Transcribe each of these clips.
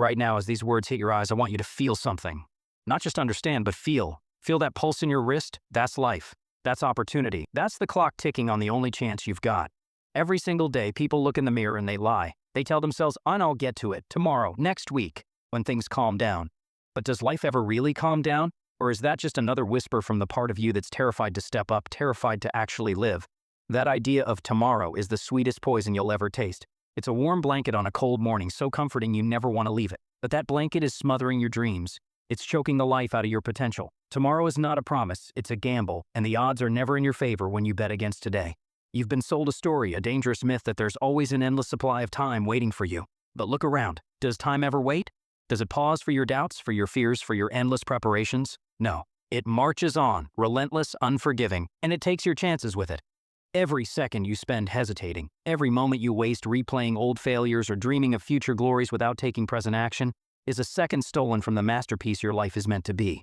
Right now, as these words hit your eyes, I want you to feel something. Not just understand, but feel. Feel that pulse in your wrist? That's life. That's opportunity. That's the clock ticking on the only chance you've got. Every single day, people look in the mirror and they lie. They tell themselves, I'll get to it, tomorrow, next week, when things calm down. But does life ever really calm down? Or is that just another whisper from the part of you that's terrified to step up, terrified to actually live? That idea of tomorrow is the sweetest poison you'll ever taste. It's a warm blanket on a cold morning, so comforting you never want to leave it. But that blanket is smothering your dreams. It's choking the life out of your potential. Tomorrow is not a promise, it's a gamble, and the odds are never in your favor when you bet against today. You've been sold a story, a dangerous myth that there's always an endless supply of time waiting for you. But look around. Does time ever wait? Does it pause for your doubts, for your fears, for your endless preparations? No. It marches on, relentless, unforgiving, and it takes your chances with it. Every second you spend hesitating, every moment you waste replaying old failures or dreaming of future glories without taking present action, is a second stolen from the masterpiece your life is meant to be.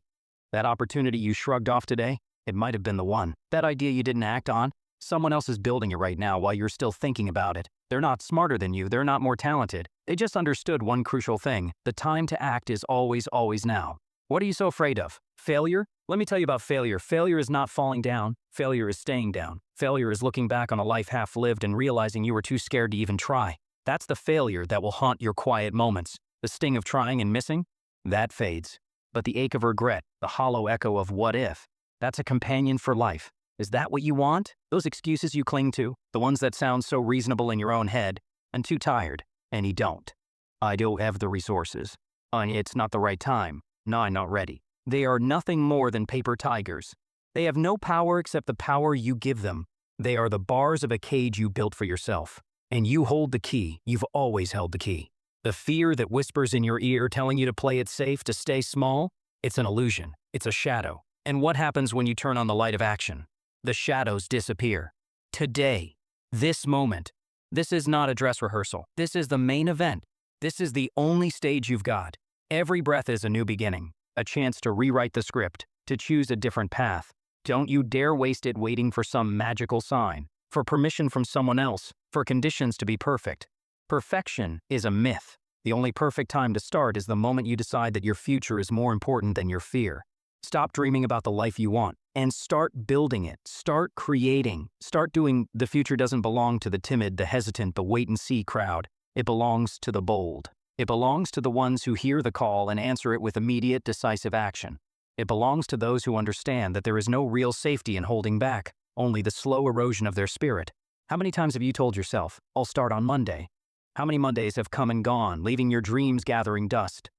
That opportunity you shrugged off today, it might have been the one. That idea you didn't act on, someone else is building it right now while you're still thinking about it. They're not smarter than you, they're not more talented. They just understood one crucial thing. The time to act is always, always now. What are you so afraid of? Failure? Let me tell you about failure. Failure is not falling down. Failure is staying down. Failure is looking back on a life half lived and realizing you were too scared to even try. That's the failure that will haunt your quiet moments. The sting of trying and missing? That fades. But the ache of regret, the hollow echo of what if, that's a companion for life. Is that what you want? Those excuses you cling to, the ones that sound so reasonable in your own head, I'm too tired, and you don't. I don't have the resources. It's not the right time. No, I'm not ready. They are nothing more than paper tigers. They have no power except the power you give them. They are the bars of a cage you built for yourself. And you hold the key. You've always held the key. The fear that whispers in your ear telling you to play it safe, to stay small, it's an illusion. It's a shadow. And what happens when you turn on the light of action? The shadows disappear. Today, this moment, this is not a dress rehearsal. This is the main event. This is the only stage you've got. Every breath is a new beginning, a chance to rewrite the script, to choose a different path. Don't you dare waste it waiting for some magical sign, for permission from someone else, for conditions to be perfect. Perfection is a myth. The only perfect time to start is the moment you decide that your future is more important than your fear. Stop dreaming about the life you want and start building it. Start creating. Start doing. The future doesn't belong to the timid, the hesitant, the wait-and-see crowd. It belongs to the bold. It belongs to the ones who hear the call and answer it with immediate, decisive action. It belongs to those who understand that there is no real safety in holding back, only the slow erosion of their spirit. How many times have you told yourself, I'll start on Monday? How many Mondays have come and gone, leaving your dreams gathering dust?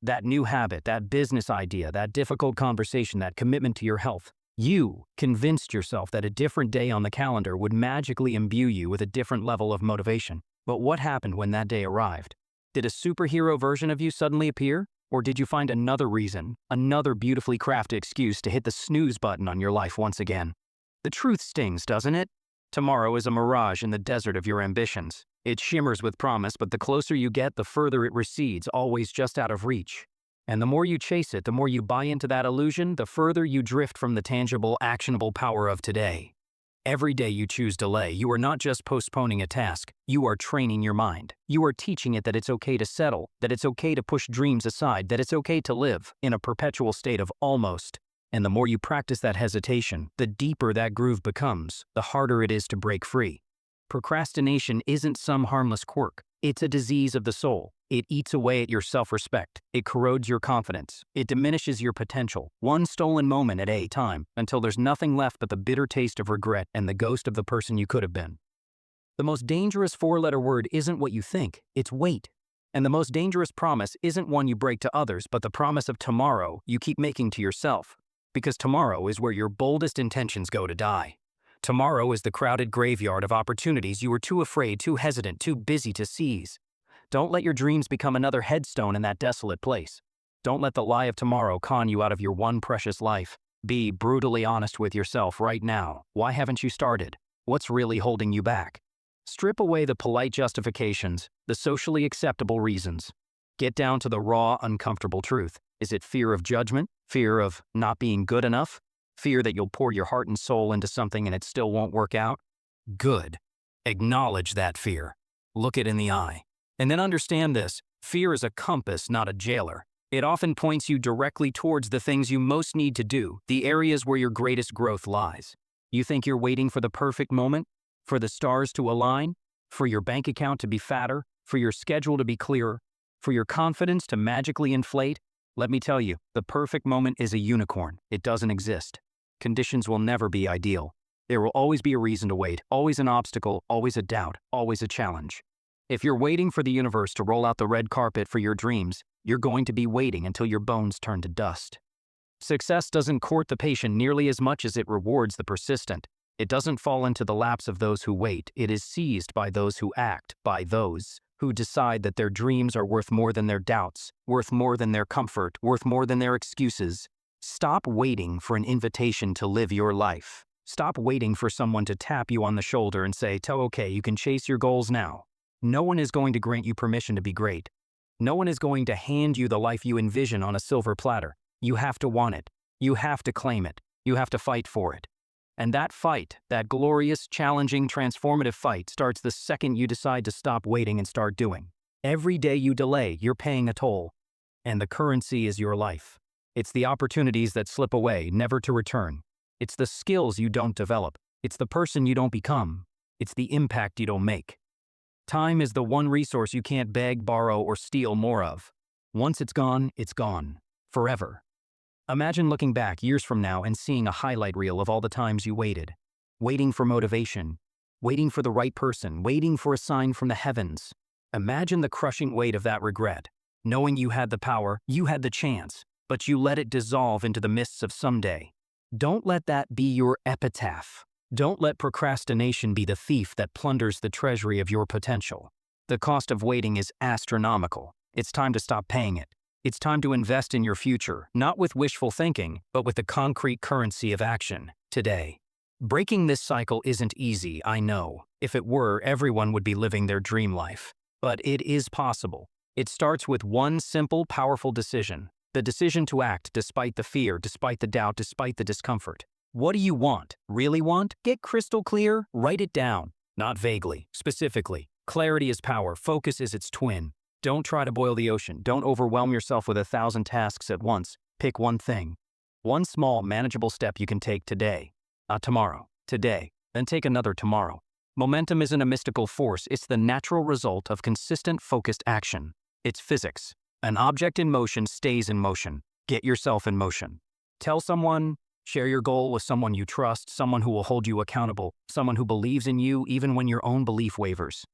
That new habit, that business idea, that difficult conversation, that commitment to your health. You convinced yourself that a different day on the calendar would magically imbue you with a different level of motivation. But what happened when that day arrived? Did a superhero version of you suddenly appear? Or did you find another reason, another beautifully crafted excuse to hit the snooze button on your life once again? The truth stings, doesn't it? Tomorrow is a mirage in the desert of your ambitions. It shimmers with promise, but the closer you get, the further it recedes, always just out of reach. And the more you chase it, the more you buy into that illusion, the further you drift from the tangible, actionable power of today. Every day you choose delay, you are not just postponing a task, you are training your mind. You are teaching it that it's okay to settle, that it's okay to push dreams aside, that it's okay to live in a perpetual state of almost. And the more you practice that hesitation, the deeper that groove becomes, the harder it is to break free. Procrastination isn't some harmless quirk. It's a disease of the soul. It eats away at your self-respect. It corrodes your confidence. It diminishes your potential, one stolen moment at a time, until there's nothing left but the bitter taste of regret and the ghost of the person you could have been. The most dangerous four-letter word isn't what you think, it's wait. And the most dangerous promise isn't one you break to others, but the promise of tomorrow you keep making to yourself. Because tomorrow is where your boldest intentions go to die. Tomorrow is the crowded graveyard of opportunities you were too afraid, too hesitant, too busy to seize. Don't let your dreams become another headstone in that desolate place. Don't let the lie of tomorrow con you out of your one precious life. Be brutally honest with yourself right now. Why haven't you started? What's really holding you back? Strip away the polite justifications, the socially acceptable reasons. Get down to the raw, uncomfortable truth. Is it fear of judgment? Fear of not being good enough? Fear that you'll pour your heart and soul into something and it still won't work out? Good. Acknowledge that fear. Look it in the eye. And then understand this. Fear is a compass, not a jailer. It often points you directly towards the things you most need to do, the areas where your greatest growth lies. You think you're waiting for the perfect moment? For the stars to align? For your bank account to be fatter? For your schedule to be clearer? For your confidence to magically inflate? Let me tell you, the perfect moment is a unicorn. It doesn't exist. Conditions will never be ideal. There will always be a reason to wait, always an obstacle, always a doubt, always a challenge. If you're waiting for the universe to roll out the red carpet for your dreams, you're going to be waiting until your bones turn to dust. Success doesn't court the patient nearly as much as it rewards the persistent. It doesn't fall into the laps of those who wait. It is seized by those who act, by those who decide that their dreams are worth more than their doubts, worth more than their comfort, worth more than their excuses. Stop waiting for an invitation to live your life. Stop waiting for someone to tap you on the shoulder and say, okay, you can chase your goals now. No one is going to grant you permission to be great. No one is going to hand you the life you envision on a silver platter. You have to want it. You have to claim it. You have to fight for it. And that fight, that glorious, challenging, transformative fight, starts the second you decide to stop waiting and start doing. Every day you delay, you're paying a toll. And the currency is your life. It's the opportunities that slip away, never to return. It's the skills you don't develop. It's the person you don't become. It's the impact you don't make. Time is the one resource you can't beg, borrow, or steal more of. Once it's gone, forever. Imagine looking back years from now and seeing a highlight reel of all the times you waited. Waiting for motivation, waiting for the right person, waiting for a sign from the heavens. Imagine the crushing weight of that regret, knowing you had the power, you had the chance, but you let it dissolve into the mists of someday. Don't let that be your epitaph. Don't let procrastination be the thief that plunders the treasury of your potential. The cost of waiting is astronomical. It's time to stop paying it. It's time to invest in your future, not with wishful thinking, but with the concrete currency of action, today. Breaking this cycle isn't easy, I know. If it were, everyone would be living their dream life. But it is possible. It starts with one simple, powerful decision. The decision to act despite the fear, despite the doubt, despite the discomfort. What do you want? Really want? Get crystal clear? Write it down. Not vaguely, specifically. Clarity is power. Focus is its twin. Don't try to boil the ocean. Don't overwhelm yourself with 1,000 tasks at once. Pick one thing. One small, manageable step you can take today. Not tomorrow. Today. Then take another tomorrow. Momentum isn't a mystical force. It's the natural result of consistent, focused action. It's physics. An object in motion stays in motion. Get yourself in motion. Tell someone. Share your goal with someone you trust, someone who will hold you accountable, someone who believes in you even when your own belief wavers.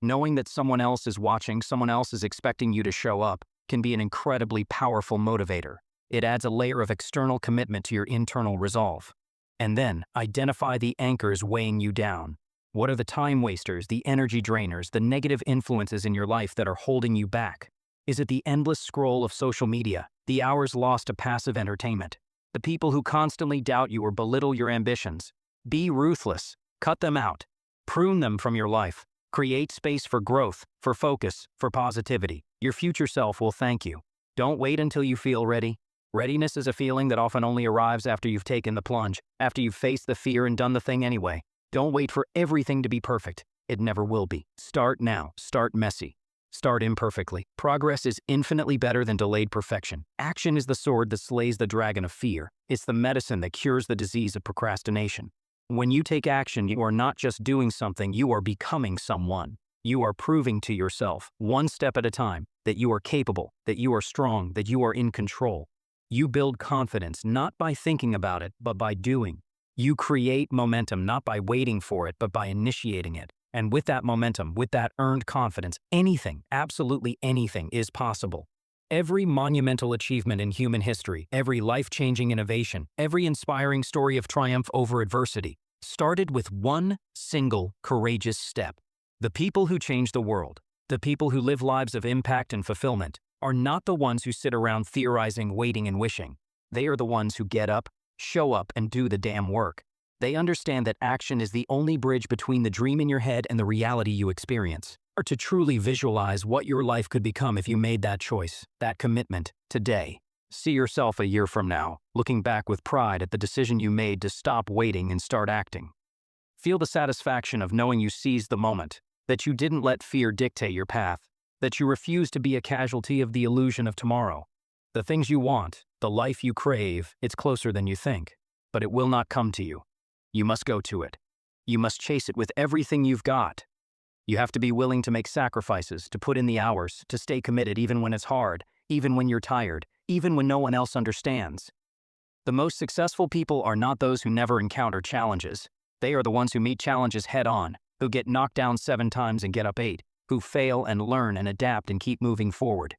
Knowing that someone else is watching, someone else is expecting you to show up, can be an incredibly powerful motivator. It adds a layer of external commitment to your internal resolve. And then, identify the anchors weighing you down. What are the time wasters, the energy drainers, the negative influences in your life that are holding you back? Is it the endless scroll of social media, the hours lost to passive entertainment? The people who constantly doubt you or belittle your ambitions? Be ruthless. Cut them out. Prune them from your life. Create space for growth, for focus, for positivity. Your future self will thank you. Don't wait until you feel ready. Readiness is a feeling that often only arrives after you've taken the plunge, after you've faced the fear and done the thing anyway. Don't wait for everything to be perfect. It never will be. Start now. Start messy. Start imperfectly. Progress is infinitely better than delayed perfection. Action is the sword that slays the dragon of fear. It's the medicine that cures the disease of procrastination. When you take action, you are not just doing something, you are becoming someone. You are proving to yourself, one step at a time, that you are capable, that you are strong, that you are in control. You build confidence not by thinking about it, but by doing. You create momentum not by waiting for it, but by initiating it. And with that momentum, with that earned confidence, anything, absolutely anything is possible. Every monumental achievement in human history, every life-changing innovation, every inspiring story of triumph over adversity, started with one single courageous step. The people who change the world, the people who live lives of impact and fulfillment, are not the ones who sit around theorizing, waiting, and wishing. They are the ones who get up, show up, and do the damn work. They understand that action is the only bridge between the dream in your head and the reality you experience. Or to truly visualize what your life could become if you made that choice, that commitment, today. See yourself a year from now, looking back with pride at the decision you made to stop waiting and start acting. Feel the satisfaction of knowing you seized the moment, that you didn't let fear dictate your path, that you refuse to be a casualty of the illusion of tomorrow. The things you want, the life you crave, it's closer than you think, but it will not come to you. You must go to it. You must chase it with everything you've got. You have to be willing to make sacrifices, to put in the hours, to stay committed even when it's hard, even when you're tired, even when no one else understands. The most successful people are not those who never encounter challenges. They are the ones who meet challenges head-on, who get knocked down 7 times and get up 8, who fail and learn and adapt and keep moving forward.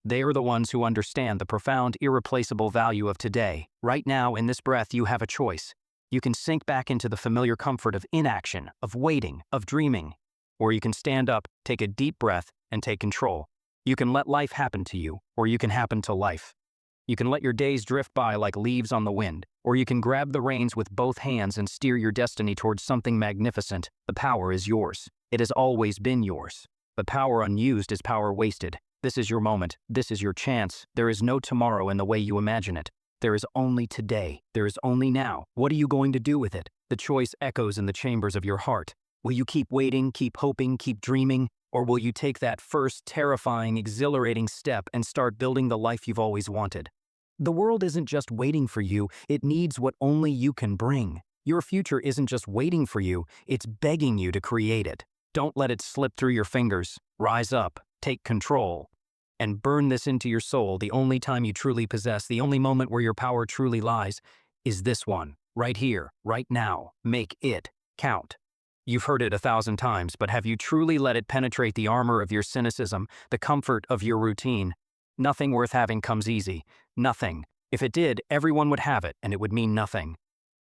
They are the ones who understand the profound, irreplaceable value of today. Right now, in this breath, you have a choice. You can sink back into the familiar comfort of inaction, of waiting, of dreaming. Or you can stand up, take a deep breath, and take control. You can let life happen to you, or you can happen to life. You can let your days drift by like leaves on the wind, or you can grab the reins with both hands and steer your destiny towards something magnificent. The power is yours. It has always been yours. But power unused is power wasted. This is your moment. This is your chance. There is no tomorrow in the way you imagine it. There is only today. There is only now. What are you going to do with it? The choice echoes in the chambers of your heart. Will you keep waiting, keep hoping, keep dreaming? Or will you take that first terrifying, exhilarating step and start building the life you've always wanted? The world isn't just waiting for you, it needs what only you can bring. Your future isn't just waiting for you, it's begging you to create it. Don't let it slip through your fingers. Rise up, take control, and burn this into your soul. The only time you truly possess, the only moment where your power truly lies, is this one, right here, right now. Make it count. You've heard it 1,000 times, but have you truly let it penetrate the armor of your cynicism, the comfort of your routine? Nothing worth having comes easy. Nothing. If it did, everyone would have it, and it would mean nothing.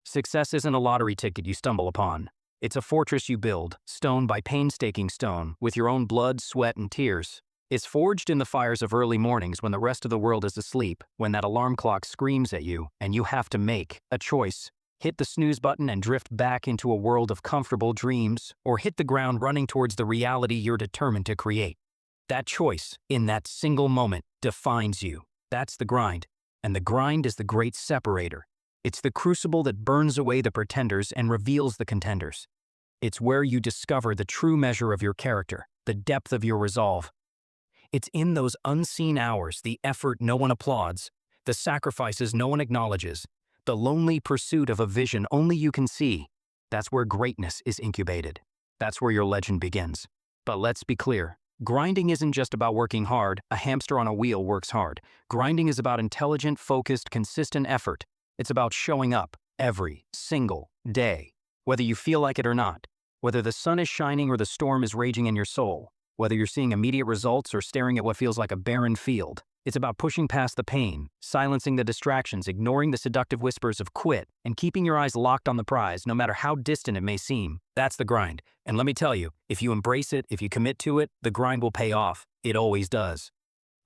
Success isn't a lottery ticket you stumble upon. It's a fortress you build, stone by painstaking stone, with your own blood, sweat, and tears. It's forged in the fires of early mornings when the rest of the world is asleep, when that alarm clock screams at you, and you have to make a choice. Hit the snooze button and drift back into a world of comfortable dreams, or hit the ground running towards the reality you're determined to create. That choice, in that single moment, defines you. That's the grind. And the grind is the great separator. It's the crucible that burns away the pretenders and reveals the contenders. It's where you discover the true measure of your character, the depth of your resolve. It's in those unseen hours, the effort no one applauds, the sacrifices no one acknowledges, the lonely pursuit of a vision only you can see. That's where greatness is incubated. That's where your legend begins. But let's be clear. Grinding isn't just about working hard. A hamster on a wheel works hard. Grinding is about intelligent, focused, consistent effort. It's about showing up every single day, whether you feel like it or not, whether the sun is shining or the storm is raging in your soul, whether you're seeing immediate results or staring at what feels like a barren field. It's about pushing past the pain, silencing the distractions, ignoring the seductive whispers of quit, and keeping your eyes locked on the prize, no matter how distant it may seem. That's the grind. And let me tell you, if you embrace it, if you commit to it, the grind will pay off. It always does.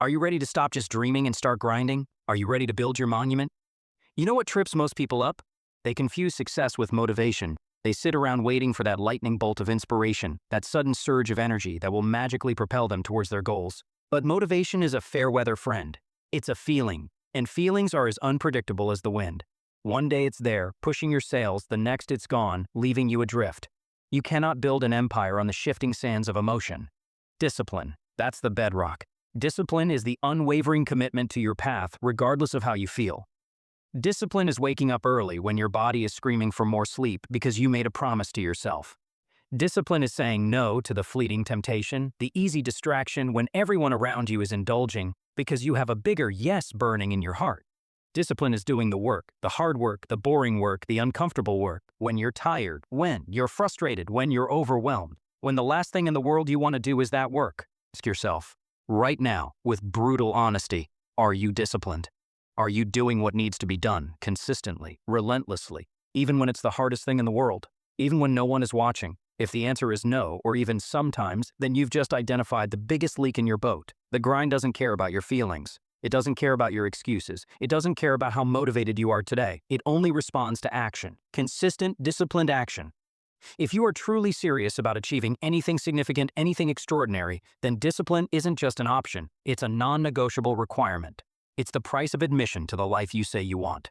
Are you ready to stop just dreaming and start grinding? Are you ready to build your monument? You know what trips most people up? They confuse success with motivation. They sit around waiting for that lightning bolt of inspiration, that sudden surge of energy that will magically propel them towards their goals. But motivation is a fair-weather friend. It's a feeling, and feelings are as unpredictable as the wind. One day it's there, pushing your sails, the next it's gone, leaving you adrift. You cannot build an empire on the shifting sands of emotion. Discipline, that's the bedrock. Discipline is the unwavering commitment to your path, regardless of how you feel. Discipline is waking up early when your body is screaming for more sleep because you made a promise to yourself. Discipline is saying no to the fleeting temptation, the easy distraction when everyone around you is indulging because you have a bigger yes burning in your heart. Discipline is doing the work, the hard work, the boring work, the uncomfortable work, when you're tired, when you're frustrated, when you're overwhelmed, when the last thing in the world you want to do is that work. Ask yourself, right now, with brutal honesty, are you disciplined? Are you doing what needs to be done, consistently, relentlessly, even when it's the hardest thing in the world, even when no one is watching? If the answer is no, or even sometimes, then you've just identified the biggest leak in your boat. The grind doesn't care about your feelings. It doesn't care about your excuses. It doesn't care about how motivated you are today. It only responds to action. Consistent, disciplined action. If you are truly serious about achieving anything significant, anything extraordinary, then discipline isn't just an option. It's a non-negotiable requirement. It's the price of admission to the life you say you want.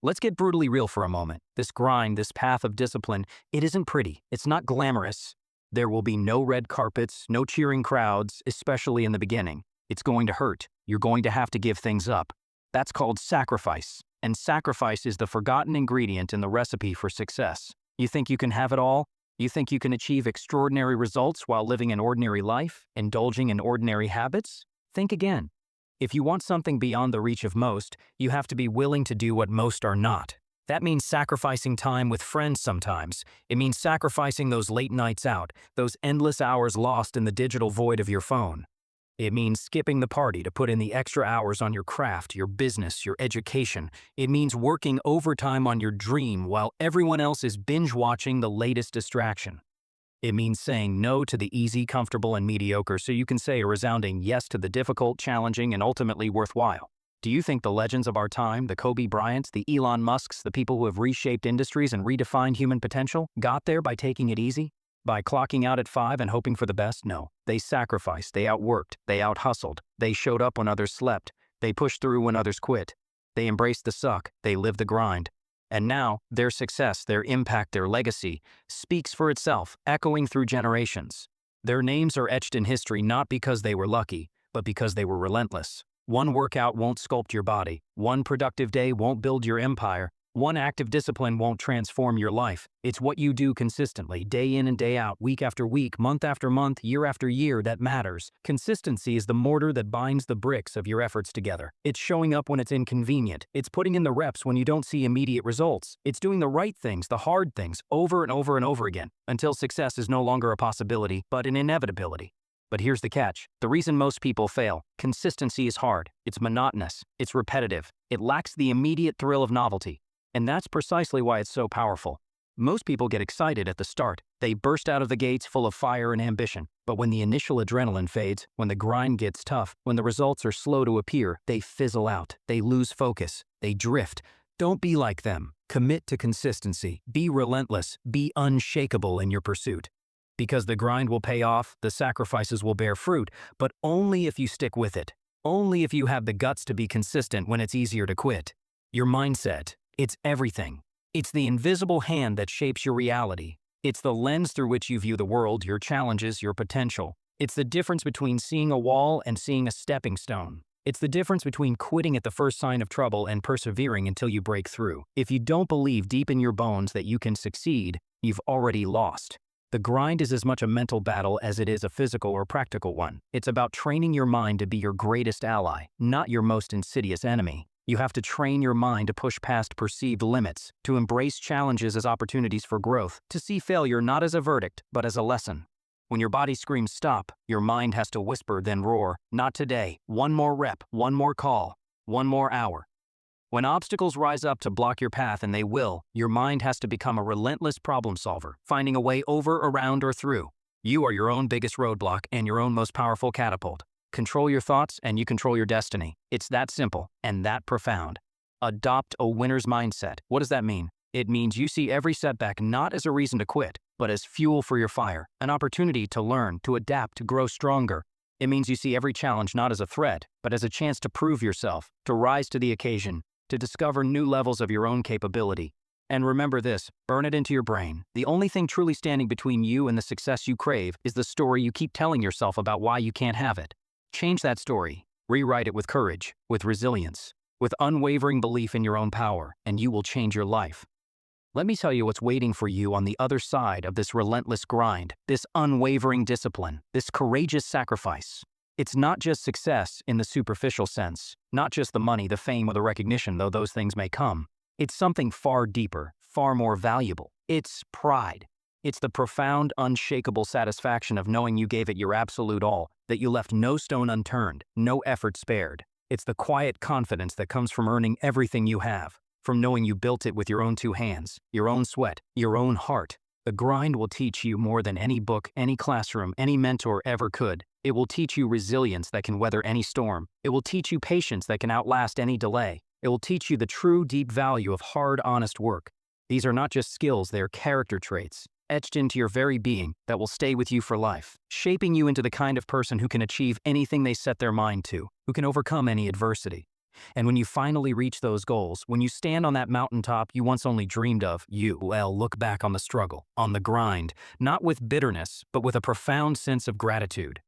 Let's get brutally real for a moment. This grind, this path of discipline, it isn't pretty. It's not glamorous. There will be no red carpets, no cheering crowds, especially in the beginning. It's going to hurt. You're going to have to give things up. That's called sacrifice. And sacrifice is the forgotten ingredient in the recipe for success. You think you can have it all? You think you can achieve extraordinary results while living an ordinary life, indulging in ordinary habits? Think again. If you want something beyond the reach of most, you have to be willing to do what most are not. That means sacrificing time with friends sometimes. It means sacrificing those late nights out, those endless hours lost in the digital void of your phone. It means skipping the party to put in the extra hours on your craft, your business, your education. It means working overtime on your dream while everyone else is binge-watching the latest distraction. It means saying no to the easy, comfortable, and mediocre so you can say a resounding yes to the difficult, challenging, and ultimately worthwhile. Do you think the legends of our time, the Kobe Bryants, the Elon Musks, the people who have reshaped industries and redefined human potential, got there by taking it easy? By clocking out at 5 and hoping for the best? No. They sacrificed, they outworked, they out-hustled, they showed up when others slept, they pushed through when others quit. They embraced the suck, they lived the grind. And now, their success, their impact, their legacy, speaks for itself, echoing through generations. Their names are etched in history not because they were lucky, but because they were relentless. One workout won't sculpt your body. One productive day won't build your empire. One act of discipline won't transform your life. It's what you do consistently, day in and day out, week after week, month after month, year after year, that matters. Consistency is the mortar that binds the bricks of your efforts together. It's showing up when it's inconvenient. It's putting in the reps when you don't see immediate results. It's doing the right things, the hard things, over and over and over again, until success is no longer a possibility, but an inevitability. But here's the catch. The reason most people fail: consistency is hard. It's monotonous. It's repetitive. It lacks the immediate thrill of novelty. And that's precisely why it's so powerful. Most people get excited at the start. They burst out of the gates full of fire and ambition. But when the initial adrenaline fades, when the grind gets tough, when the results are slow to appear, they fizzle out. They lose focus. They drift. Don't be like them. Commit to consistency. Be relentless. Be unshakable in your pursuit. Because the grind will pay off, the sacrifices will bear fruit, but only if you stick with it. Only if you have the guts to be consistent when it's easier to quit. Your mindset. It's everything. It's the invisible hand that shapes your reality. It's the lens through which you view the world, your challenges, your potential. It's the difference between seeing a wall and seeing a stepping stone. It's the difference between quitting at the first sign of trouble and persevering until you break through. If you don't believe deep in your bones that you can succeed, you've already lost. The grind is as much a mental battle as it is a physical or practical one. It's about training your mind to be your greatest ally, not your most insidious enemy. You have to train your mind to push past perceived limits, to embrace challenges as opportunities for growth, to see failure not as a verdict, but as a lesson. When your body screams stop, your mind has to whisper, then roar, not today, one more rep, one more call, one more hour. When obstacles rise up to block your path, and they will, your mind has to become a relentless problem solver, finding a way over, around, or through. You are your own biggest roadblock and your own most powerful catapult. Control your thoughts and you control your destiny. It's that simple and that profound. Adopt a winner's mindset. What does that mean? It means you see every setback not as a reason to quit, but as fuel for your fire, an opportunity to learn, to adapt, to grow stronger. It means you see every challenge not as a threat, but as a chance to prove yourself, to rise to the occasion, to discover new levels of your own capability. And remember this, burn it into your brain. The only thing truly standing between you and the success you crave is the story you keep telling yourself about why you can't have it. Change that story. Rewrite it with courage, with resilience, with unwavering belief in your own power, and you will change your life. Let me tell you what's waiting for you on the other side of this relentless grind, this unwavering discipline, this courageous sacrifice. It's not just success in the superficial sense, not just the money, the fame, or the recognition, though those things may come. It's something far deeper, far more valuable. It's pride. It's the profound, unshakable satisfaction of knowing you gave it your absolute all, that you left no stone unturned, no effort spared. It's the quiet confidence that comes from earning everything you have, from knowing you built it with your own 2 hands, your own sweat, your own heart. The grind will teach you more than any book, any classroom, any mentor ever could. It will teach you resilience that can weather any storm. It will teach you patience that can outlast any delay. It will teach you the true, deep value of hard, honest work. These are not just skills, they are character traits, etched into your very being, that will stay with you for life, shaping you into the kind of person who can achieve anything they set their mind to, who can overcome any adversity. And when you finally reach those goals, when you stand on that mountaintop you once only dreamed of, you will look back on the struggle, on the grind, not with bitterness, but with a profound sense of gratitude.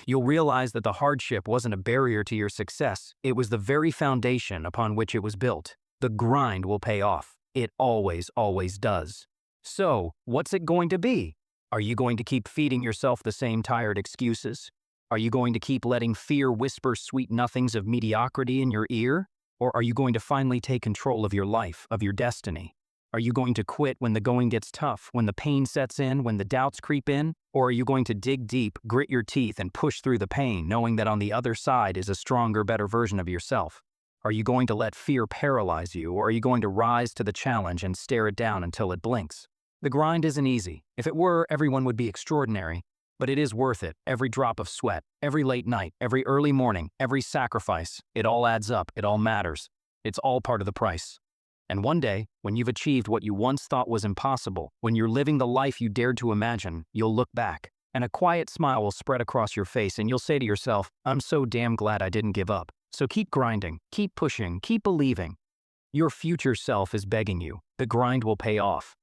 You'll realize that the hardship wasn't a barrier to your success, it was the very foundation upon which it was built. The grind will pay off. It always, always does. So, what's it going to be? Are you going to keep feeding yourself the same tired excuses? Are you going to keep letting fear whisper sweet nothings of mediocrity in your ear? Or are you going to finally take control of your life, of your destiny? Are you going to quit when the going gets tough, when the pain sets in, when the doubts creep in? Or are you going to dig deep, grit your teeth, and push through the pain, knowing that on the other side is a stronger, better version of yourself? Are you going to let fear paralyze you, or are you going to rise to the challenge and stare it down until it blinks? The grind isn't easy. If it were, everyone would be extraordinary. But it is worth it. Every drop of sweat, every late night, every early morning, every sacrifice, it all adds up, it all matters. It's all part of the price. And one day, when you've achieved what you once thought was impossible, when you're living the life you dared to imagine, you'll look back, and a quiet smile will spread across your face, and you'll say to yourself, I'm so damn glad I didn't give up. So keep grinding, keep pushing, keep believing. Your future self is begging you. The grind will pay off.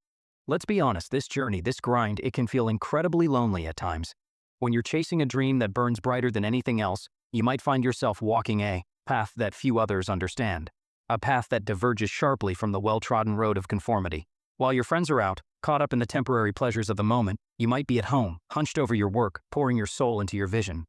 Let's be honest, this journey, this grind, it can feel incredibly lonely at times. When you're chasing a dream that burns brighter than anything else, you might find yourself walking a path that few others understand. A path that diverges sharply from the well-trodden road of conformity. While your friends are out, caught up in the temporary pleasures of the moment, you might be at home, hunched over your work, pouring your soul into your vision.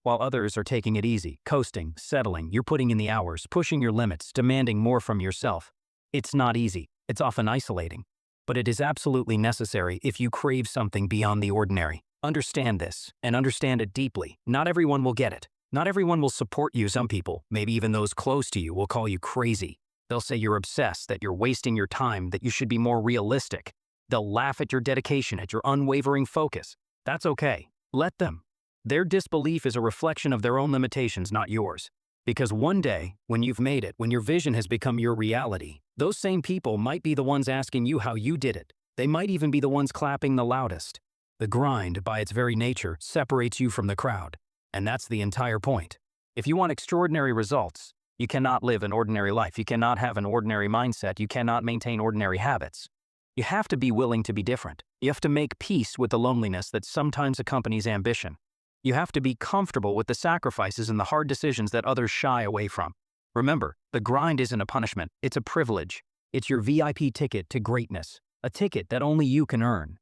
While others are taking it easy, coasting, settling, you're putting in the hours, pushing your limits, demanding more from yourself. It's not easy. It's often isolating. But it is absolutely necessary if you crave something beyond the ordinary. Understand this, and understand it deeply. Not everyone will get it. Not everyone will support you. Some people, maybe even those close to you, will call you crazy. They'll say you're obsessed, that you're wasting your time, that you should be more realistic. They'll laugh at your dedication, at your unwavering focus. That's okay. Let them. Their disbelief is a reflection of their own limitations, not yours. Because one day, when you've made it, when your vision has become your reality, those same people might be the ones asking you how you did it. They might even be the ones clapping the loudest. The grind, by its very nature, separates you from the crowd. And that's the entire point. If you want extraordinary results, you cannot live an ordinary life. You cannot have an ordinary mindset. You cannot maintain ordinary habits. You have to be willing to be different. You have to make peace with the loneliness that sometimes accompanies ambition. You have to be comfortable with the sacrifices and the hard decisions that others shy away from. Remember, the grind isn't a punishment, it's a privilege. It's your VIP ticket to greatness, a ticket that only you can earn.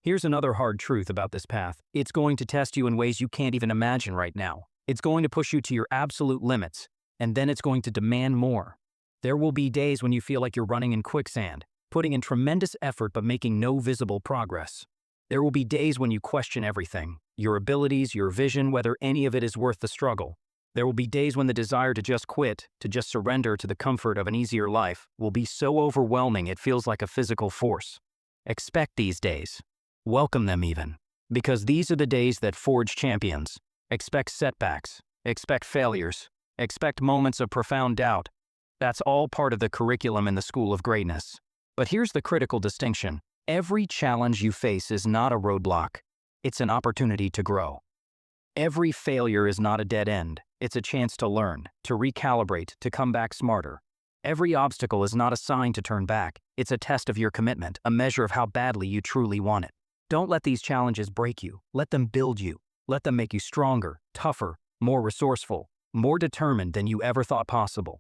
Here's another hard truth about this path. It's going to test you in ways you can't even imagine right now. It's going to push you to your absolute limits, and then it's going to demand more. There will be days when you feel like you're running in quicksand, putting in tremendous effort but making no visible progress. There will be days when you question everything, your abilities, your vision, whether any of it is worth the struggle. There will be days when the desire to just quit, to just surrender to the comfort of an easier life, will be so overwhelming it feels like a physical force. Expect these days. Welcome them even. Because these are the days that forge champions. Expect setbacks. Expect failures. Expect moments of profound doubt. That's all part of the curriculum in the School of Greatness. But here's the critical distinction. Every challenge you face is not a roadblock. It's an opportunity to grow. Every failure is not a dead end. It's a chance to learn, to recalibrate, to come back smarter. Every obstacle is not a sign to turn back. It's a test of your commitment, a measure of how badly you truly want it. Don't let these challenges break you. Let them build you. Let them make you stronger, tougher, more resourceful, more determined than you ever thought possible.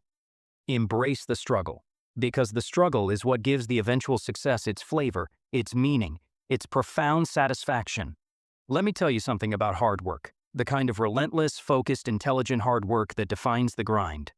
Embrace the struggle. Because the struggle is what gives the eventual success its flavor, its meaning, its profound satisfaction. Let me tell you something about hard work, the kind of relentless, focused, intelligent hard work that defines the grind.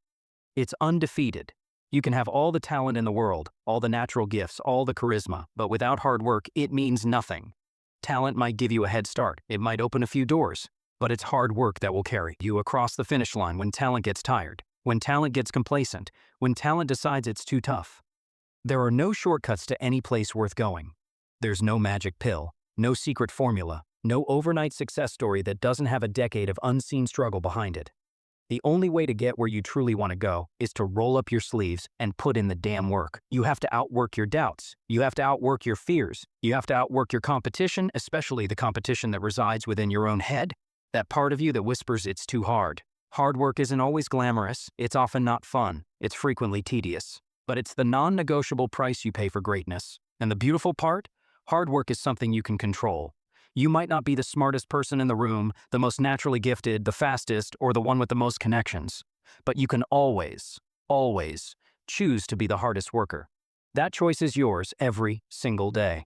It's undefeated. You can have all the talent in the world, all the natural gifts, all the charisma, but without hard work, it means nothing. Talent might give you a head start, it might open a few doors, but it's hard work that will carry you across the finish line when talent gets tired, when talent gets complacent, when talent decides it's too tough. There are no shortcuts to any place worth going. There's no magic pill, no secret formula, no overnight success story that doesn't have a decade of unseen struggle behind it. The only way to get where you truly want to go is to roll up your sleeves and put in the damn work. You have to outwork your doubts. You have to outwork your fears. You have to outwork your competition, especially the competition that resides within your own head, that part of you that whispers it's too hard. Hard work isn't always glamorous, it's often not fun, it's frequently tedious. But it's the non-negotiable price you pay for greatness. And the beautiful part? Hard work is something you can control. You might not be the smartest person in the room, the most naturally gifted, the fastest, or the one with the most connections. But you can always choose to be the hardest worker. That choice is yours every single day.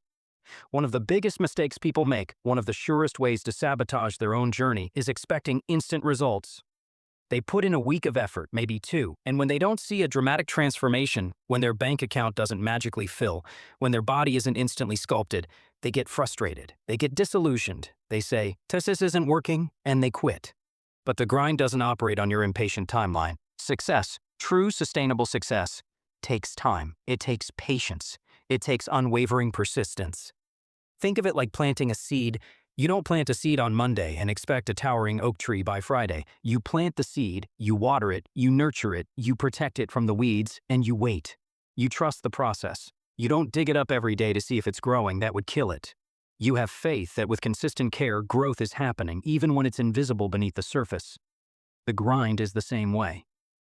One of the biggest mistakes people make, one of the surest ways to sabotage their own journey, is expecting instant results. They put in a week of effort, maybe two, and when they don't see a dramatic transformation, when their bank account doesn't magically fill, when their body isn't instantly sculpted, they get frustrated, they get disillusioned, they say, "This isn't working," and they quit. But the grind doesn't operate on your impatient timeline. Success, true sustainable success, takes time. It takes patience. It takes unwavering persistence. Think of it like planting a seed. You don't plant a seed on Monday and expect a towering oak tree by Friday. You plant the seed, you water it, you nurture it, you protect it from the weeds, and you wait. You trust the process. You don't dig it up every day to see if it's growing. That would kill it. You have faith that with consistent care, growth is happening, even when it's invisible beneath the surface. The grind is the same way.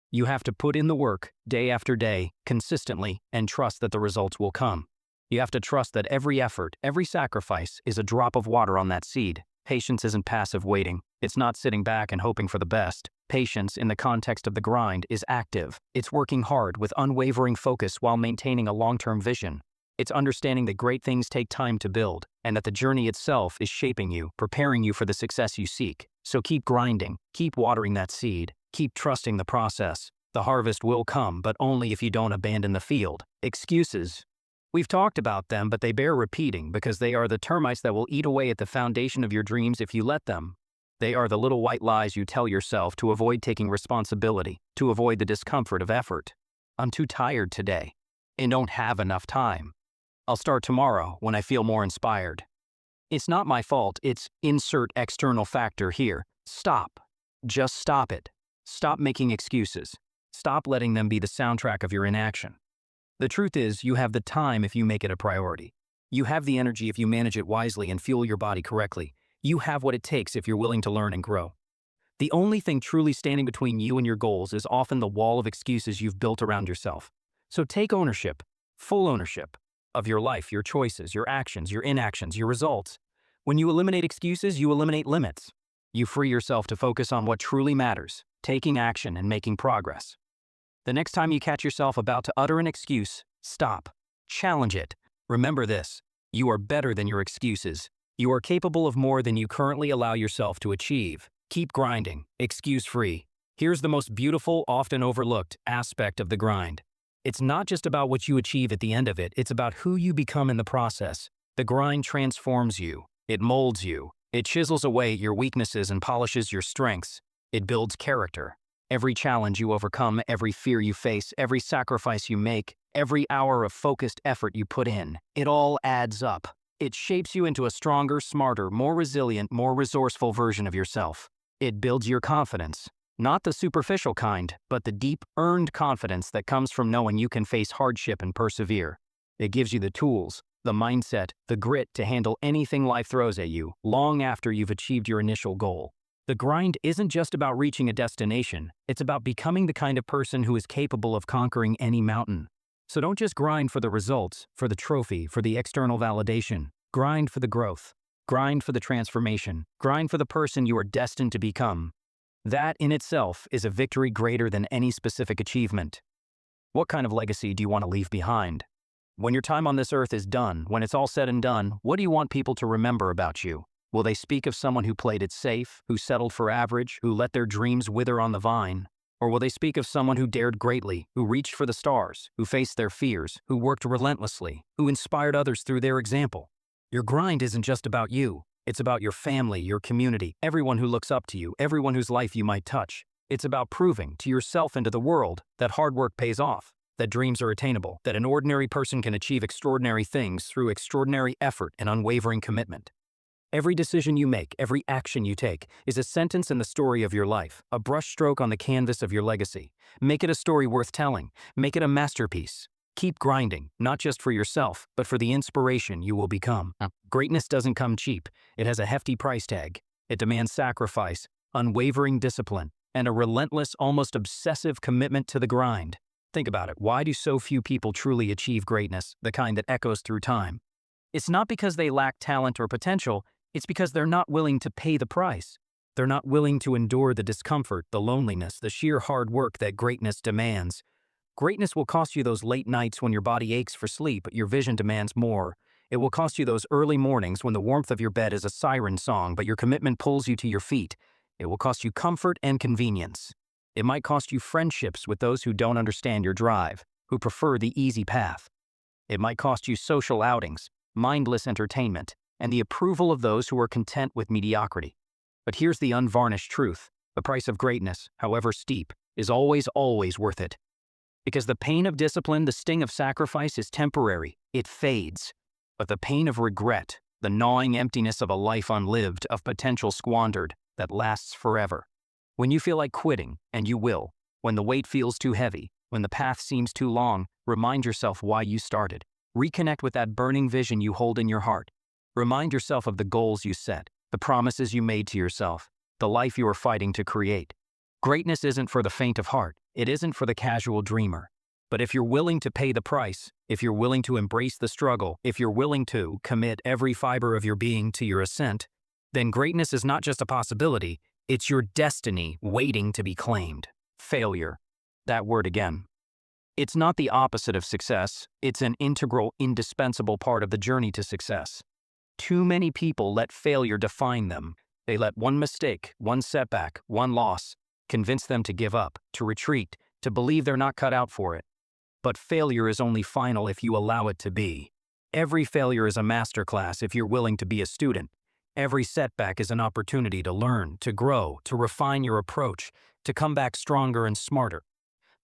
You have to put in the work, day after day, consistently, and trust that the results will come. You have to trust that every effort, every sacrifice is a drop of water on that seed. Patience isn't passive waiting. It's not sitting back and hoping for the best. Patience, in the context of the grind, is active. It's working hard with unwavering focus while maintaining a long-term vision. It's understanding that great things take time to build, and that the journey itself is shaping you, preparing you for the success you seek. So keep grinding, keep watering that seed, keep trusting the process. The harvest will come, but only if you don't abandon the field. Excuses. We've talked about them, but they bear repeating because they are the termites that will eat away at the foundation of your dreams if you let them. They are the little white lies you tell yourself to avoid taking responsibility, to avoid the discomfort of effort. I'm too tired today, and don't have enough time. I'll start tomorrow when I feel more inspired. It's not my fault, it's insert external factor here. Stop. Just stop it. Stop making excuses. Stop letting them be the soundtrack of your inaction. The truth is, you have the time if you make it a priority. You have the energy if you manage it wisely and fuel your body correctly. You have what it takes if you're willing to learn and grow. The only thing truly standing between you and your goals is often the wall of excuses you've built around yourself. So take ownership, full ownership, of your life, your choices, your actions, your inactions, your results. When you eliminate excuses, you eliminate limits. You free yourself to focus on what truly matters, taking action and making progress. The next time you catch yourself about to utter an excuse, stop. Challenge it. Remember this: you are better than your excuses. You are capable of more than you currently allow yourself to achieve. Keep grinding, excuse-free. Here's the most beautiful, often overlooked aspect of the grind. It's not just about what you achieve at the end of it, it's about who you become in the process. The grind transforms you. It molds you. It chisels away your weaknesses and polishes your strengths. It builds character. Every challenge you overcome, every fear you face, every sacrifice you make, every hour of focused effort you put in, it all adds up. It shapes you into a stronger, smarter, more resilient, more resourceful version of yourself. It builds your confidence. Not the superficial kind, but the deep, earned confidence that comes from knowing you can face hardship and persevere. It gives you the tools, the mindset, the grit to handle anything life throws at you, long after you've achieved your initial goal. The grind isn't just about reaching a destination, it's about becoming the kind of person who is capable of conquering any mountain. So don't just grind for the results, for the trophy, for the external validation. Grind for the growth. Grind for the transformation. Grind for the person you are destined to become. That in itself is a victory greater than any specific achievement. What kind of legacy do you want to leave behind? When your time on this earth is done, when it's all said and done, what do you want people to remember about you? Will they speak of someone who played it safe, who settled for average, who let their dreams wither on the vine? Or will they speak of someone who dared greatly, who reached for the stars, who faced their fears, who worked relentlessly, who inspired others through their example? Your grind isn't just about you. It's about your family, your community, everyone who looks up to you, everyone whose life you might touch. It's about proving to yourself and to the world that hard work pays off, that dreams are attainable, that an ordinary person can achieve extraordinary things through extraordinary effort and unwavering commitment. Every decision you make, every action you take, is a sentence in the story of your life, a brushstroke on the canvas of your legacy. Make it a story worth telling. Make it a masterpiece. Keep grinding, not just for yourself, but for the inspiration you will become. Greatness doesn't come cheap. It has a hefty price tag. It demands sacrifice, unwavering discipline, and a relentless, almost obsessive commitment to the grind. Think about it. Why do so few people truly achieve greatness, the kind that echoes through time? It's not because they lack talent or potential, it's because they're not willing to pay the price. They're not willing to endure the discomfort, the loneliness, the sheer hard work that greatness demands. Greatness will cost you those late nights when your body aches for sleep, but your vision demands more. It will cost you those early mornings when the warmth of your bed is a siren song, but your commitment pulls you to your feet. It will cost you comfort and convenience. It might cost you friendships with those who don't understand your drive, who prefer the easy path. It might cost you social outings, mindless entertainment, and the approval of those who are content with mediocrity. But here's the unvarnished truth. The price of greatness, however steep, is always worth it. Because the pain of discipline, the sting of sacrifice is temporary. It fades. But the pain of regret, the gnawing emptiness of a life unlived, of potential squandered, that lasts forever. When you feel like quitting, and you will, when the weight feels too heavy, when the path seems too long, remind yourself why you started. Reconnect with that burning vision you hold in your heart. Remind yourself of the goals you set, the promises you made to yourself, the life you are fighting to create. Greatness isn't for the faint of heart. It isn't for the casual dreamer. But if you're willing to pay the price, if you're willing to embrace the struggle, if you're willing to commit every fiber of your being to your ascent, then greatness is not just a possibility, it's your destiny waiting to be claimed. Failure. That word again. It's not the opposite of success, it's an integral, indispensable part of the journey to success. Too many people let failure define them. They let one mistake, one setback, one loss, convince them to give up, to retreat, to believe they're not cut out for it. But failure is only final if you allow it to be. Every failure is a masterclass if you're willing to be a student. Every setback is an opportunity to learn, to grow, to refine your approach, to come back stronger and smarter.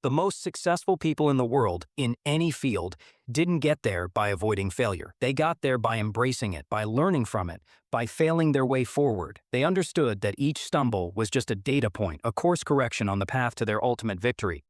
The most successful people in the world, in any field, didn't get there by avoiding failure. They got there by embracing it, by learning from it, by failing their way forward. They understood that each stumble was just a data point, a course correction on the path to their ultimate victory.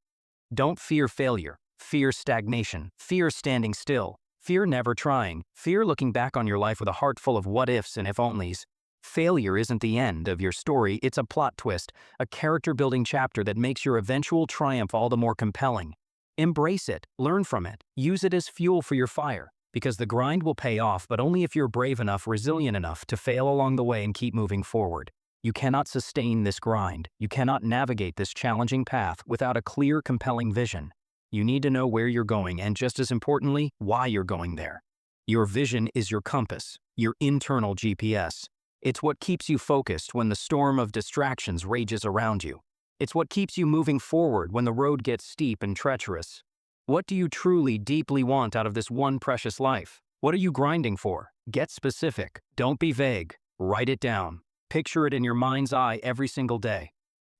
Don't fear failure. Fear stagnation. Fear standing still. Fear never trying. Fear looking back on your life with a heart full of what-ifs and if-onlys. Failure isn't the end of your story, it's a plot twist, a character-building chapter that makes your eventual triumph all the more compelling. Embrace it, learn from it, use it as fuel for your fire, because the grind will pay off, but only if you're brave enough, resilient enough to fail along the way and keep moving forward. You cannot sustain this grind, you cannot navigate this challenging path without a clear, compelling vision. You need to know where you're going and, just as importantly, why you're going there. Your vision is your compass, your internal GPS. It's what keeps you focused when the storm of distractions rages around you. It's what keeps you moving forward when the road gets steep and treacherous. What do you truly, deeply want out of this one precious life? What are you grinding for? Get specific. Don't be vague. Write it down. Picture it in your mind's eye every single day.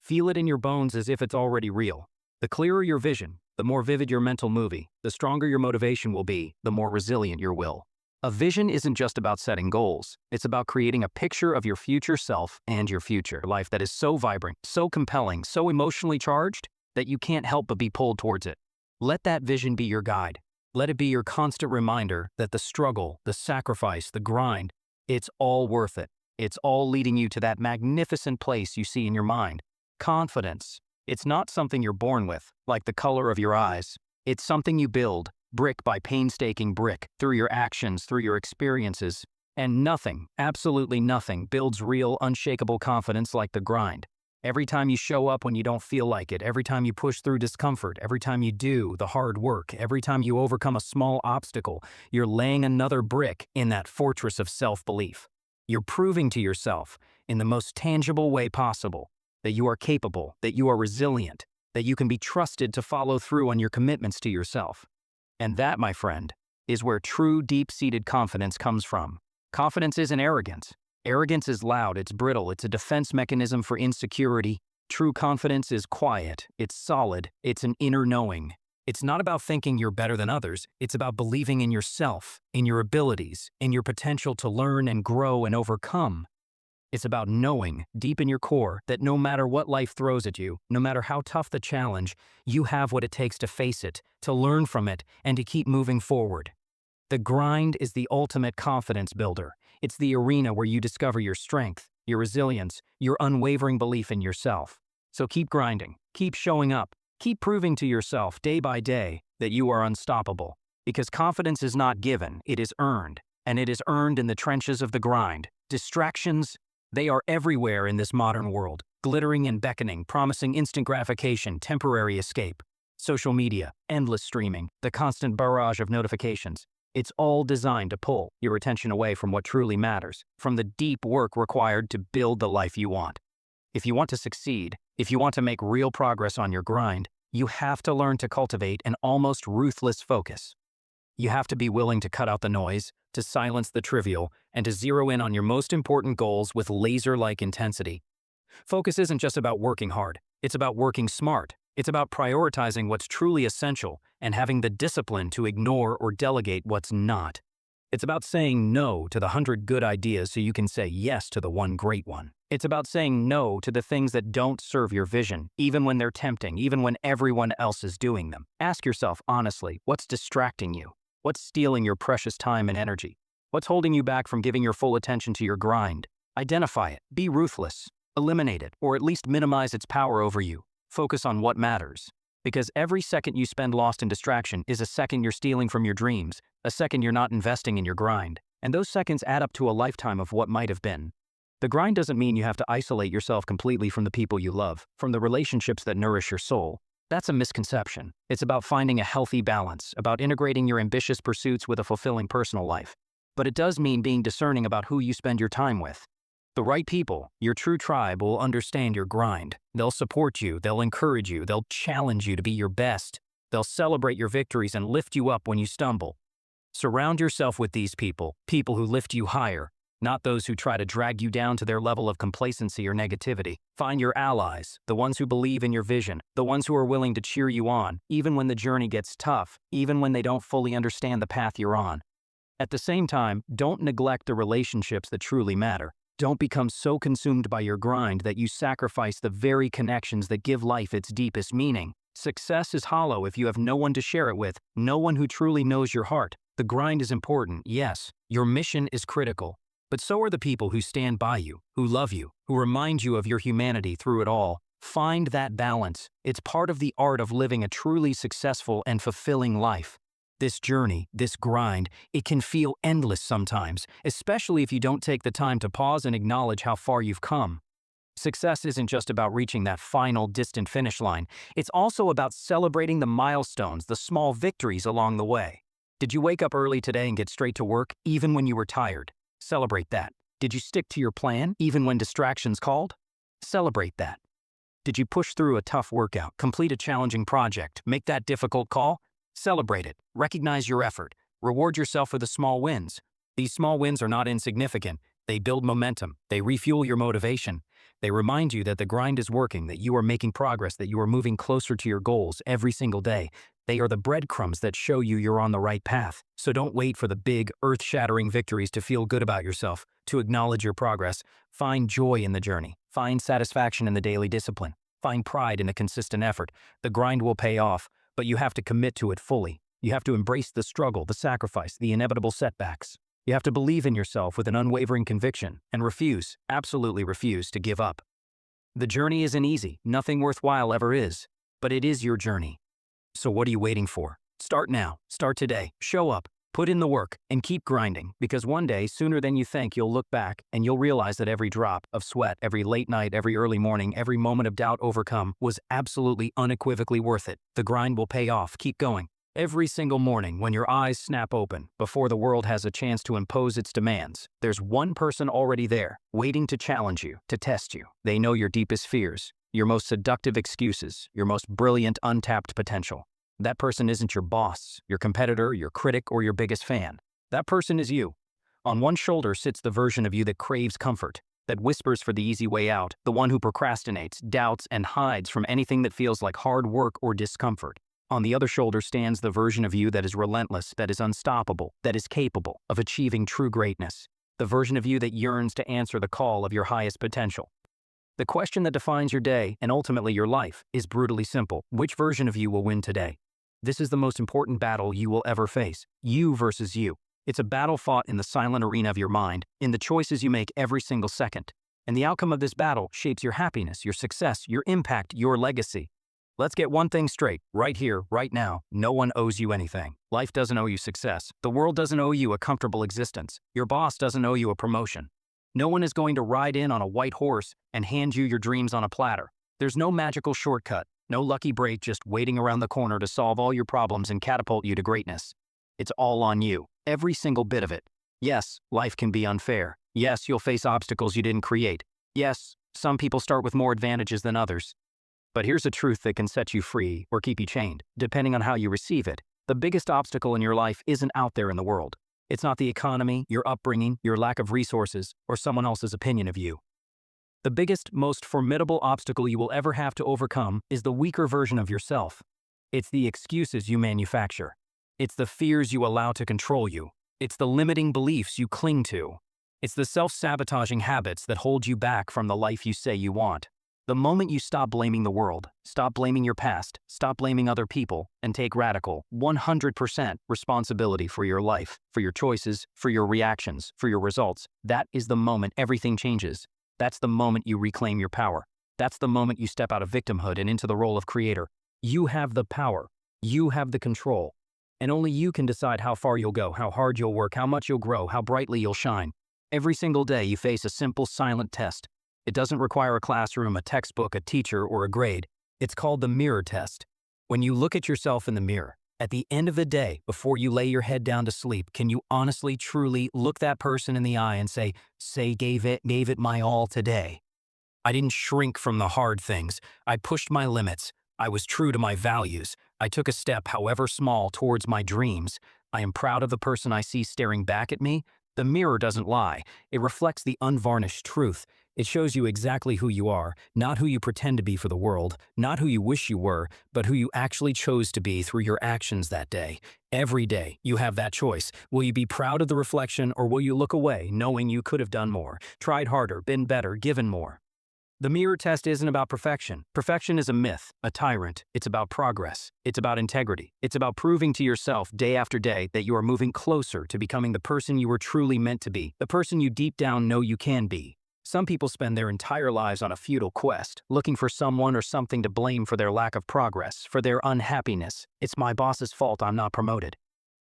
Feel it in your bones as if it's already real. The clearer your vision, the more vivid your mental movie, the stronger your motivation will be, the more resilient your will. A vision isn't just about setting goals. It's about creating a picture of your future self and your future life that is so vibrant, so compelling, so emotionally charged that you can't help but be pulled towards it. Let that vision be your guide. Let it be your constant reminder that the struggle, the sacrifice, the grind, it's all worth it. It's all leading you to that magnificent place you see in your mind. Confidence. It's not something you're born with, like the color of your eyes. It's something you build, brick by painstaking brick, through your actions, through your experiences. And nothing, absolutely nothing, builds real, unshakable confidence like the grind. Every time you show up when you don't feel like it, every time you push through discomfort, every time you do the hard work, every time you overcome a small obstacle, you're laying another brick in that fortress of self-belief. You're proving to yourself, in the most tangible way possible, that you are capable, that you are resilient, that you can be trusted to follow through on your commitments to yourself. And that, my friend, is where true deep-seated confidence comes from. Confidence isn't arrogance. Arrogance is loud, it's brittle, it's a defense mechanism for insecurity. True confidence is quiet, it's solid, it's an inner knowing. It's not about thinking you're better than others, it's about believing in yourself, in your abilities, in your potential to learn and grow and overcome. It's about knowing, deep in your core, that no matter what life throws at you, no matter how tough the challenge, you have what it takes to face it, to learn from it, and to keep moving forward. The grind is the ultimate confidence builder. It's the arena where you discover your strength, your resilience, your unwavering belief in yourself. So keep grinding, keep showing up, keep proving to yourself day by day that you are unstoppable. Because confidence is not given, it is earned. And it is earned in the trenches of the grind. Distractions, they are everywhere in this modern world, glittering and beckoning, promising instant gratification, temporary escape. Social media, endless streaming, the constant barrage of notifications. It's all designed to pull your attention away from what truly matters, from the deep work required to build the life you want. If you want to succeed, if you want to make real progress on your grind, you have to learn to cultivate an almost ruthless focus. You have to be willing to cut out the noise, to silence the trivial, and to zero in on your most important goals with laser-like intensity. Focus isn't just about working hard, it's about working smart. It's about prioritizing what's truly essential and having the discipline to ignore or delegate what's not. It's about saying no to the 100 good ideas so you can say yes to the one great one. It's about saying no to the things that don't serve your vision, even when they're tempting, even when everyone else is doing them. Ask yourself honestly, what's distracting you? What's stealing your precious time and energy? What's holding you back from giving your full attention to your grind? Identify it, be ruthless, eliminate it, or at least minimize its power over you. Focus on what matters. Because every second you spend lost in distraction is a second you're stealing from your dreams, a second you're not investing in your grind. And those seconds add up to a lifetime of what might have been. The grind doesn't mean you have to isolate yourself completely from the people you love, from the relationships that nourish your soul. That's a misconception. It's about finding a healthy balance, about integrating your ambitious pursuits with a fulfilling personal life. But it does mean being discerning about who you spend your time with. The right people, your true tribe, will understand your grind. They'll support you, they'll encourage you, they'll challenge you to be your best. They'll celebrate your victories and lift you up when you stumble. Surround yourself with these people, people who lift you higher, not those who try to drag you down to their level of complacency or negativity. Find your allies, the ones who believe in your vision, the ones who are willing to cheer you on, even when the journey gets tough, even when they don't fully understand the path you're on. At the same time, don't neglect the relationships that truly matter. Don't become so consumed by your grind that you sacrifice the very connections that give life its deepest meaning. Success is hollow if you have no one to share it with, no one who truly knows your heart. The grind is important, yes. Your mission is critical. But so are the people who stand by you, who love you, who remind you of your humanity through it all. Find that balance. It's part of the art of living a truly successful and fulfilling life. This journey, this grind, it can feel endless sometimes, especially if you don't take the time to pause and acknowledge how far you've come. Success isn't just about reaching that final, distant finish line. It's also about celebrating the milestones, the small victories along the way. Did you wake up early today and get straight to work, even when you were tired? Celebrate that. Did you stick to your plan, even when distractions called? Celebrate that. Did you push through a tough workout, complete a challenging project, make that difficult call? Celebrate it. Recognize your effort. Reward yourself for the small wins. These small wins are not insignificant. They build momentum. They refuel your motivation. They remind you that the grind is working, that you are making progress, that you are moving closer to your goals every single day. They are the breadcrumbs that show you you're on the right path. So don't wait for the big, earth-shattering victories to feel good about yourself, to acknowledge your progress. Find joy in the journey. Find satisfaction in the daily discipline. Find pride in the consistent effort. The grind will pay off, but you have to commit to it fully. You have to embrace the struggle, the sacrifice, the inevitable setbacks. You have to believe in yourself with an unwavering conviction and refuse, absolutely refuse, to give up. The journey isn't easy. Nothing worthwhile ever is. But it is your journey. So what are you waiting for? Start now. Start today. Show up. Put in the work and keep grinding, because one day, sooner than you think, you'll look back and you'll realize that every drop of sweat, every late night, every early morning, every moment of doubt overcome was absolutely unequivocally worth it. The grind will pay off. Keep going. Every single morning, when your eyes snap open, before the world has a chance to impose its demands, there's one person already there, waiting to challenge you, to test you. They know your deepest fears, your most seductive excuses, your most brilliant untapped potential. That person isn't your boss, your competitor, your critic, or your biggest fan. That person is you. On one shoulder sits the version of you that craves comfort, that whispers for the easy way out, the one who procrastinates, doubts, and hides from anything that feels like hard work or discomfort. On the other shoulder stands the version of you that is relentless, that is unstoppable, that is capable of achieving true greatness. The version of you that yearns to answer the call of your highest potential. The question that defines your day, and ultimately your life, is brutally simple. Which version of you will win today? This is the most important battle you will ever face. You versus you. It's a battle fought in the silent arena of your mind, in the choices you make every single second. And the outcome of this battle shapes your happiness, your success, your impact, your legacy. Let's get one thing straight, right here, right now. No one owes you anything. Life doesn't owe you success. The world doesn't owe you a comfortable existence. Your boss doesn't owe you a promotion. No one is going to ride in on a white horse and hand you your dreams on a platter. There's no magical shortcut, no lucky break just waiting around the corner to solve all your problems and catapult you to greatness. It's all on you, every single bit of it. Yes, life can be unfair. Yes, you'll face obstacles you didn't create. Yes, some people start with more advantages than others. But here's a truth that can set you free or keep you chained, depending on how you receive it. The biggest obstacle in your life isn't out there in the world. It's not the economy, your upbringing, your lack of resources, or someone else's opinion of you. The biggest, most formidable obstacle you will ever have to overcome is the weaker version of yourself. It's the excuses you manufacture. It's the fears you allow to control you. It's the limiting beliefs you cling to. It's the self-sabotaging habits that hold you back from the life you say you want. The moment you stop blaming the world, stop blaming your past, stop blaming other people, and take radical, 100% responsibility for your life, for your choices, for your reactions, for your results, that is the moment everything changes. That's the moment you reclaim your power. That's the moment you step out of victimhood and into the role of creator. You have the power. You have the control. And only you can decide how far you'll go, how hard you'll work, how much you'll grow, how brightly you'll shine. Every single day you face a simple, silent test. It doesn't require a classroom, a textbook, a teacher, or a grade. It's called the mirror test. When you look at yourself in the mirror, at the end of the day, before you lay your head down to sleep, can you honestly, truly look that person in the eye and say, gave it my all today. I didn't shrink from the hard things. I pushed my limits. I was true to my values. I took a step, however small, towards my dreams. I am proud of the person I see staring back at me. The mirror doesn't lie. It reflects the unvarnished truth. It shows you exactly who you are, not who you pretend to be for the world, not who you wish you were, but who you actually chose to be through your actions that day. Every day, you have that choice. Will you be proud of the reflection, or will you look away, knowing you could have done more, tried harder, been better, given more? The mirror test isn't about perfection. Perfection is a myth, a tyrant. It's about progress. It's about integrity. It's about proving to yourself day after day that you are moving closer to becoming the person you were truly meant to be, the person you deep down know you can be. Some people spend their entire lives on a futile quest, looking for someone or something to blame for their lack of progress, for their unhappiness. It's my boss's fault I'm not promoted.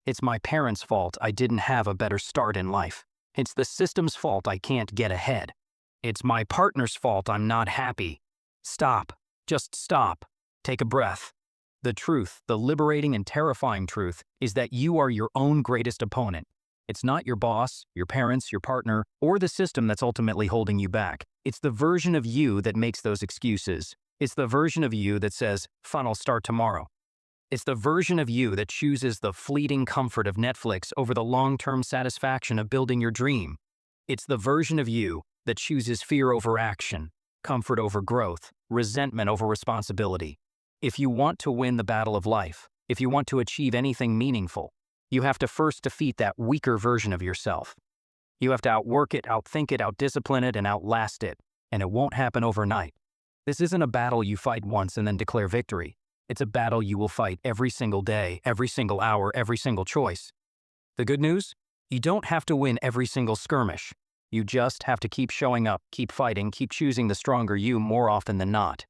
It's my parents' fault I didn't have a better start in life. It's the system's fault I can't get ahead. It's my partner's fault I'm not happy. Stop. Just stop. Take a breath. The truth, the liberating and terrifying truth, is that you are your own greatest opponent. It's not your boss, your parents, your partner, or the system that's ultimately holding you back. It's the version of you that makes those excuses. It's the version of you that says, "Fun, I'll start tomorrow." It's the version of you that chooses the fleeting comfort of Netflix over the long-term satisfaction of building your dream. It's the version of you that chooses fear over action, comfort over growth, resentment over responsibility. If you want to win the battle of life, if you want to achieve anything meaningful, you have to first defeat that weaker version of yourself. You have to outwork it, outthink it, outdiscipline it, and outlast it. And it won't happen overnight. This isn't a battle you fight once and then declare victory. It's a battle you will fight every single day, every single hour, every single choice. The good news? You don't have to win every single skirmish. You just have to keep showing up, keep fighting, keep choosing the stronger you more often than not.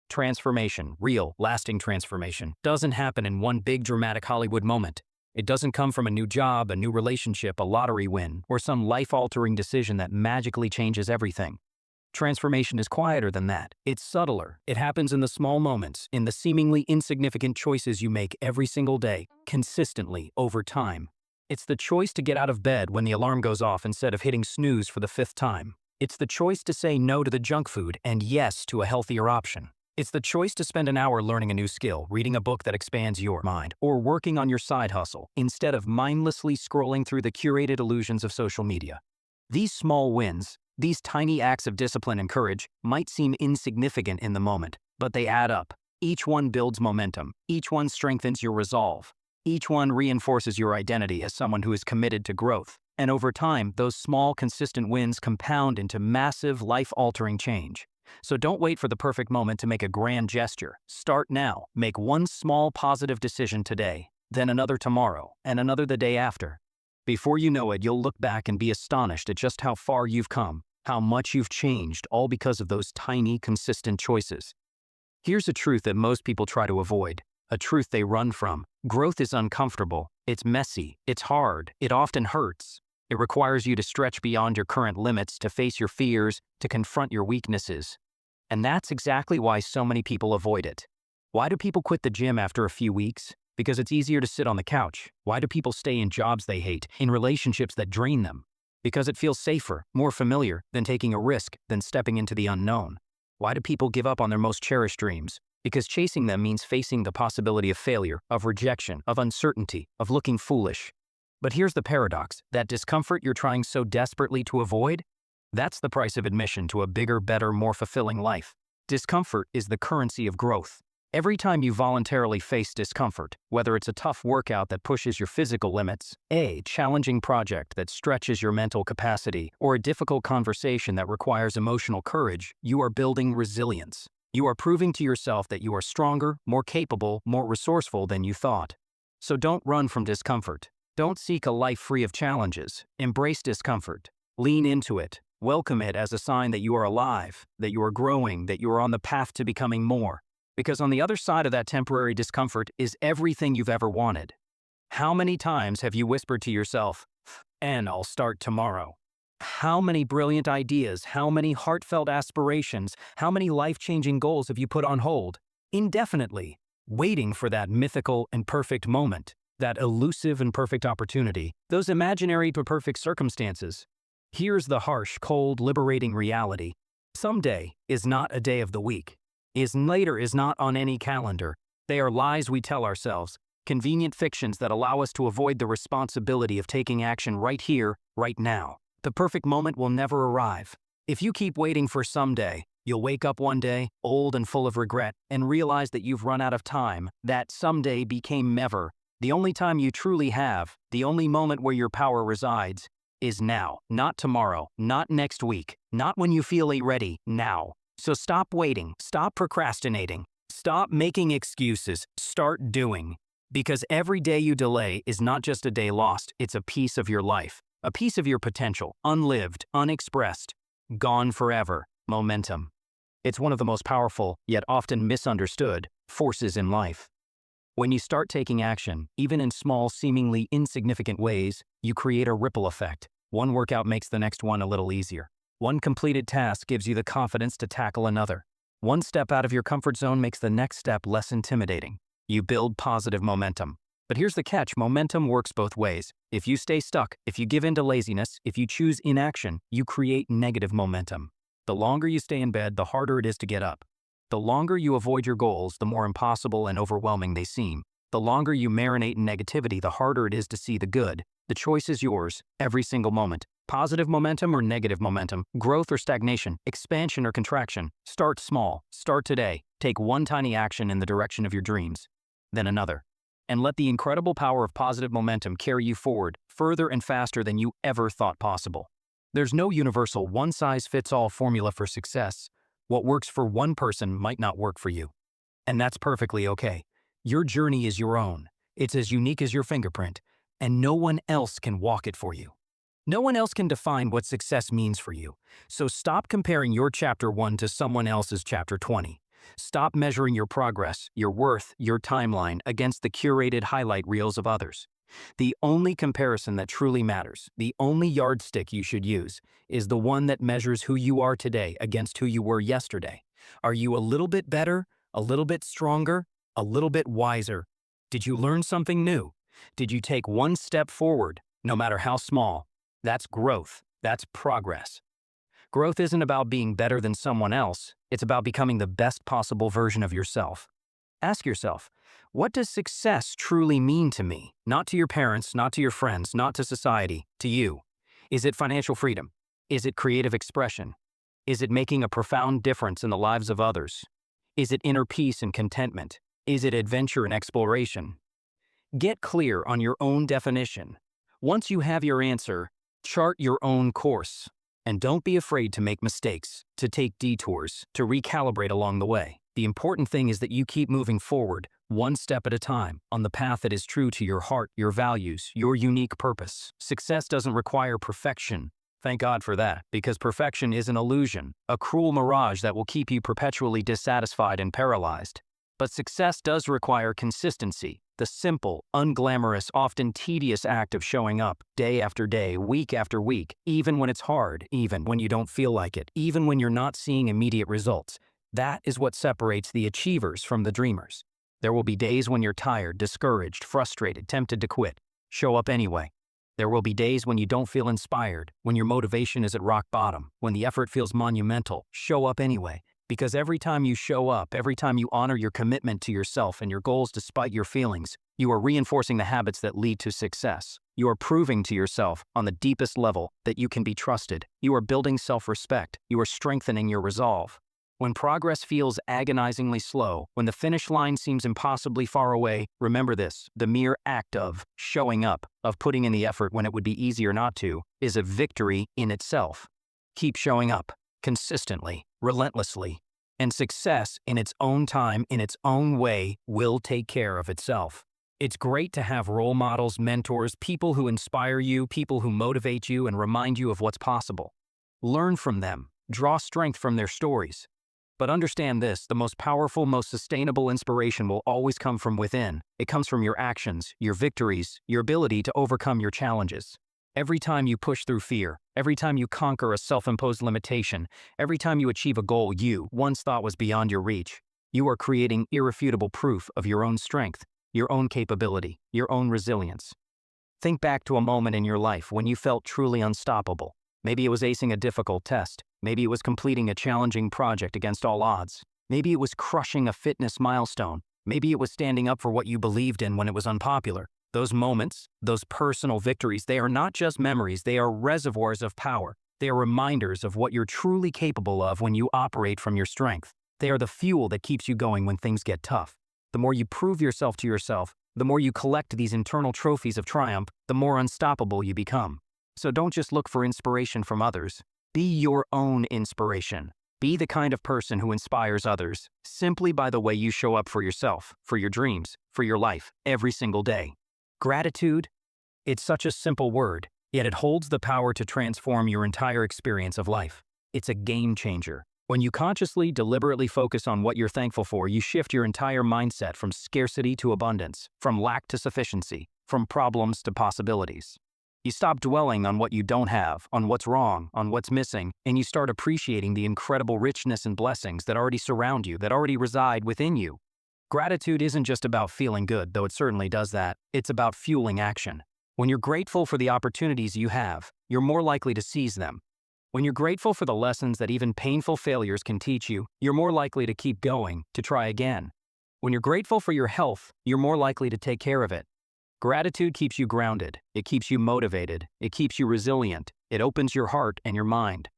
Transformation, real, lasting transformation, doesn't happen in one big dramatic Hollywood moment. It doesn't come from a new job, a new relationship, a lottery win, or some life-altering decision that magically changes everything. Transformation is quieter than that. It's subtler. It happens in the small moments, in the seemingly insignificant choices you make every single day, consistently, over time. It's the choice to get out of bed when the alarm goes off instead of hitting snooze for the 5th time. It's the choice to say no to the junk food and yes to a healthier option. It's the choice to spend an hour learning a new skill, reading a book that expands your mind, or working on your side hustle, instead of mindlessly scrolling through the curated illusions of social media. These small wins, these tiny acts of discipline and courage, might seem insignificant in the moment, but they add up. Each one builds momentum. Each one strengthens your resolve. Each one reinforces your identity as someone who is committed to growth. And over time, those small, consistent wins compound into massive, life-altering change. So don't wait for the perfect moment to make a grand gesture. Start now. Make one small positive decision today, then another tomorrow, and another the day after. Before you know it, you'll look back and be astonished at just how far you've come, how much you've changed, all because of those tiny, consistent choices. Here's a truth that most people try to avoid, a truth they run from. Growth is uncomfortable, it's messy, it's hard, it often hurts. It requires you to stretch beyond your current limits, to face your fears, to confront your weaknesses. And that's exactly why so many people avoid it. Why do people quit the gym after a few weeks? Because it's easier to sit on the couch. Why do people stay in jobs they hate, in relationships that drain them? Because it feels safer, more familiar, than taking a risk, than stepping into the unknown. Why do people give up on their most cherished dreams? Because chasing them means facing the possibility of failure, of rejection, of uncertainty, of looking foolish. But here's the paradox: that discomfort you're trying so desperately to avoid, that's the price of admission to a bigger, better, more fulfilling life. Discomfort is the currency of growth. Every time you voluntarily face discomfort, whether it's a tough workout that pushes your physical limits, a challenging project that stretches your mental capacity, or a difficult conversation that requires emotional courage, you are building resilience. You are proving to yourself that you are stronger, more capable, more resourceful than you thought. So don't run from discomfort. Don't seek a life free of challenges. Embrace discomfort. Lean into it. Welcome it as a sign that you are alive, that you are growing, that you are on the path to becoming more. Because on the other side of that temporary discomfort is everything you've ever wanted. How many times have you whispered to yourself, "And I'll start tomorrow"? How many brilliant ideas, how many heartfelt aspirations, how many life-changing goals have you put on hold, indefinitely, waiting for that mythical and perfect moment, that elusive and perfect opportunity, those imaginary but perfect circumstances? Here's the harsh, cold, liberating reality. Someday is not a day of the week. Later is not on any calendar. They are lies we tell ourselves, convenient fictions that allow us to avoid the responsibility of taking action right here, right now. The perfect moment will never arrive. If you keep waiting for someday, you'll wake up one day, old and full of regret, and realize that you've run out of time. That someday became never. The only time you truly have, the only moment where your power resides, is now. Not tomorrow, not next week, not when you feel ready, now. So stop waiting, stop procrastinating, stop making excuses, start doing. Because every day you delay is not just a day lost, it's a piece of your life, a piece of your potential, unlived, unexpressed, gone forever. Momentum. It's one of the most powerful, yet often misunderstood, forces in life. When you start taking action, even in small, seemingly insignificant ways, you create a ripple effect. One workout makes the next one a little easier. One completed task gives you the confidence to tackle another. One step out of your comfort zone makes the next step less intimidating. You build positive momentum. But here's the catch: momentum works both ways. If you stay stuck, if you give in to laziness, if you choose inaction, you create negative momentum. The longer you stay in bed, the harder it is to get up. The longer you avoid your goals, the more impossible and overwhelming they seem. The longer you marinate in negativity, the harder it is to see the good. The choice is yours, every single moment. Positive momentum or negative momentum, growth or stagnation, expansion or contraction. Start small, start today. Take one tiny action in the direction of your dreams, then another. And let the incredible power of positive momentum carry you forward, further and faster than you ever thought possible. There's no universal one-size-fits-all formula for success. What works for one person might not work for you. And that's perfectly okay. Your journey is your own. It's as unique as your fingerprint, and no one else can walk it for you. No one else can define what success means for you. So stop comparing your chapter 1 to someone else's chapter 20. Stop measuring your progress, your worth, your timeline against the curated highlight reels of others. The only comparison that truly matters, the only yardstick you should use, is the one that measures who you are today against who you were yesterday. Are you a little bit better, a little bit stronger, a little bit wiser? Did you learn something new? Did you take one step forward, no matter how small? That's growth. That's progress. Growth isn't about being better than someone else. It's about becoming the best possible version of yourself. Ask yourself, what does success truly mean to me? Not to your parents, not to your friends, not to society, to you. Is it financial freedom? Is it creative expression? Is it making a profound difference in the lives of others? Is it inner peace and contentment? Is it adventure and exploration? Get clear on your own definition. Once you have your answer, chart your own course. And don't be afraid to make mistakes, to take detours, to recalibrate along the way. The important thing is that you keep moving forward, one step at a time, on the path that is true to your heart, your values, your unique purpose. Success doesn't require perfection. Thank God for that, because perfection is an illusion, a cruel mirage that will keep you perpetually dissatisfied and paralyzed. But success does require consistency, the simple, unglamorous, often tedious act of showing up day after day, week after week, even when it's hard, even when you don't feel like it, even when you're not seeing immediate results. That is what separates the achievers from the dreamers. There will be days when you're tired, discouraged, frustrated, tempted to quit. Show up anyway. There will be days when you don't feel inspired, when your motivation is at rock bottom, when the effort feels monumental. Show up anyway. Because every time you show up, every time you honor your commitment to yourself and your goals despite your feelings, you are reinforcing the habits that lead to success. You are proving to yourself, on the deepest level, that you can be trusted. You are building self-respect. You are strengthening your resolve. When progress feels agonizingly slow, when the finish line seems impossibly far away, remember this: the mere act of showing up, of putting in the effort when it would be easier not to, is a victory in itself. Keep showing up, consistently, relentlessly, and success in its own time, in its own way, will take care of itself. It's great to have role models, mentors, people who inspire you, people who motivate you and remind you of what's possible. Learn from them, draw strength from their stories. But understand this: the most powerful, most sustainable inspiration will always come from within. It comes from your actions, your victories, your ability to overcome your challenges. Every time you push through fear, every time you conquer a self-imposed limitation, every time you achieve a goal you once thought was beyond your reach, you are creating irrefutable proof of your own strength, your own capability, your own resilience. Think back to a moment in your life when you felt truly unstoppable. Maybe it was acing a difficult test. Maybe it was completing a challenging project against all odds. Maybe it was crushing a fitness milestone. Maybe it was standing up for what you believed in when it was unpopular. Those moments, those personal victories, they are not just memories, they are reservoirs of power. They are reminders of what you're truly capable of when you operate from your strength. They are the fuel that keeps you going when things get tough. The more you prove yourself to yourself, the more you collect these internal trophies of triumph, the more unstoppable you become. So don't just look for inspiration from others. Be your own inspiration. Be the kind of person who inspires others simply by the way you show up for yourself, for your dreams, for your life, every single day. Gratitude, it's such a simple word, yet it holds the power to transform your entire experience of life. It's a game changer. When you consciously, deliberately focus on what you're thankful for, you shift your entire mindset from scarcity to abundance, from lack to sufficiency, from problems to possibilities. You stop dwelling on what you don't have, on what's wrong, on what's missing, and you start appreciating the incredible richness and blessings that already surround you, that already reside within you. Gratitude isn't just about feeling good, though it certainly does that. It's about fueling action. When you're grateful for the opportunities you have, you're more likely to seize them. When you're grateful for the lessons that even painful failures can teach you, you're more likely to keep going, to try again. When you're grateful for your health, you're more likely to take care of it. Gratitude keeps you grounded, it keeps you motivated, it keeps you resilient, it opens your heart and your mind.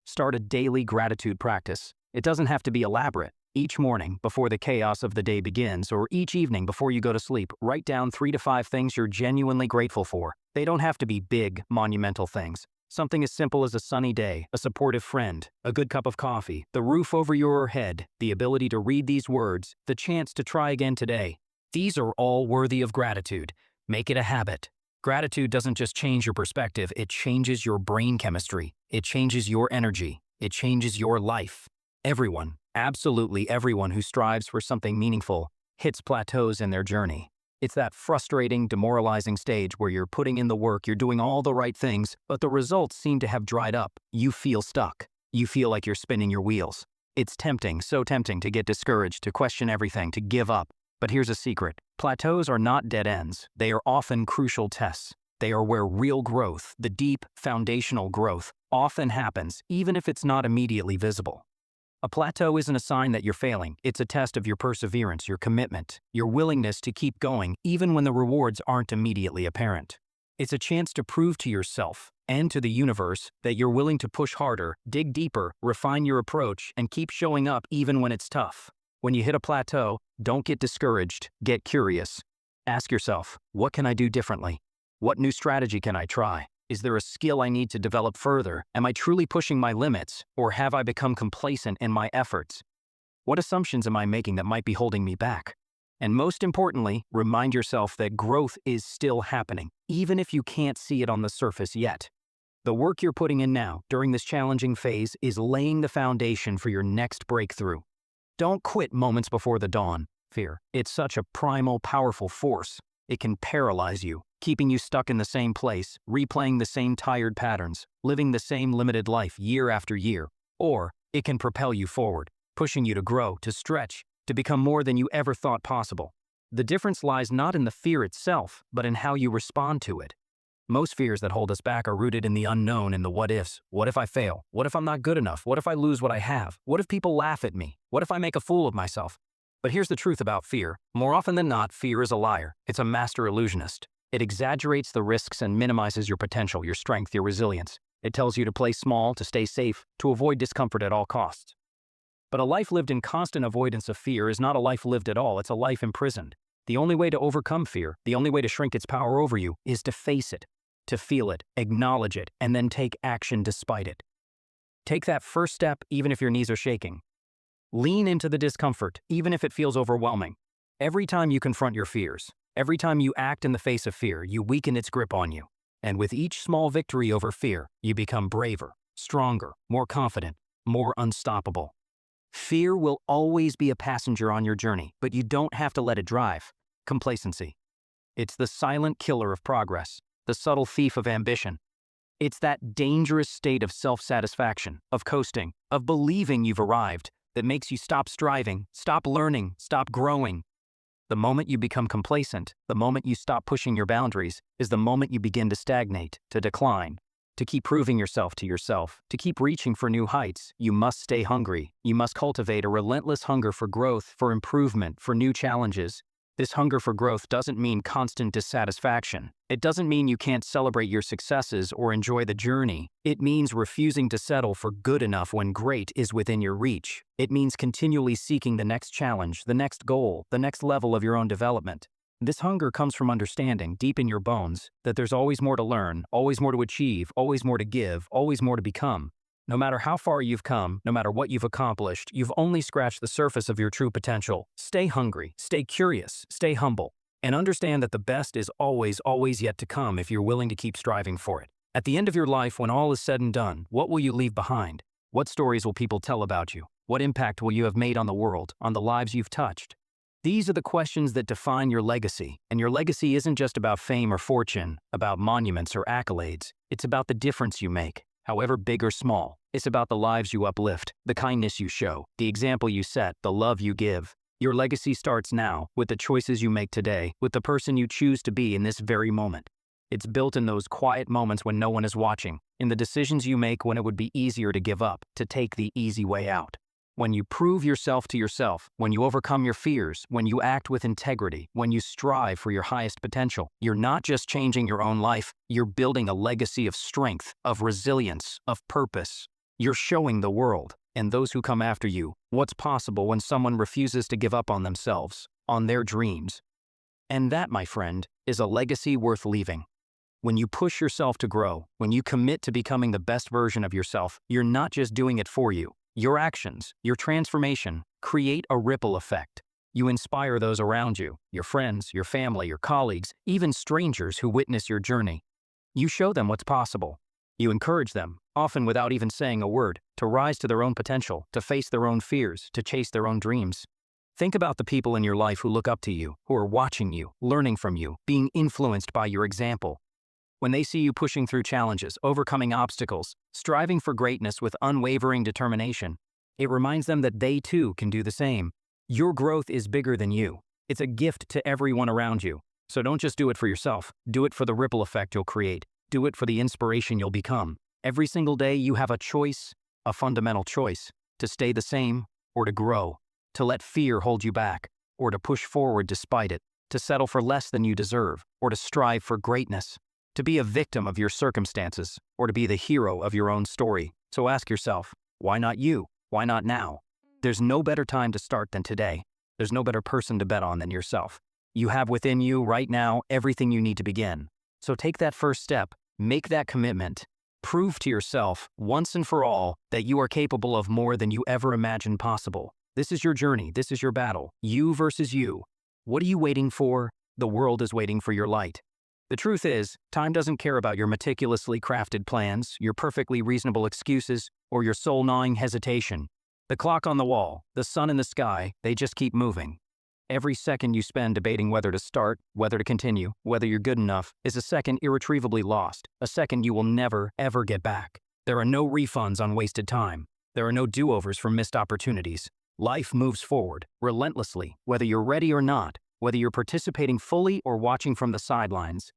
Start a daily gratitude practice. It doesn't have to be elaborate. Each morning, before the chaos of the day begins, or each evening before you go to sleep, write down 3 to 5 things you're genuinely grateful for. They don't have to be big, monumental things. Something as simple as a sunny day, a supportive friend, a good cup of coffee, the roof over your head, the ability to read these words, the chance to try again today. These are all worthy of gratitude. Make it a habit. Gratitude doesn't just change your perspective, it changes your brain chemistry. It changes your energy. It changes your life. Everyone, absolutely everyone who strives for something meaningful, hits plateaus in their journey. It's that frustrating, demoralizing stage where you're putting in the work, you're doing all the right things, but the results seem to have dried up. You feel stuck. You feel like you're spinning your wheels. It's tempting, so tempting to get discouraged, to question everything, to give up. But here's a secret. Plateaus are not dead ends. They are often crucial tests. They are where real growth, the deep, foundational growth, often happens, even if it's not immediately visible. A plateau isn't a sign that you're failing. It's a test of your perseverance, your commitment, your willingness to keep going even when the rewards aren't immediately apparent. It's a chance to prove to yourself and to the universe that you're willing to push harder, dig deeper, refine your approach, and keep showing up even when it's tough. When you hit a plateau, don't get discouraged, get curious. Ask yourself, what can I do differently? What new strategy can I try? Is there a skill I need to develop further? Am I truly pushing my limits, or have I become complacent in my efforts? What assumptions am I making that might be holding me back? And most importantly, remind yourself that growth is still happening, even if you can't see it on the surface yet. The work you're putting in now, during this challenging phase, is laying the foundation for your next breakthrough. Don't quit moments before the dawn, fear. It's such a primal, powerful force. It can paralyze you, keeping you stuck in the same place, replaying the same tired patterns, living the same limited life year after year. Or it can propel you forward, pushing you to grow, to stretch, to become more than you ever thought possible. The difference lies not in the fear itself, but in how you respond to it. Most fears that hold us back are rooted in the unknown and the what-ifs. What if I fail? What if I'm not good enough? What if I lose what I have? What if people laugh at me? What if I make a fool of myself? But here's the truth about fear. More often than not, fear is a liar. It's a master illusionist. It exaggerates the risks and minimizes your potential, your strength, your resilience. It tells you to play small, to stay safe, to avoid discomfort at all costs. But a life lived in constant avoidance of fear is not a life lived at all. It's a life imprisoned. The only way to overcome fear, the only way to shrink its power over you, is to face it, to feel it, acknowledge it, and then take action despite it. Take that first step even if your knees are shaking. Lean into the discomfort, even if it feels overwhelming. Every time you confront your fears, every time you act in the face of fear, you weaken its grip on you. And with each small victory over fear, you become braver, stronger, more confident, more unstoppable. Fear will always be a passenger on your journey, but you don't have to let it drive. Complacency. It's the silent killer of progress, the subtle thief of ambition. It's that dangerous state of self-satisfaction, of coasting, of believing you've arrived, that makes you stop striving, stop learning, stop growing. The moment you become complacent, the moment you stop pushing your boundaries, is the moment you begin to stagnate, to decline. To keep proving yourself to yourself, to keep reaching for new heights, you must stay hungry. You must cultivate a relentless hunger for growth, for improvement, for new challenges. This hunger for growth doesn't mean constant dissatisfaction. It doesn't mean you can't celebrate your successes or enjoy the journey. It means refusing to settle for good enough when great is within your reach. It means continually seeking the next challenge, the next goal, the next level of your own development. This hunger comes from understanding, deep in your bones, that there's always more to learn, always more to achieve, always more to give, always more to become. No matter how far you've come, no matter what you've accomplished, you've only scratched the surface of your true potential. Stay hungry, stay curious, stay humble, and understand that the best is always, always yet to come if you're willing to keep striving for it. At the end of your life, when all is said and done, what will you leave behind? What stories will people tell about you? What impact will you have made on the world, on the lives you've touched? These are the questions that define your legacy, and your legacy isn't just about fame or fortune, about monuments or accolades. It's about the difference you make, however big or small. It's about the lives you uplift, the kindness you show, the example you set, the love you give. Your legacy starts now, with the choices you make today, with the person you choose to be in this very moment. It's built in those quiet moments when no one is watching, in the decisions you make when it would be easier to give up, to take the easy way out. When you prove yourself to yourself, when you overcome your fears, when you act with integrity, when you strive for your highest potential, you're not just changing your own life, you're building a legacy of strength, of resilience, of purpose. You're showing the world, and those who come after you, what's possible when someone refuses to give up on themselves, on their dreams. And that, my friend, is a legacy worth leaving. When you push yourself to grow, when you commit to becoming the best version of yourself, you're not just doing it for you. Your actions, your transformation, create a ripple effect. You inspire those around you, your friends, your family, your colleagues, even strangers who witness your journey. You show them what's possible. You encourage them, often without even saying a word, to rise to their own potential, to face their own fears, to chase their own dreams. Think about the people in your life who look up to you, who are watching you, learning from you, being influenced by your example. When they see you pushing through challenges, overcoming obstacles, striving for greatness with unwavering determination, it reminds them that they too can do the same. Your growth is bigger than you. It's a gift to everyone around you. So don't just do it for yourself. Do it for the ripple effect you'll create. Do it for the inspiration you'll become. Every single day you have a choice, a fundamental choice, to stay the same or to grow, to let fear hold you back, or to push forward despite it, to settle for less than you deserve, or to strive for greatness. To be a victim of your circumstances, or to be the hero of your own story. So ask yourself, why not you? Why not now? There's no better time to start than today. There's no better person to bet on than yourself. You have within you, right now, everything you need to begin. So take that first step, make that commitment. Prove to yourself, once and for all, that you are capable of more than you ever imagined possible. This is your journey, this is your battle. You versus you. What are you waiting for? The world is waiting for your light. The truth is, time doesn't care about your meticulously crafted plans, your perfectly reasonable excuses, or your soul-gnawing hesitation. The clock on the wall, the sun in the sky, they just keep moving. Every second you spend debating whether to start, whether to continue, whether you're good enough, is a second irretrievably lost, a second you will never, ever get back. There are no refunds on wasted time. There are no do-overs for missed opportunities. Life moves forward, relentlessly, whether you're ready or not, whether you're participating fully or watching from the sidelines.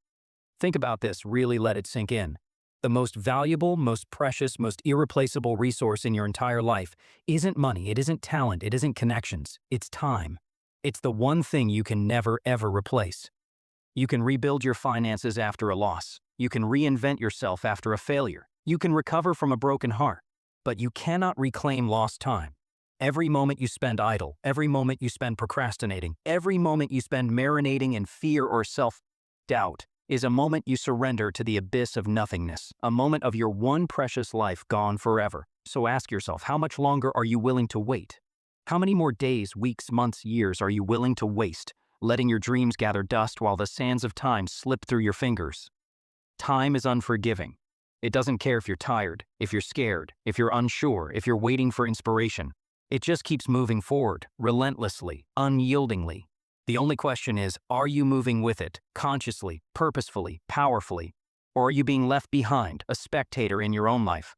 Think about this, really let it sink in. The most valuable, most precious, most irreplaceable resource in your entire life isn't money, it isn't talent, it isn't connections, it's time. It's the one thing you can never, ever replace. You can rebuild your finances after a loss. You can reinvent yourself after a failure. You can recover from a broken heart. But you cannot reclaim lost time. Every moment you spend idle, every moment you spend procrastinating, every moment you spend marinating in fear or self-doubt is a moment you surrender to the abyss of nothingness, a moment of your one precious life gone forever. So ask yourself, how much longer are you willing to wait? How many more days, weeks, months, years are you willing to waste, letting your dreams gather dust while the sands of time slip through your fingers? Time is unforgiving. It doesn't care if you're tired, if you're scared, if you're unsure, if you're waiting for inspiration. It just keeps moving forward, relentlessly, unyieldingly. The only question is, are you moving with it, consciously, purposefully, powerfully? Or are you being left behind, a spectator in your own life?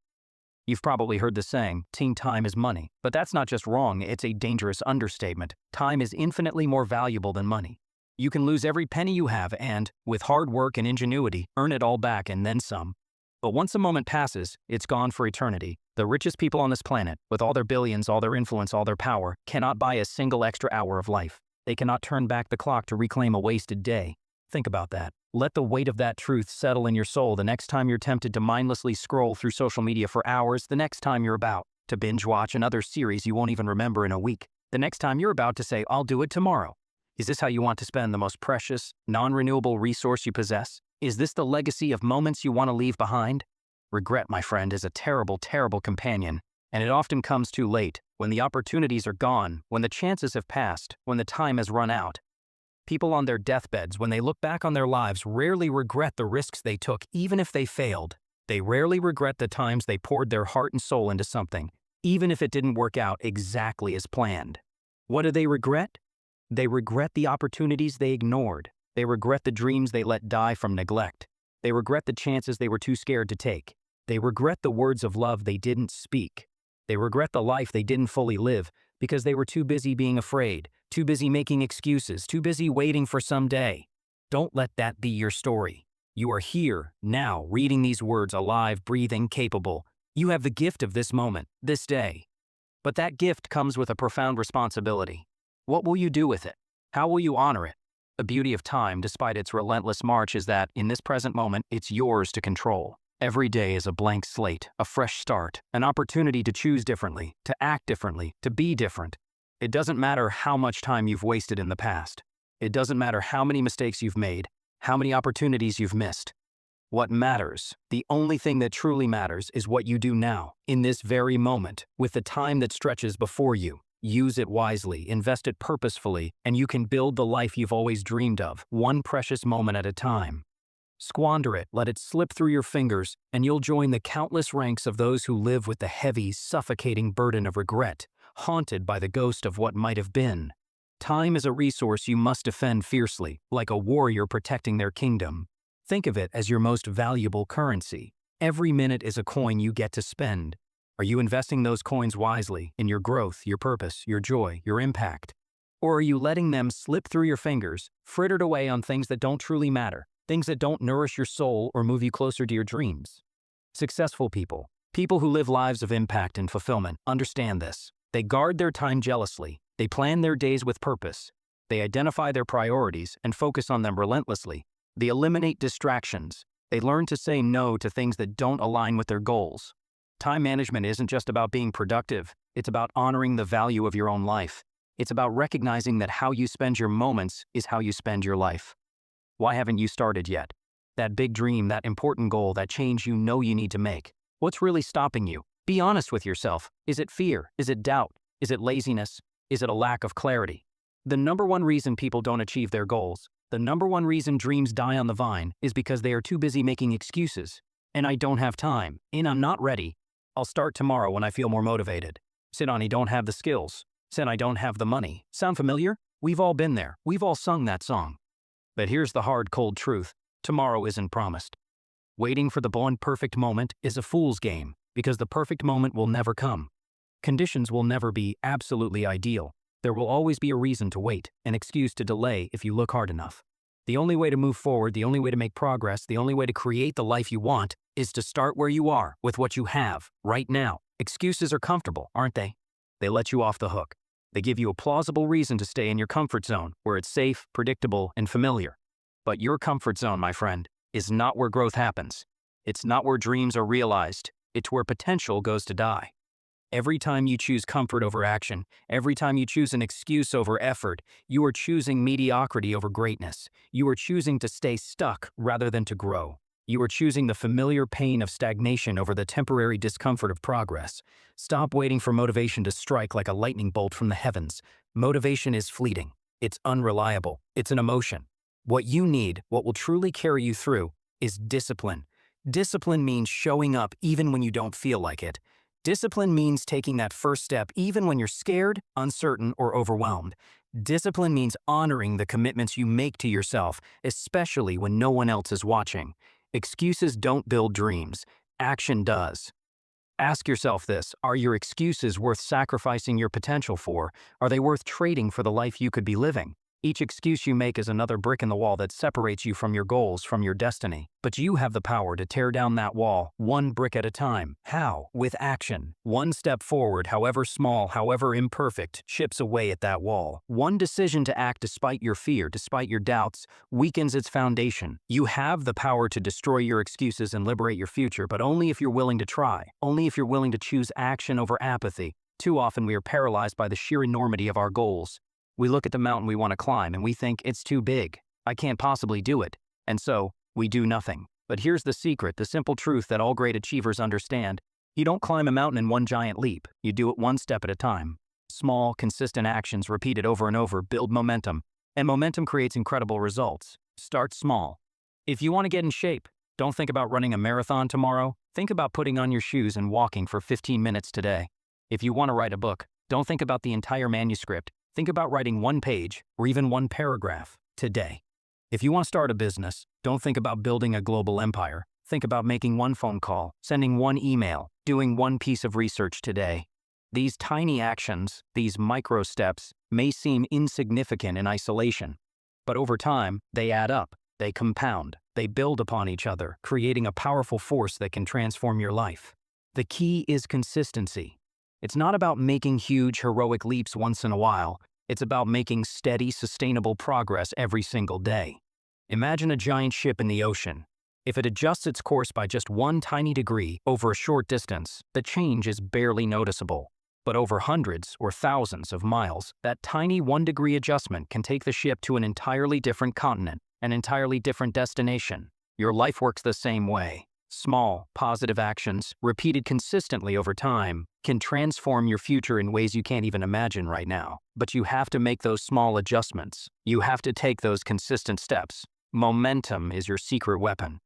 You've probably heard the saying, "Teen time is money," but that's not just wrong, it's a dangerous understatement. Time is infinitely more valuable than money. You can lose every penny you have and, with hard work and ingenuity, earn it all back and then some. But once a moment passes, it's gone for eternity. The richest people on this planet, with all their billions, all their influence, all their power, cannot buy a single extra hour of life. They cannot turn back the clock to reclaim a wasted day. Think about that. Let the weight of that truth settle in your soul the next time you're tempted to mindlessly scroll through social media for hours, the next time you're about to binge watch another series you won't even remember in a week, the next time you're about to say, "I'll do it tomorrow." Is this how you want to spend the most precious, non-renewable resource you possess? Is this the legacy of moments you want to leave behind? Regret, my friend, is a terrible, terrible companion, and it often comes too late, when the opportunities are gone, when the chances have passed, when the time has run out. People on their deathbeds, when they look back on their lives, rarely regret the risks they took, even if they failed. They rarely regret the times they poured their heart and soul into something, even if it didn't work out exactly as planned. What do they regret? They regret the opportunities they ignored. They regret the dreams they let die from neglect. They regret the chances they were too scared to take. They regret the words of love they didn't speak. They regret the life they didn't fully live because they were too busy being afraid, too busy making excuses, too busy waiting for someday. Don't let that be your story. You are here, now, reading these words, alive, breathing, capable. You have the gift of this moment, this day. But that gift comes with a profound responsibility. What will you do with it? How will you honor it? The beauty of time, despite its relentless march, is that, in this present moment, it's yours to control. Every day is a blank slate, a fresh start, an opportunity to choose differently, to act differently, to be different. It doesn't matter how much time you've wasted in the past. It doesn't matter how many mistakes you've made, how many opportunities you've missed. What matters, the only thing that truly matters, is what you do now, in this very moment, with the time that stretches before you. Use it wisely, invest it purposefully, and you can build the life you've always dreamed of, one precious moment at a time. Squander it, let it slip through your fingers, and you'll join the countless ranks of those who live with the heavy, suffocating burden of regret, haunted by the ghost of what might have been. Time is a resource you must defend fiercely, like a warrior protecting their kingdom. Think of it as your most valuable currency. Every minute is a coin you get to spend. Are you investing those coins wisely, in your growth, your purpose, your joy, your impact? Or are you letting them slip through your fingers, frittered away on things that don't truly matter? Things that don't nourish your soul or move you closer to your dreams? Successful people, people who live lives of impact and fulfillment, understand this. They guard their time jealously. They plan their days with purpose. They identify their priorities and focus on them relentlessly. They eliminate distractions. They learn to say no to things that don't align with their goals. Time management isn't just about being productive. It's about honoring the value of your own life. It's about recognizing that how you spend your moments is how you spend your life. Why haven't you started yet? That big dream, that important goal, that change you know you need to make. What's really stopping you? Be honest with yourself. Is it fear? Is it doubt? Is it laziness? Is it a lack of clarity? The number one reason people don't achieve their goals, the The number one reason dreams die on the vine is because they are too busy making excuses. And I don't have time. And I'm not ready. I'll start tomorrow when I feel more motivated. Sit on, I don't have the skills. Said I don't have the money. Sound familiar? We've all been there. We've all sung that song. But here's the hard, cold truth. Tomorrow isn't promised. Waiting for the one perfect moment is a fool's game, because the perfect moment will never come. Conditions will never be absolutely ideal. There will always be a reason to wait, an excuse to delay if you look hard enough. The only way to move forward, the only way to make progress, the only way to create the life you want is to start where you are with what you have right now. Excuses are comfortable, aren't they? They let you off the hook. They give you a plausible reason to stay in your comfort zone where it's safe, predictable, and familiar. But your comfort zone, my friend, is not where growth happens. It's not where dreams are realized. It's where potential goes to die. Every time you choose comfort over action, every time you choose an excuse over effort, you are choosing mediocrity over greatness. You are choosing to stay stuck rather than to grow. You are choosing the familiar pain of stagnation over the temporary discomfort of progress. Stop waiting for motivation to strike like a lightning bolt from the heavens. Motivation is fleeting. It's unreliable. It's an emotion. What you need, what will truly carry you through, is discipline. Discipline means showing up even when you don't feel like it. Discipline means taking that first step even when you're scared, uncertain, or overwhelmed. Discipline means honoring the commitments you make to yourself, especially when no one else is watching. Excuses don't build dreams. Action does. Ask yourself this: are your excuses worth sacrificing your potential for? Are they worth trading for the life you could be living? Each excuse you make is another brick in the wall that separates you from your goals, from your destiny. But you have the power to tear down that wall, one brick at a time. How? With action. One step forward, however small, however imperfect, chips away at that wall. One decision to act despite your fear, despite your doubts, weakens its foundation. You have the power to destroy your excuses and liberate your future, but only if you're willing to try. Only if you're willing to choose action over apathy. Too often we are paralyzed by the sheer enormity of our goals. We look at the mountain we want to climb and we think it's too big. I can't possibly do it. And so, we do nothing. But here's the secret, the simple truth that all great achievers understand. You don't climb a mountain in one giant leap. You do it one step at a time. Small, consistent actions repeated over and over build momentum. And momentum creates incredible results. Start small. If you want to get in shape, don't think about running a marathon tomorrow. Think about putting on your shoes and walking for 15 minutes today. If you want to write a book, don't think about the entire manuscript. Think about writing one page or even one paragraph today. If you want to start a business, don't think about building a global empire. Think about making one phone call, sending one email, doing one piece of research today. These tiny actions, these micro steps, may seem insignificant in isolation, but over time, they add up, they compound, they build upon each other, creating a powerful force that can transform your life. The key is consistency. It's not about making huge, heroic leaps once in a while. It's about making steady, sustainable progress every single day. Imagine a giant ship in the ocean. If it adjusts its course by just one tiny degree over a short distance, the change is barely noticeable. But over hundreds or thousands of miles, that tiny 1-degree adjustment can take the ship to an entirely different continent, an entirely different destination. Your life works the same way. Small, positive actions, repeated consistently over time, can transform your future in ways you can't even imagine right now. But you have to make those small adjustments. You have to take those consistent steps. Momentum is your secret weapon.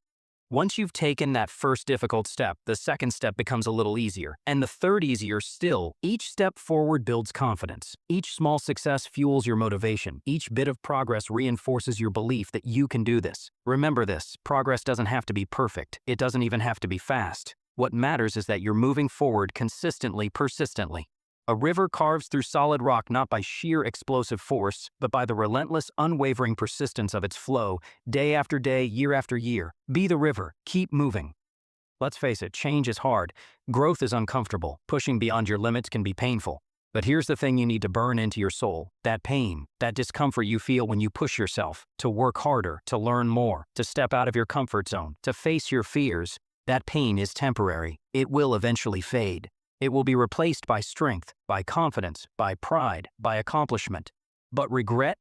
Once you've taken that first difficult step, the second step becomes a little easier, and the third easier still. Each step forward builds confidence. Each small success fuels your motivation. Each bit of progress reinforces your belief that you can do this. Remember this, progress doesn't have to be perfect. It doesn't even have to be fast. What matters is that you're moving forward consistently, persistently. A river carves through solid rock not by sheer explosive force, but by the relentless, unwavering persistence of its flow, day after day, year after year. Be the river. Keep moving. Let's face it, change is hard. Growth is uncomfortable. Pushing beyond your limits can be painful. But here's the thing you need to burn into your soul. That pain, that discomfort you feel when you push yourself to work harder, to learn more, to step out of your comfort zone, to face your fears. That pain is temporary. It will eventually fade. It will be replaced by strength, by confidence, by pride, by accomplishment. But regret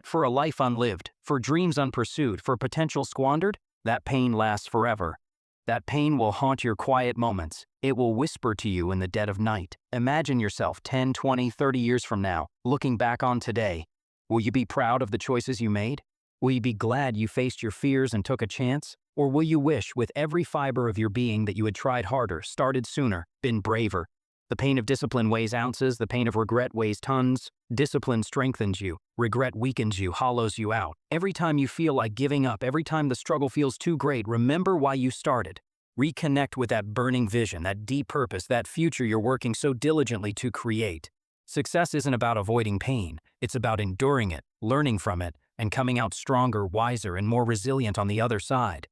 for a life unlived, for dreams unpursued, for potential squandered, that pain lasts forever. That pain will haunt your quiet moments. It will whisper to you in the dead of night. Imagine yourself 10, 20, 30 years from now, looking back on today. Will you be proud of the choices you made? Will you be glad you faced your fears and took a chance? Or will you wish with every fiber of your being that you had tried harder, started sooner, been braver? The pain of discipline weighs ounces, the pain of regret weighs tons. Discipline strengthens you, regret weakens you, hollows you out. Every time you feel like giving up, every time the struggle feels too great, remember why you started. Reconnect with that burning vision, that deep purpose, that future you're working so diligently to create. Success isn't about avoiding pain, it's about enduring it, learning from it, and coming out stronger, wiser, and more resilient on the other side.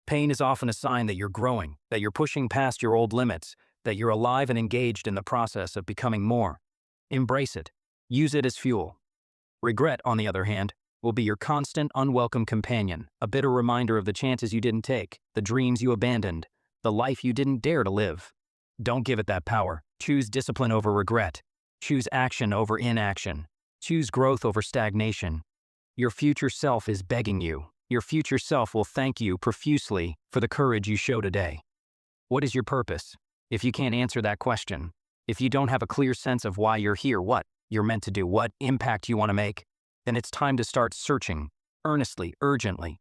Pain is often a sign that you're growing, that you're pushing past your old limits, that you're alive and engaged in the process of becoming more. Embrace it. Use it as fuel. Regret, on the other hand, will be your constant, unwelcome companion, a bitter reminder of the chances you didn't take, the dreams you abandoned, the life you didn't dare to live. Don't give it that power. Choose discipline over regret. Choose action over inaction. Choose growth over stagnation. Your future self is begging you. Your future self will thank you profusely for the courage you show today. What is your purpose? If you can't answer that question, if you don't have a clear sense of why you're here, what you're meant to do, what impact you want to make, then it's time to start searching, earnestly, urgently.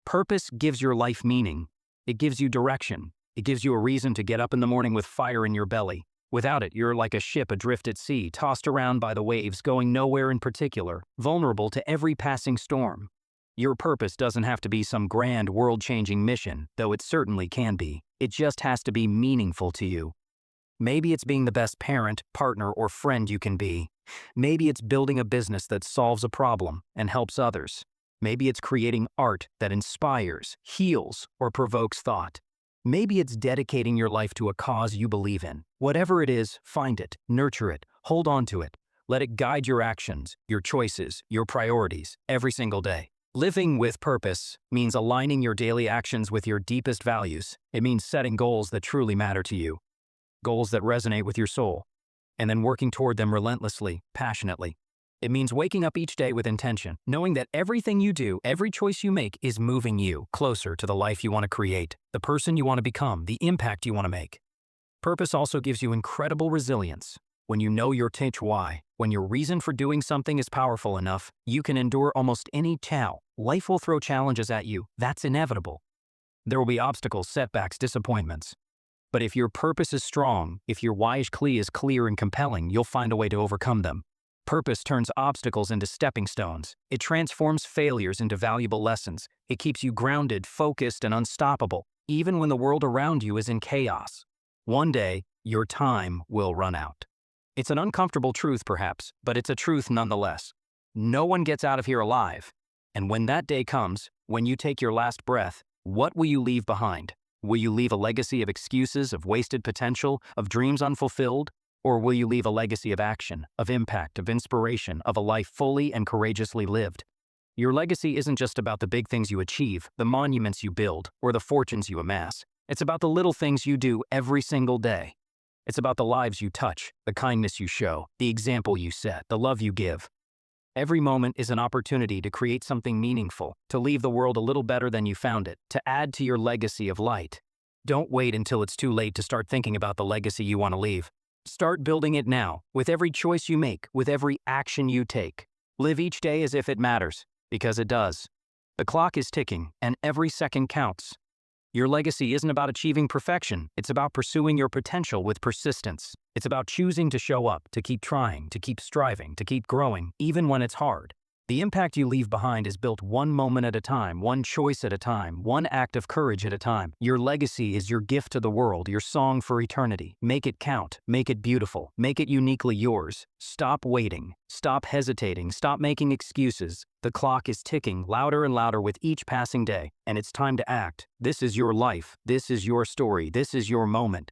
Purpose gives your life meaning. It gives you direction. It gives you a reason to get up in the morning with fire in your belly. Without it, you're like a ship adrift at sea, tossed around by the waves, going nowhere in particular, vulnerable to every passing storm. Your purpose doesn't have to be some grand, world-changing mission, though it certainly can be. It just has to be meaningful to you. Maybe it's being the best parent, partner, or friend you can be. Maybe it's building a business that solves a problem and helps others. Maybe it's creating art that inspires, heals, or provokes thought. Maybe it's dedicating your life to a cause you believe in. Whatever it is, find it, nurture it, hold on to it. Let it guide your actions, your choices, your priorities, every single day. Living with purpose means aligning your daily actions with your deepest values. It means setting goals that truly matter to you, goals that resonate with your soul, and then working toward them relentlessly, passionately. It means waking up each day with intention, knowing that everything you do, every choice you make is moving you closer to the life you want to create, the person you want to become, the impact you want to make. Purpose also gives you incredible resilience. When you know your why, when your reason for doing something is powerful enough, you can endure almost any challenge. Life will throw challenges at you. That's inevitable. There will be obstacles, setbacks, disappointments. But if your purpose is strong, if your why is clear and compelling, you'll find a way to overcome them. Purpose turns obstacles into stepping stones. It transforms failures into valuable lessons. It keeps you grounded, focused, and unstoppable, even when the world around you is in chaos. One day, your time will run out. It's an uncomfortable truth, perhaps, but it's a truth nonetheless. No one gets out of here alive. And when that day comes, when you take your last breath, what will you leave behind? Will you leave a legacy of excuses, of wasted potential, of dreams unfulfilled? Or will you leave a legacy of action, of impact, of inspiration, of a life fully and courageously lived? Your legacy isn't just about the big things you achieve, the monuments you build, or the fortunes you amass. It's about the little things you do every single day. It's about the lives you touch, the kindness you show, the example you set, the love you give. Every moment is an opportunity to create something meaningful, to leave the world a little better than you found it, to add to your legacy of light. Don't wait until it's too late to start thinking about the legacy you want to leave. Start building it now, with every choice you make, with every action you take. Live each day as if it matters, because it does. The clock is ticking, and every second counts. Your legacy isn't about achieving perfection, it's about pursuing your potential with persistence. It's about choosing to show up, to keep trying, to keep striving, to keep growing, even when it's hard. The impact you leave behind is built one moment at a time, one choice at a time, one act of courage at a time. Your legacy is your gift to the world, your song for eternity. Make it count, make it beautiful, make it uniquely yours. Stop waiting, stop hesitating, stop making excuses. The clock is ticking louder and louder with each passing day, and it's time to act. This is your life, this is your story, this is your moment.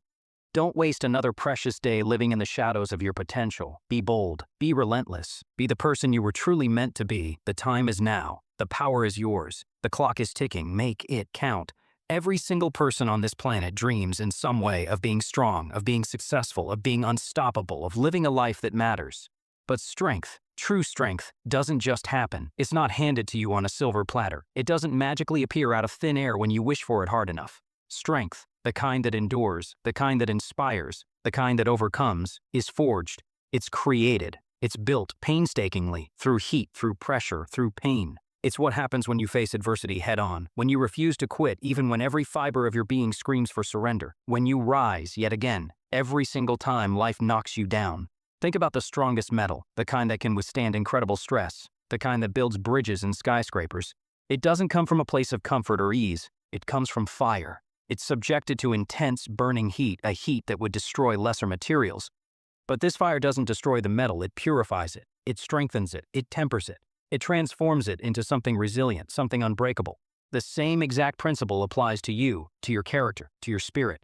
Don't waste another precious day living in the shadows of your potential. Be bold. Be relentless. Be the person you were truly meant to be. The time is now. The power is yours. The clock is ticking. Make it count. Every single person on this planet dreams in some way of being strong, of being successful, of being unstoppable, of living a life that matters. But strength, true strength, doesn't just happen. It's not handed to you on a silver platter. It doesn't magically appear out of thin air when you wish for it hard enough. Strength, the kind that endures, the kind that inspires, the kind that overcomes, is forged. It's created. It's built painstakingly, through heat, through pressure, through pain. It's what happens when you face adversity head-on, when you refuse to quit even when every fiber of your being screams for surrender, when you rise yet again, every single time life knocks you down. Think about the strongest metal, the kind that can withstand incredible stress, the kind that builds bridges and skyscrapers. It doesn't come from a place of comfort or ease, it comes from fire. It's subjected to intense, burning heat, a heat that would destroy lesser materials. But this fire doesn't destroy the metal, it purifies it, it strengthens it, it tempers it. It transforms it into something resilient, something unbreakable. The same exact principle applies to you, to your character, to your spirit.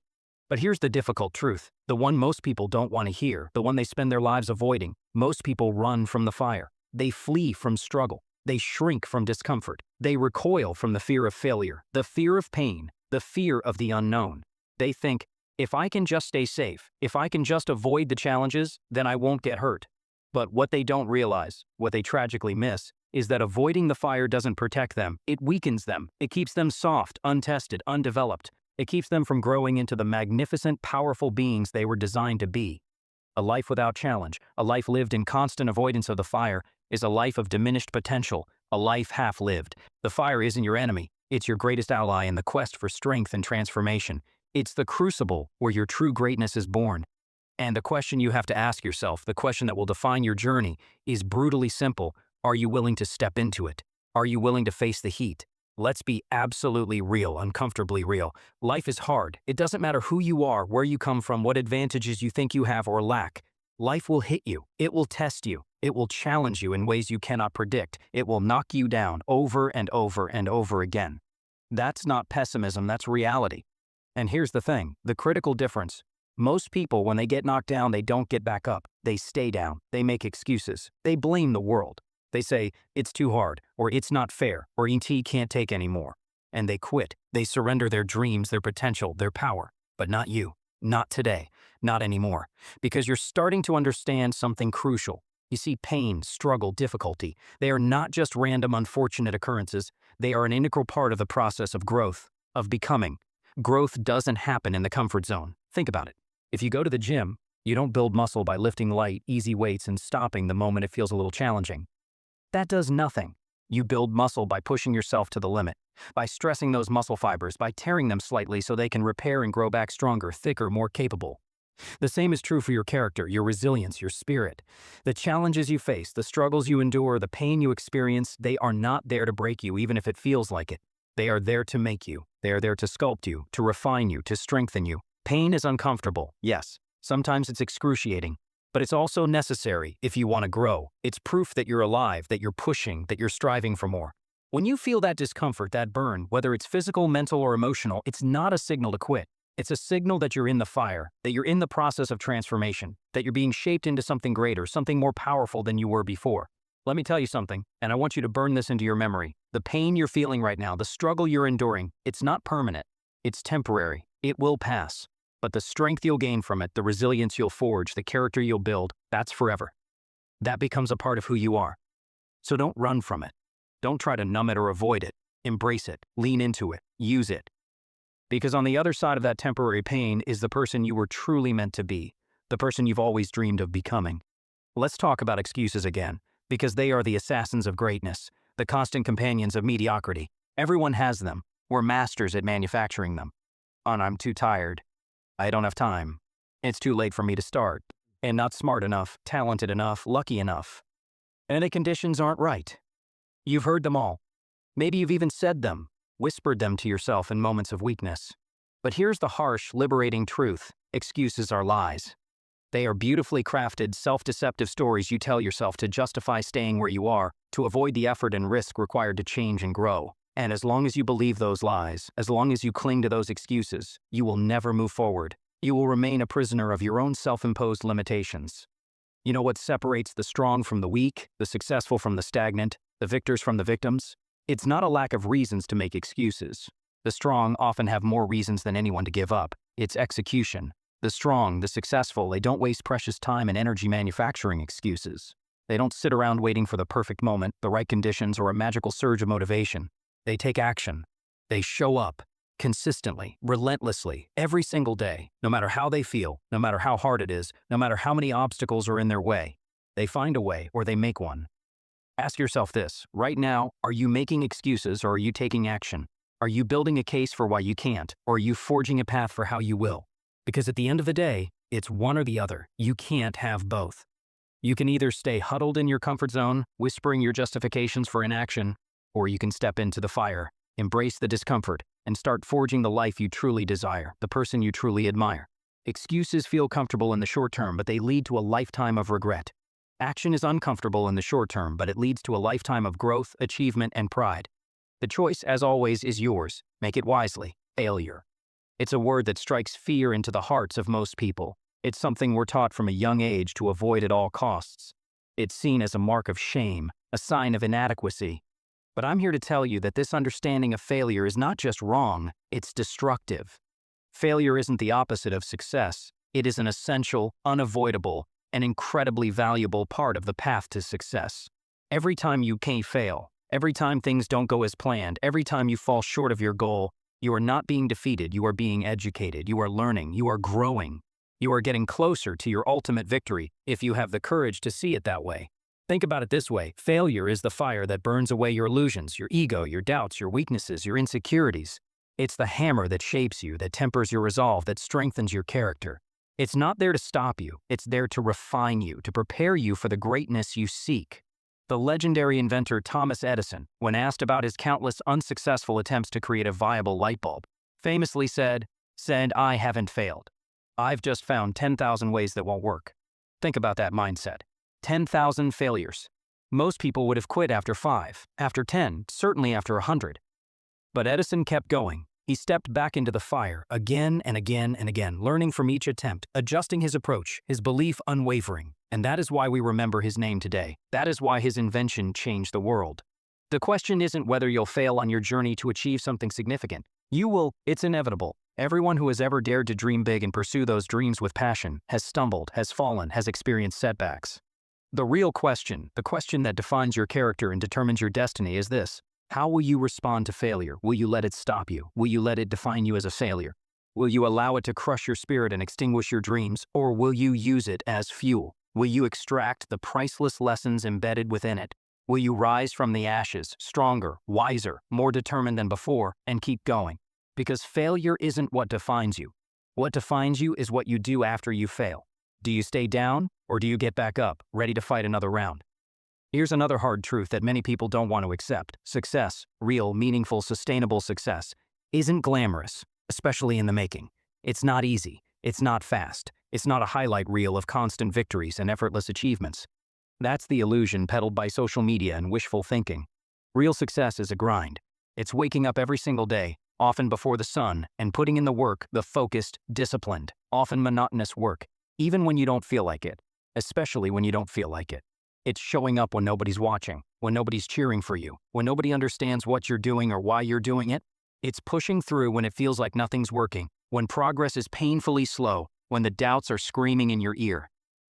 But here's the difficult truth, the one most people don't want to hear, the one they spend their lives avoiding. Most people run from the fire. They flee from struggle. They shrink from discomfort. They recoil from the fear of failure, the fear of pain, the fear of the unknown. They think, if I can just stay safe, if I can just avoid the challenges, then I won't get hurt. But what they don't realize, what they tragically miss, is that avoiding the fire doesn't protect them, it weakens them. It keeps them soft, untested, undeveloped. It keeps them from growing into the magnificent, powerful beings they were designed to be. A life without challenge, a life lived in constant avoidance of the fire, is a life of diminished potential, a life half-lived. The fire isn't your enemy, it's your greatest ally in the quest for strength and transformation. It's the crucible where your true greatness is born. And the question you have to ask yourself, the question that will define your journey, is brutally simple. Are you willing to step into it? Are you willing to face the heat? Let's be absolutely real, uncomfortably real. Life is hard. It doesn't matter who you are, where you come from, what advantages you think you have or lack. Life will hit you. It will test you. It will challenge you in ways you cannot predict. It will knock you down over and over and over again. That's not pessimism, that's reality. And here's the thing, the critical difference. Most people, when they get knocked down, they don't get back up. They stay down. They make excuses. They blame the world. They say, it's too hard, or it's not fair, or ET can't take anymore. And they quit. They surrender their dreams, their potential, their power. But not you. Not today. Not anymore. Because you're starting to understand something crucial. You see, pain, struggle, difficulty, they are not just random, unfortunate occurrences. They are an integral part of the process of growth, of becoming. Growth doesn't happen in the comfort zone. Think about it. If you go to the gym, you don't build muscle by lifting light, easy weights and stopping the moment it feels a little challenging. That does nothing. You build muscle by pushing yourself to the limit, by stressing those muscle fibers, by tearing them slightly so they can repair and grow back stronger, thicker, more capable. The same is true for your character, your resilience, your spirit. The challenges you face, the struggles you endure, the pain you experience, they are not there to break you even if it feels like it. They are there to make you. They are there to sculpt you, to refine you, to strengthen you. Pain is uncomfortable, yes. Sometimes it's excruciating. But it's also necessary if you want to grow. It's proof that you're alive, that you're pushing, that you're striving for more. When you feel that discomfort, that burn, whether it's physical, mental, or emotional, it's not a signal to quit. It's a signal that you're in the fire, that you're in the process of transformation, that you're being shaped into something greater, something more powerful than you were before. Let me tell you something, and I want you to burn this into your memory. The pain you're feeling right now, the struggle you're enduring, it's not permanent. It's temporary. It will pass. But the strength you'll gain from it, the resilience you'll forge, the character you'll build, that's forever. That becomes a part of who you are. So don't run from it. Don't try to numb it or avoid it. Embrace it, lean into it, use it. Because on the other side of that temporary pain is the person you were truly meant to be, the person you've always dreamed of becoming. Let's talk about excuses again, because they are the assassins of greatness, the constant companions of mediocrity. Everyone has them. We're masters at manufacturing them. And I'm too tired. I don't have time. It's too late for me to start. And not smart enough, talented enough, lucky enough. And the conditions aren't right. You've heard them all. Maybe you've even said them, whispered them to yourself in moments of weakness. But here's the harsh, liberating truth. Excuses are lies. They are beautifully crafted, self-deceptive stories you tell yourself to justify staying where you are, to avoid the effort and risk required to change and grow. And as long as you believe those lies, as long as you cling to those excuses, you will never move forward. You will remain a prisoner of your own self-imposed limitations. You know what separates the strong from the weak, the successful from the stagnant, the victors from the victims? It's not a lack of reasons to make excuses. The strong often have more reasons than anyone to give up. It's execution. The strong, the successful, they don't waste precious time and energy manufacturing excuses. They don't sit around waiting for the perfect moment, the right conditions, or a magical surge of motivation. They take action. They show up, consistently, relentlessly, every single day, no matter how they feel, no matter how hard it is, no matter how many obstacles are in their way. They find a way, or they make one. Ask yourself this, right now, are you making excuses or are you taking action? Are you building a case for why you can't, or are you forging a path for how you will? Because at the end of the day, it's one or the other. You can't have both. You can either stay huddled in your comfort zone, whispering your justifications for inaction, or you can step into the fire, embrace the discomfort, and start forging the life you truly desire, the person you truly admire. Excuses feel comfortable in the short term, but they lead to a lifetime of regret. Action is uncomfortable in the short term, but it leads to a lifetime of growth, achievement, and pride. The choice, as always, is yours. Make it wisely. Failure. It's a word that strikes fear into the hearts of most people. It's something we're taught from a young age to avoid at all costs. It's seen as a mark of shame, a sign of inadequacy. But I'm here to tell you that this understanding of failure is not just wrong, it's destructive. Failure isn't the opposite of success. It is an essential, unavoidable, and incredibly valuable part of the path to success. Every time you fail, every time things don't go as planned, every time you fall short of your goal, you are not being defeated, you are being educated, you are learning, you are growing. You are getting closer to your ultimate victory if you have the courage to see it that way. Think about it this way. Failure is the fire that burns away your illusions, your ego, your doubts, your weaknesses, your insecurities. It's the hammer that shapes you, that tempers your resolve, that strengthens your character. It's not there to stop you. It's there to refine you, to prepare you for the greatness you seek. The legendary inventor Thomas Edison, when asked about his countless unsuccessful attempts to create a viable light bulb, famously said, "I haven't failed. I've just found 10,000 ways that won't work." Think about that mindset. 10,000 failures. Most people would have quit after 5, after 10, certainly after 100. But Edison kept going. He stepped back into the fire again and again and again, learning from each attempt, adjusting his approach, his belief unwavering. And that is why we remember his name today. That is why his invention changed the world. The question isn't whether you'll fail on your journey to achieve something significant. You will. It's inevitable. Everyone who has ever dared to dream big and pursue those dreams with passion has stumbled, has fallen, has experienced setbacks. The real question, the question that defines your character and determines your destiny is this: how will you respond to failure? Will you let it stop you? Will you let it define you as a failure? Will you allow it to crush your spirit and extinguish your dreams, or will you use it as fuel? Will you extract the priceless lessons embedded within it? Will you rise from the ashes, stronger, wiser, more determined than before, and keep going? Because failure isn't what defines you. What defines you is what you do after you fail. Do you stay down, or do you get back up, ready to fight another round? Here's another hard truth that many people don't want to accept. Success, real, meaningful, sustainable success, isn't glamorous, especially in the making. It's not easy. It's not fast. It's not a highlight reel of constant victories and effortless achievements. That's the illusion peddled by social media and wishful thinking. Real success is a grind. It's waking up every single day, often before the sun, and putting in the work, the focused, disciplined, often monotonous work, even when you don't feel like it, especially when you don't feel like it. It's showing up when nobody's watching, when nobody's cheering for you, when nobody understands what you're doing or why you're doing it. It's pushing through when it feels like nothing's working, when progress is painfully slow, when the doubts are screaming in your ear.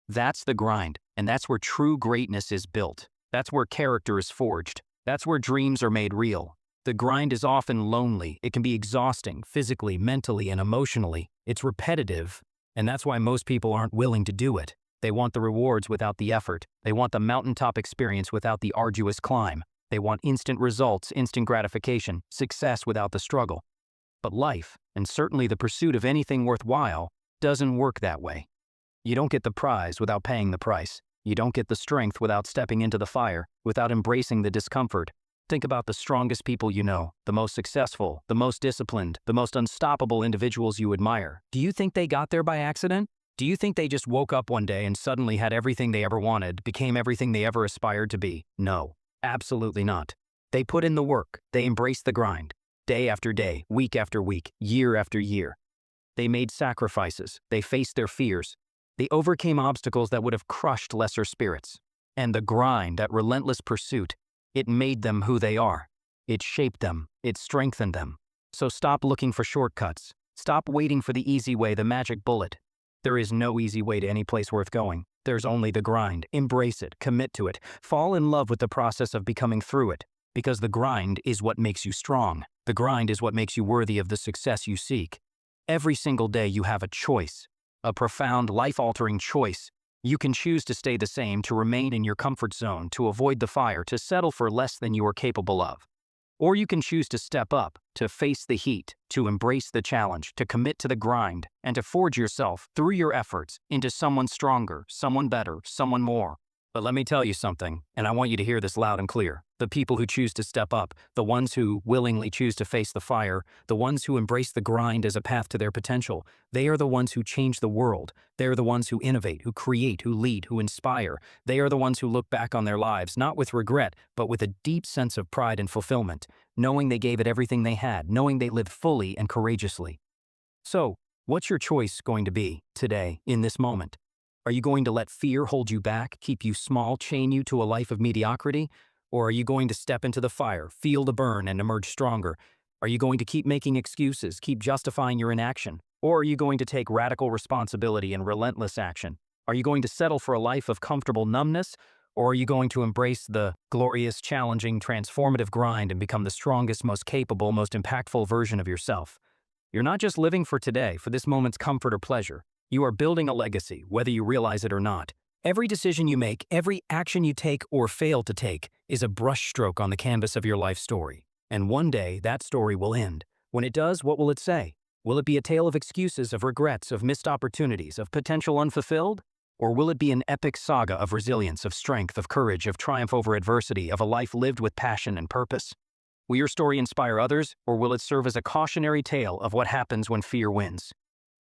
That's the grind, and that's where true greatness is built. That's where character is forged. That's where dreams are made real. The grind is often lonely. It can be exhausting, physically, mentally, and emotionally. It's repetitive, and that's why most people aren't willing to do it. They want the rewards without the effort. They want the mountaintop experience without the arduous climb. They want instant results, instant gratification, success without the struggle. But life, and certainly the pursuit of anything worthwhile, doesn't work that way. You don't get the prize without paying the price. You don't get the strength without stepping into the fire, without embracing the discomfort. Think about the strongest people you know, the most successful, the most disciplined, the most unstoppable individuals you admire. Do you think they got there by accident? Do you think they just woke up one day and suddenly had everything they ever wanted, became everything they ever aspired to be? No, absolutely not. They put in the work. They embraced the grind. Day after day, week after week, year after year. They made sacrifices. They faced their fears. They overcame obstacles that would have crushed lesser spirits. And the grind, that relentless pursuit, it made them who they are. It shaped them. It strengthened them. So stop looking for shortcuts. Stop waiting for the easy way, the magic bullet. There is no easy way to any place worth going. There's only the grind. Embrace it. Commit to it. Fall in love with the process of becoming through it. Because the grind is what makes you strong. The grind is what makes you worthy of the success you seek. Every single day you have a choice. A profound, life-altering choice. You can choose to stay the same, to remain in your comfort zone, to avoid the fire, to settle for less than you are capable of. Or you can choose to step up, to face the heat, to embrace the challenge, to commit to the grind, and to forge yourself, through your efforts, into someone stronger, someone better, someone more. But let me tell you something, and I want you to hear this loud and clear. The people who choose to step up, the ones who willingly choose to face the fire, the ones who embrace the grind as a path to their potential, they are the ones who change the world. They are the ones who innovate, who create, who lead, who inspire. They are the ones who look back on their lives, not with regret, but with a deep sense of pride and fulfillment, knowing they gave it everything they had, knowing they lived fully and courageously. So, what's your choice going to be today, in this moment? Are you going to let fear hold you back, keep you small, chain you to a life of mediocrity? Or are you going to step into the fire, feel the burn, and emerge stronger? Are you going to keep making excuses, keep justifying your inaction? Or are you going to take radical responsibility and relentless action? Are you going to settle for a life of comfortable numbness? Or are you going to embrace the glorious, challenging, transformative grind and become the strongest, most capable, most impactful version of yourself? You're not just living for today, for this moment's comfort or pleasure. You are building a legacy, whether you realize it or not. Every decision you make, every action you take or fail to take, is a brushstroke on the canvas of your life story. And one day, that story will end. When it does, what will it say? Will it be a tale of excuses, of regrets, of missed opportunities, of potential unfulfilled? Or will it be an epic saga of resilience, of strength, of courage, of triumph over adversity, of a life lived with passion and purpose? Will your story inspire others, or will it serve as a cautionary tale of what happens when fear wins?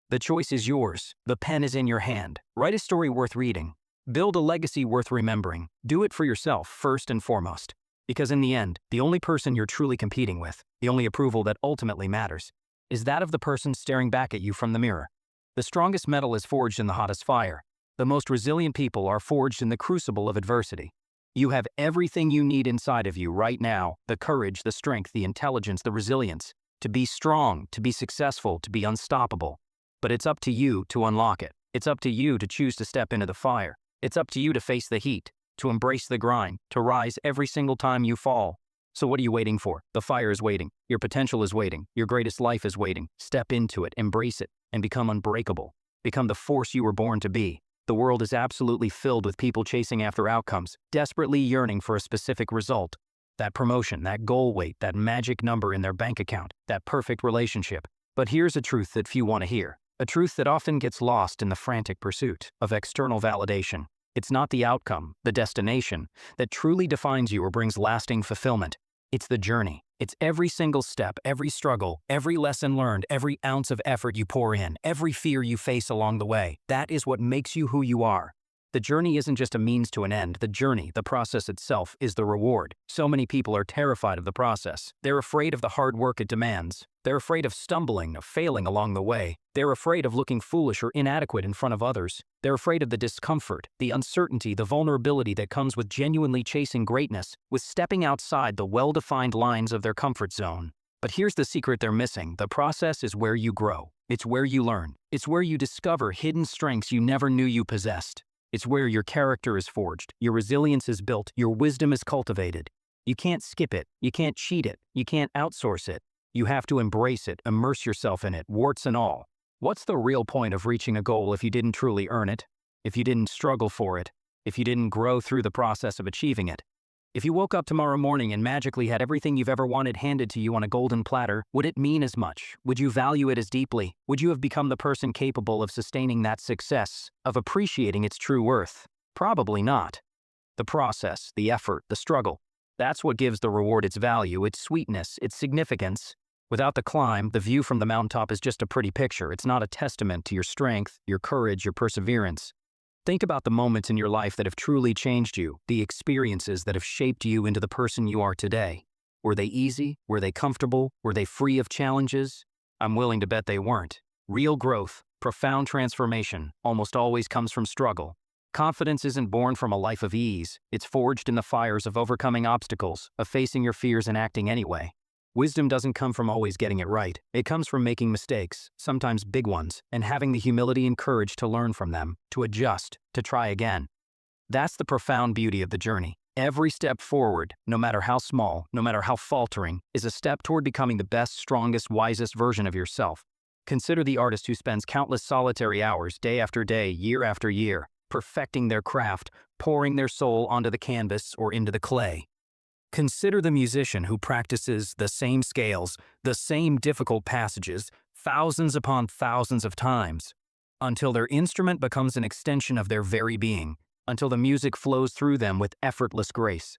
The choice is yours. The pen is in your hand. Write a story worth reading. Build a legacy worth remembering. Do it for yourself, first and foremost. Because in the end, the only person you're truly competing with, the only approval that ultimately matters, is that of the person staring back at you from the mirror. The strongest metal is forged in the hottest fire. The most resilient people are forged in the crucible of adversity. You have everything you need inside of you right now: the courage, the strength, the intelligence, the resilience, to be strong, to be successful, to be unstoppable. But it's up to you to unlock it. It's up to you to choose to step into the fire. It's up to you to face the heat, to embrace the grind, to rise every single time you fall. So what are you waiting for? The fire is waiting. Your potential is waiting. Your greatest life is waiting. Step into it, embrace it, and become unbreakable. Become the force you were born to be. The world is absolutely filled with people chasing after outcomes, desperately yearning for a specific result. That promotion, that goal weight, that magic number in their bank account, that perfect relationship. But here's a truth that few want to hear. A truth that often gets lost in the frantic pursuit of external validation. It's not the outcome, the destination, that truly defines you or brings lasting fulfillment. It's the journey. It's every single step, every struggle, every lesson learned, every ounce of effort you pour in, every fear you face along the way. That is what makes you who you are. The journey isn't just a means to an end. The journey, the process itself, is the reward. So many people are terrified of the process. They're afraid of the hard work it demands. They're afraid of stumbling, of failing along the way. They're afraid of looking foolish or inadequate in front of others. They're afraid of the discomfort, the uncertainty, the vulnerability that comes with genuinely chasing greatness, with stepping outside the well-defined lines of their comfort zone. But here's the secret they're missing. The process is where you grow. It's where you learn. It's where you discover hidden strengths you never knew you possessed. It's where your character is forged, your resilience is built, your wisdom is cultivated. You can't skip it, you can't cheat it, you can't outsource it. You have to embrace it, immerse yourself in it, warts and all. What's the real point of reaching a goal if you didn't truly earn it? If you didn't struggle for it? If you didn't grow through the process of achieving it? If you woke up tomorrow morning and magically had everything you've ever wanted handed to you on a golden platter, would it mean as much? Would you value it as deeply? Would you have become the person capable of sustaining that success, of appreciating its true worth? Probably not. The process, the effort, the struggle, that's what gives the reward its value, its sweetness, its significance. Without the climb, the view from the mountaintop is just a pretty picture. It's not a testament to your strength, your courage, your perseverance. Think about the moments in your life that have truly changed you, the experiences that have shaped you into the person you are today. Were they easy? Were they comfortable? Were they free of challenges? I'm willing to bet they weren't. Real growth, profound transformation, almost always comes from struggle. Confidence isn't born from a life of ease. It's forged in the fires of overcoming obstacles, of facing your fears and acting anyway. Wisdom doesn't come from always getting it right. It comes from making mistakes, sometimes big ones, and having the humility and courage to learn from them, to adjust, to try again. That's the profound beauty of the journey. Every step forward, no matter how small, no matter how faltering, is a step toward becoming the best, strongest, wisest version of yourself. Consider the artist who spends countless solitary hours, day after day, year after year, perfecting their craft, pouring their soul onto the canvas or into the clay. Consider the musician who practices the same scales, the same difficult passages, thousands upon thousands of times, until their instrument becomes an extension of their very being, until the music flows through them with effortless grace.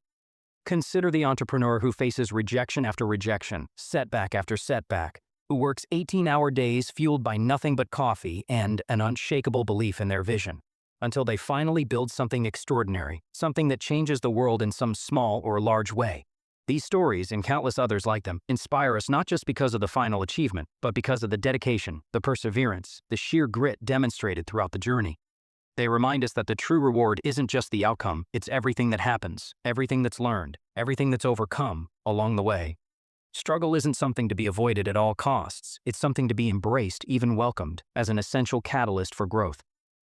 Consider the entrepreneur who faces rejection after rejection, setback after setback, who works 18-hour days fueled by nothing but coffee and an unshakable belief in their vision, until they finally build something extraordinary, something that changes the world in some small or large way. These stories, and countless others like them, inspire us not just because of the final achievement, but because of the dedication, the perseverance, the sheer grit demonstrated throughout the journey. They remind us that the true reward isn't just the outcome, it's everything that happens, everything that's learned, everything that's overcome along the way. Struggle isn't something to be avoided at all costs, it's something to be embraced, even welcomed, as an essential catalyst for growth.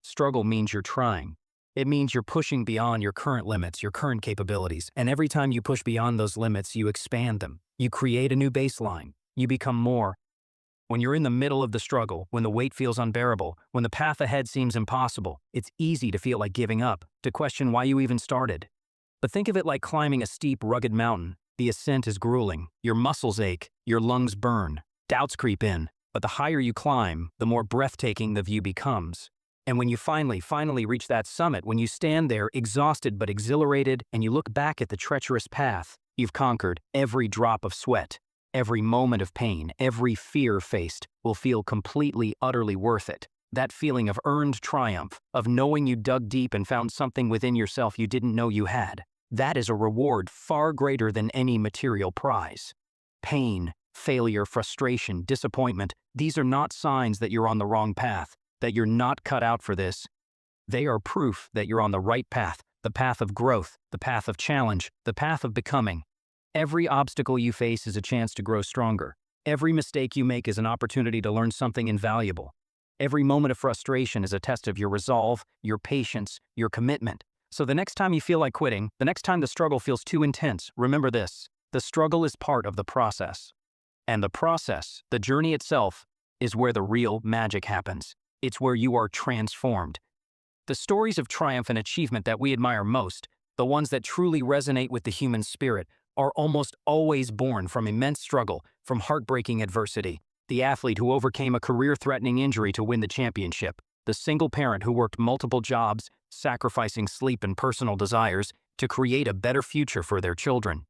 Struggle means you're trying. It means you're pushing beyond your current limits, your current capabilities, and every time you push beyond those limits, you expand them. You create a new baseline. You become more. When you're in the middle of the struggle, when the weight feels unbearable, when the path ahead seems impossible, it's easy to feel like giving up, to question why you even started. But think of it like climbing a steep, rugged mountain. The ascent is grueling. Your muscles ache. Your lungs burn. Doubts creep in. But the higher you climb, the more breathtaking the view becomes. And when you finally reach that summit, when you stand there exhausted but exhilarated, and you look back at the treacherous path, you've conquered. Every drop of sweat, every moment of pain, every fear faced will feel completely, utterly worth it. That feeling of earned triumph, of knowing you dug deep and found something within yourself you didn't know you had, that is a reward far greater than any material prize. Pain, failure, frustration, disappointment, these are not signs that you're on the wrong path, that you're not cut out for this. They are proof that you're on the right path, the path of growth, the path of challenge, the path of becoming. Every obstacle you face is a chance to grow stronger. Every mistake you make is an opportunity to learn something invaluable. Every moment of frustration is a test of your resolve, your patience, your commitment. So the next time you feel like quitting, the next time the struggle feels too intense, remember this: the struggle is part of the process. And the process, the journey itself, is where the real magic happens. It's where you are transformed. The stories of triumph and achievement that we admire most, the ones that truly resonate with the human spirit, are almost always born from immense struggle, from heartbreaking adversity. The athlete who overcame a career-threatening injury to win the championship. The single parent who worked multiple jobs, sacrificing sleep and personal desires to create a better future for their children.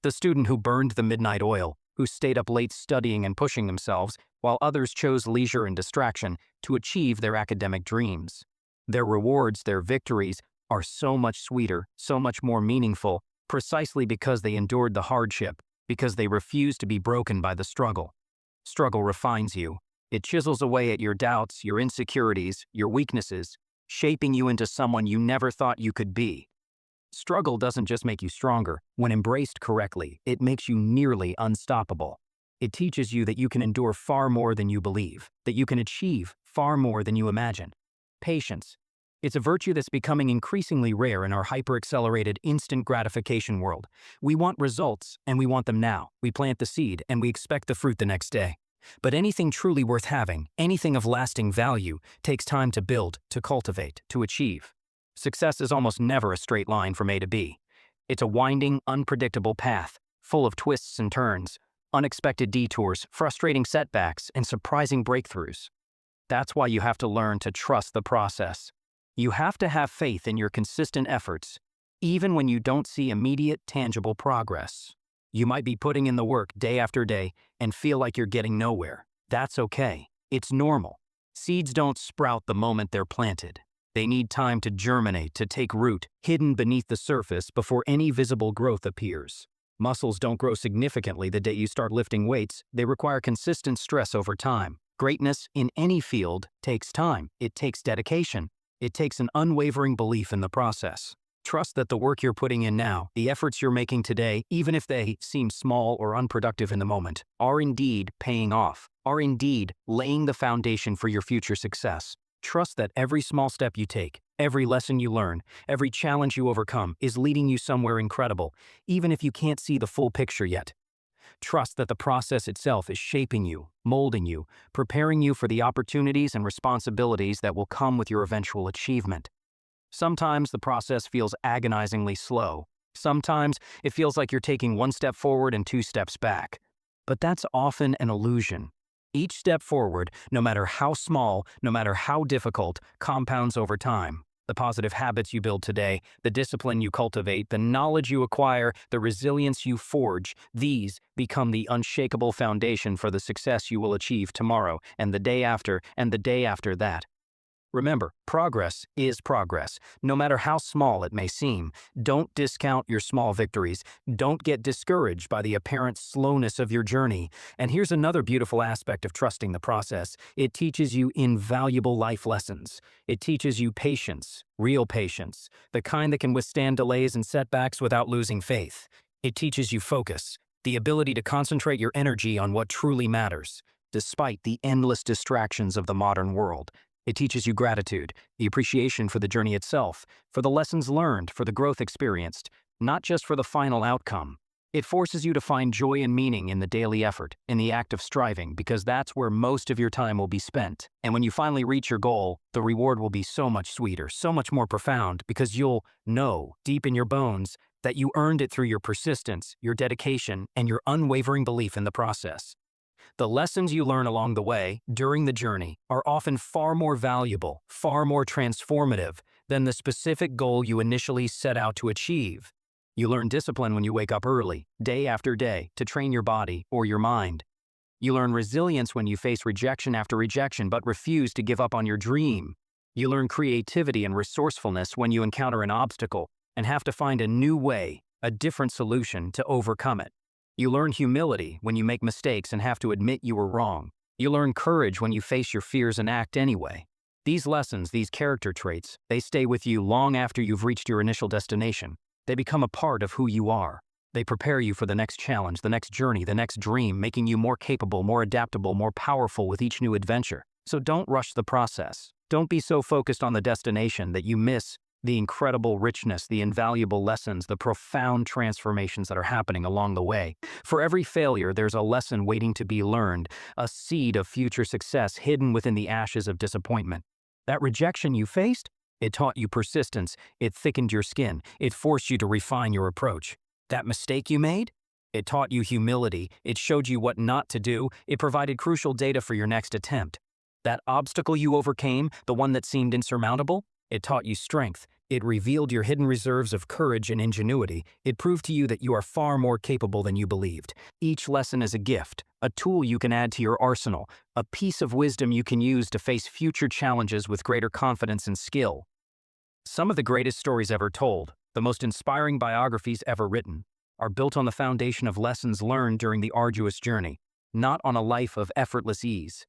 The student who burned the midnight oil, who stayed up late studying and pushing themselves, while others chose leisure and distraction to achieve their academic dreams. Their rewards, their victories, are so much sweeter, so much more meaningful, precisely because they endured the hardship, because they refused to be broken by the struggle. Struggle refines you. It chisels away at your doubts, your insecurities, your weaknesses, shaping you into someone you never thought you could be. Struggle doesn't just make you stronger. When embraced correctly, it makes you nearly unstoppable. It teaches you that you can endure far more than you believe, that you can achieve far more than you imagine. Patience. It's a virtue that's becoming increasingly rare in our hyper-accelerated instant gratification world. We want results, and we want them now. We plant the seed, and we expect the fruit the next day. But anything truly worth having, anything of lasting value, takes time to build, to cultivate, to achieve. Success is almost never a straight line from A to B. It's a winding, unpredictable path, full of twists and turns, unexpected detours, frustrating setbacks, and surprising breakthroughs. That's why you have to learn to trust the process. You have to have faith in your consistent efforts, even when you don't see immediate, tangible progress. You might be putting in the work day after day and feel like you're getting nowhere. That's okay. It's normal. Seeds don't sprout the moment they're planted. They need time to germinate, to take root, hidden beneath the surface before any visible growth appears. Muscles don't grow significantly the day you start lifting weights. They require consistent stress over time. Greatness in any field takes time. It takes dedication. It takes an unwavering belief in the process. Trust that the work you're putting in now, the efforts you're making today, even if they seem small or unproductive in the moment, are indeed paying off, are indeed laying the foundation for your future success. Trust that every small step you take, every lesson you learn, every challenge you overcome is leading you somewhere incredible, even if you can't see the full picture yet. Trust that the process itself is shaping you, molding you, preparing you for the opportunities and responsibilities that will come with your eventual achievement. Sometimes the process feels agonizingly slow. Sometimes it feels like you're taking one step forward and two steps back. But that's often an illusion. Each step forward, no matter how small, no matter how difficult, compounds over time. The positive habits you build today, the discipline you cultivate, the knowledge you acquire, the resilience you forge, these become the unshakable foundation for the success you will achieve tomorrow, and the day after, and the day after that. Remember, progress is progress, no matter how small it may seem. Don't discount your small victories. Don't get discouraged by the apparent slowness of your journey. And here's another beautiful aspect of trusting the process. It teaches you invaluable life lessons. It teaches you patience, real patience, the kind that can withstand delays and setbacks without losing faith. It teaches you focus, the ability to concentrate your energy on what truly matters, despite the endless distractions of the modern world. It teaches you gratitude, the appreciation for the journey itself, for the lessons learned, for the growth experienced, not just for the final outcome. It forces you to find joy and meaning in the daily effort, in the act of striving, because that's where most of your time will be spent. And when you finally reach your goal, the reward will be so much sweeter, so much more profound, because you'll know, deep in your bones, that you earned it through your persistence, your dedication, and your unwavering belief in the process. The lessons you learn along the way, during the journey, are often far more valuable, far more transformative than the specific goal you initially set out to achieve. You learn discipline when you wake up early, day after day, to train your body or your mind. You learn resilience when you face rejection after rejection but refuse to give up on your dream. You learn creativity and resourcefulness when you encounter an obstacle and have to find a new way, a different solution to overcome it. You learn humility when you make mistakes and have to admit you were wrong. You learn courage when you face your fears and act anyway. These lessons, these character traits, they stay with you long after you've reached your initial destination. They become a part of who you are. They prepare you for the next challenge, the next journey, the next dream, making you more capable, more adaptable, more powerful with each new adventure. So don't rush the process. Don't be so focused on the destination that you miss the incredible richness, the invaluable lessons, the profound transformations that are happening along the way. For every failure, there's a lesson waiting to be learned, a seed of future success hidden within the ashes of disappointment. That rejection you faced, it taught you persistence, it thickened your skin, it forced you to refine your approach. That mistake you made, it taught you humility, it showed you what not to do, it provided crucial data for your next attempt. That obstacle you overcame, the one that seemed insurmountable, it taught you strength. It revealed your hidden reserves of courage and ingenuity. It proved to you that you are far more capable than you believed. Each lesson is a gift, a tool you can add to your arsenal, a piece of wisdom you can use to face future challenges with greater confidence and skill. Some of the greatest stories ever told, the most inspiring biographies ever written, are built on the foundation of lessons learned during the arduous journey, not on a life of effortless ease.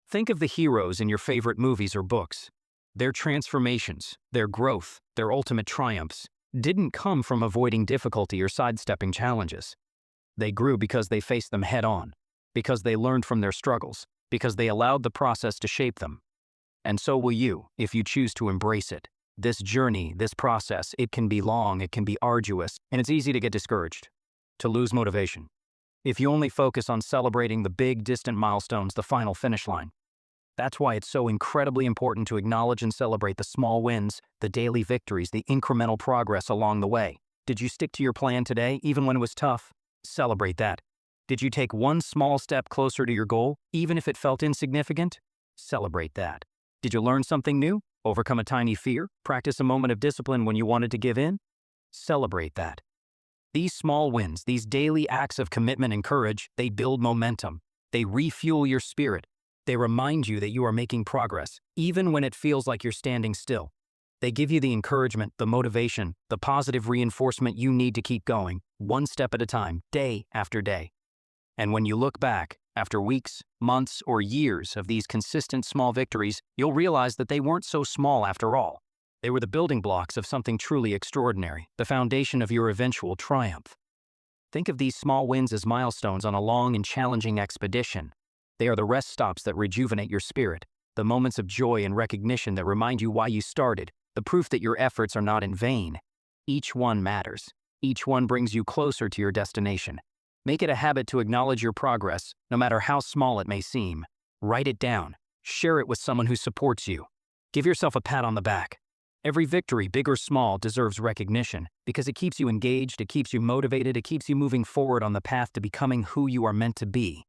Think of the heroes in your favorite movies or books. Their transformations, their growth, their ultimate triumphs didn't come from avoiding difficulty or sidestepping challenges. They grew because they faced them head-on, because they learned from their struggles, because they allowed the process to shape them. And so will you, if you choose to embrace it. This journey, this process, it can be long, it can be arduous, and it's easy to get discouraged, to lose motivation. If you only focus on celebrating the big, distant milestones, the final finish line. That's why it's so incredibly important to acknowledge and celebrate the small wins, the daily victories, the incremental progress along the way. Did you stick to your plan today, even when it was tough? Celebrate that. Did you take one small step closer to your goal, even if it felt insignificant? Celebrate that. Did you learn something new? Overcome a tiny fear? Practice a moment of discipline when you wanted to give in? Celebrate that. These small wins, these daily acts of commitment and courage, they build momentum. They refuel your spirit. They remind you that you are making progress, even when it feels like you're standing still. They give you the encouragement, the motivation, the positive reinforcement you need to keep going, one step at a time, day after day. And when you look back, after weeks, months, or years of these consistent small victories, you'll realize that they weren't so small after all. They were the building blocks of something truly extraordinary, the foundation of your eventual triumph. Think of these small wins as milestones on a long and challenging expedition. They are the rest stops that rejuvenate your spirit, the moments of joy and recognition that remind you why you started, the proof that your efforts are not in vain. Each one matters. Each one brings you closer to your destination. Make it a habit to acknowledge your progress, no matter how small it may seem. Write it down. Share it with someone who supports you. Give yourself a pat on the back. Every victory, big or small, deserves recognition because it keeps you engaged, it keeps you motivated, it keeps you moving forward on the path to becoming who you are meant to be.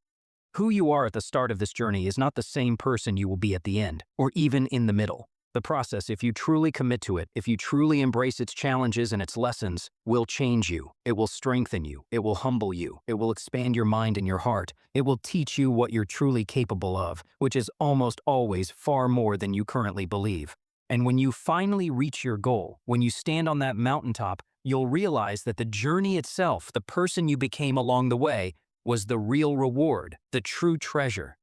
Who you are at the start of this journey is not the same person you will be at the end, or even in the middle. The process, if you truly commit to it, if you truly embrace its challenges and its lessons, will change you. It will strengthen you. It will humble you. It will expand your mind and your heart. It will teach you what you're truly capable of, which is almost always far more than you currently believe. And when you finally reach your goal, when you stand on that mountaintop, you'll realize that the journey itself, the person you became along the way, was the real reward, the true treasure.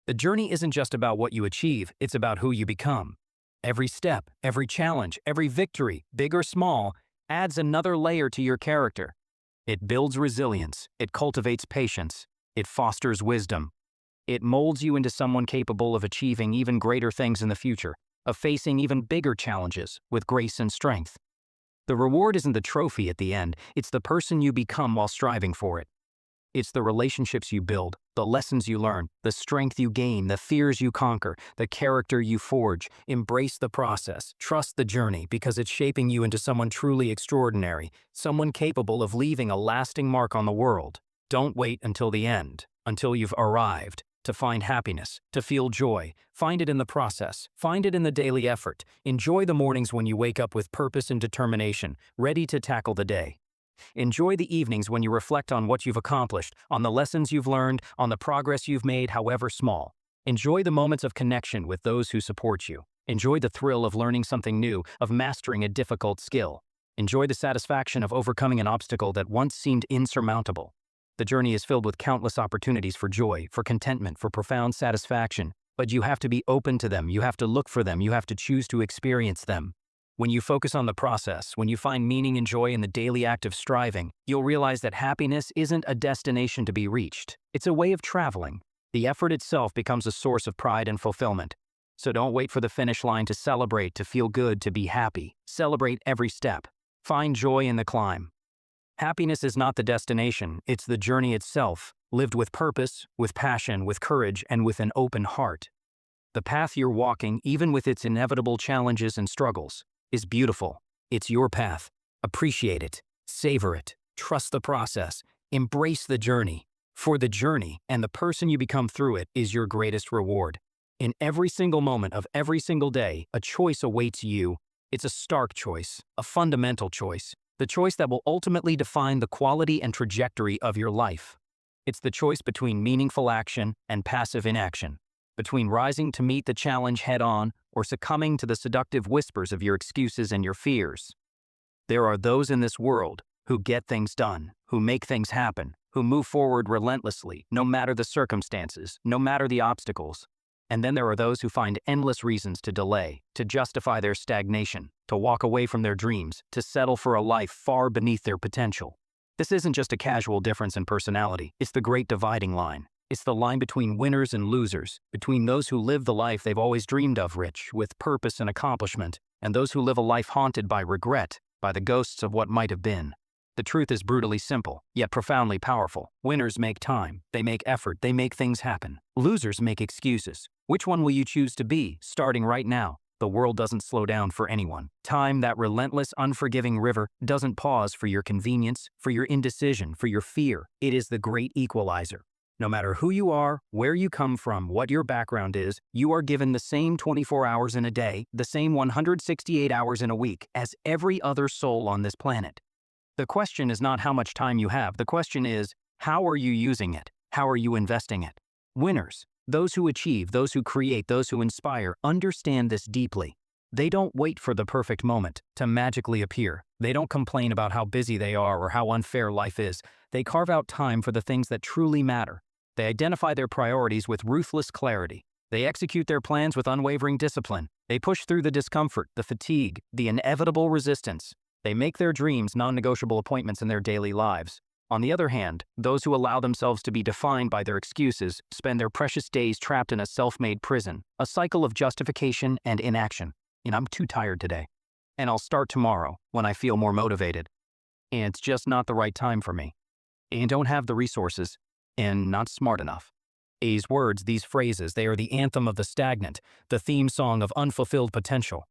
The journey isn't just about what you achieve, it's about who you become. Every step, every challenge, every victory, big or small, adds another layer to your character. It builds resilience, it cultivates patience, it fosters wisdom. It molds you into someone capable of achieving even greater things in the future, of facing even bigger challenges with grace and strength. The reward isn't the trophy at the end, it's the person you become while striving for it. It's the relationships you build, the lessons you learn, the strength you gain, the fears you conquer, the character you forge. Embrace the process, trust the journey because it's shaping you into someone truly extraordinary, someone capable of leaving a lasting mark on the world. Don't wait until the end, until you've arrived, to find happiness, to feel joy. Find it in the process, find it in the daily effort. Enjoy the mornings when you wake up with purpose and determination, ready to tackle the day. Enjoy the evenings when you reflect on what you've accomplished, on the lessons you've learned, on the progress you've made, however small. Enjoy the moments of connection with those who support you. Enjoy the thrill of learning something new, of mastering a difficult skill. Enjoy the satisfaction of overcoming an obstacle that once seemed insurmountable. The journey is filled with countless opportunities for joy, for contentment, for profound satisfaction. But you have to be open to them, you have to look for them, you have to choose to experience them. When you focus on the process, when you find meaning and joy in the daily act of striving, you'll realize that happiness isn't a destination to be reached. It's a way of traveling. The effort itself becomes a source of pride and fulfillment. So don't wait for the finish line to celebrate, to feel good, to be happy. Celebrate every step. Find joy in the climb. Happiness is not the destination, it's the journey itself, lived with purpose, with passion, with courage, and with an open heart. The path you're walking, even with its inevitable challenges and struggles, is beautiful. It's your path. Appreciate it. Savor it. Trust the process. Embrace the journey. For the journey and the person you become through it is your greatest reward. In every single moment of every single day, a choice awaits you. It's a stark choice, a fundamental choice, the choice that will ultimately define the quality and trajectory of your life. It's the choice between meaningful action and passive inaction, between rising to meet the challenge head-on or succumbing to the seductive whispers of your excuses and your fears. There are those in this world who get things done, who make things happen, who move forward relentlessly, no matter the circumstances, no matter the obstacles. And then there are those who find endless reasons to delay, to justify their stagnation, to walk away from their dreams, to settle for a life far beneath their potential. This isn't just a casual difference in personality, it's the great dividing line. It's the line between winners and losers, between those who live the life they've always dreamed of, rich with purpose and accomplishment, and those who live a life haunted by regret, by the ghosts of what might have been. The truth is brutally simple, yet profoundly powerful. Winners make time, they make effort, they make things happen. Losers make excuses. Which one will you choose to be, starting right now? The world doesn't slow down for anyone. Time, that relentless, unforgiving river, doesn't pause for your convenience, for your indecision, for your fear. It is the great equalizer. No matter who you are, where you come from, what your background is, you are given the same 24 hours in a day, the same 168 hours in a week as every other soul on this planet. The question is not how much time you have, the question is, how are you using it? How are you investing it? Winners, those who achieve, those who create, those who inspire, understand this deeply. They don't wait for the perfect moment to magically appear. They don't complain about how busy they are or how unfair life is. They carve out time for the things that truly matter. They identify their priorities with ruthless clarity. They execute their plans with unwavering discipline. They push through the discomfort, the fatigue, the inevitable resistance. They make their dreams non-negotiable appointments in their daily lives. On the other hand, those who allow themselves to be defined by their excuses spend their precious days trapped in a self-made prison, a cycle of justification and inaction. And I'm too tired today. And I'll start tomorrow when I feel more motivated. And it's just not the right time for me. And don't have the resources. And not smart enough. These words, these phrases, they are the anthem of the stagnant, the theme song of unfulfilled potential.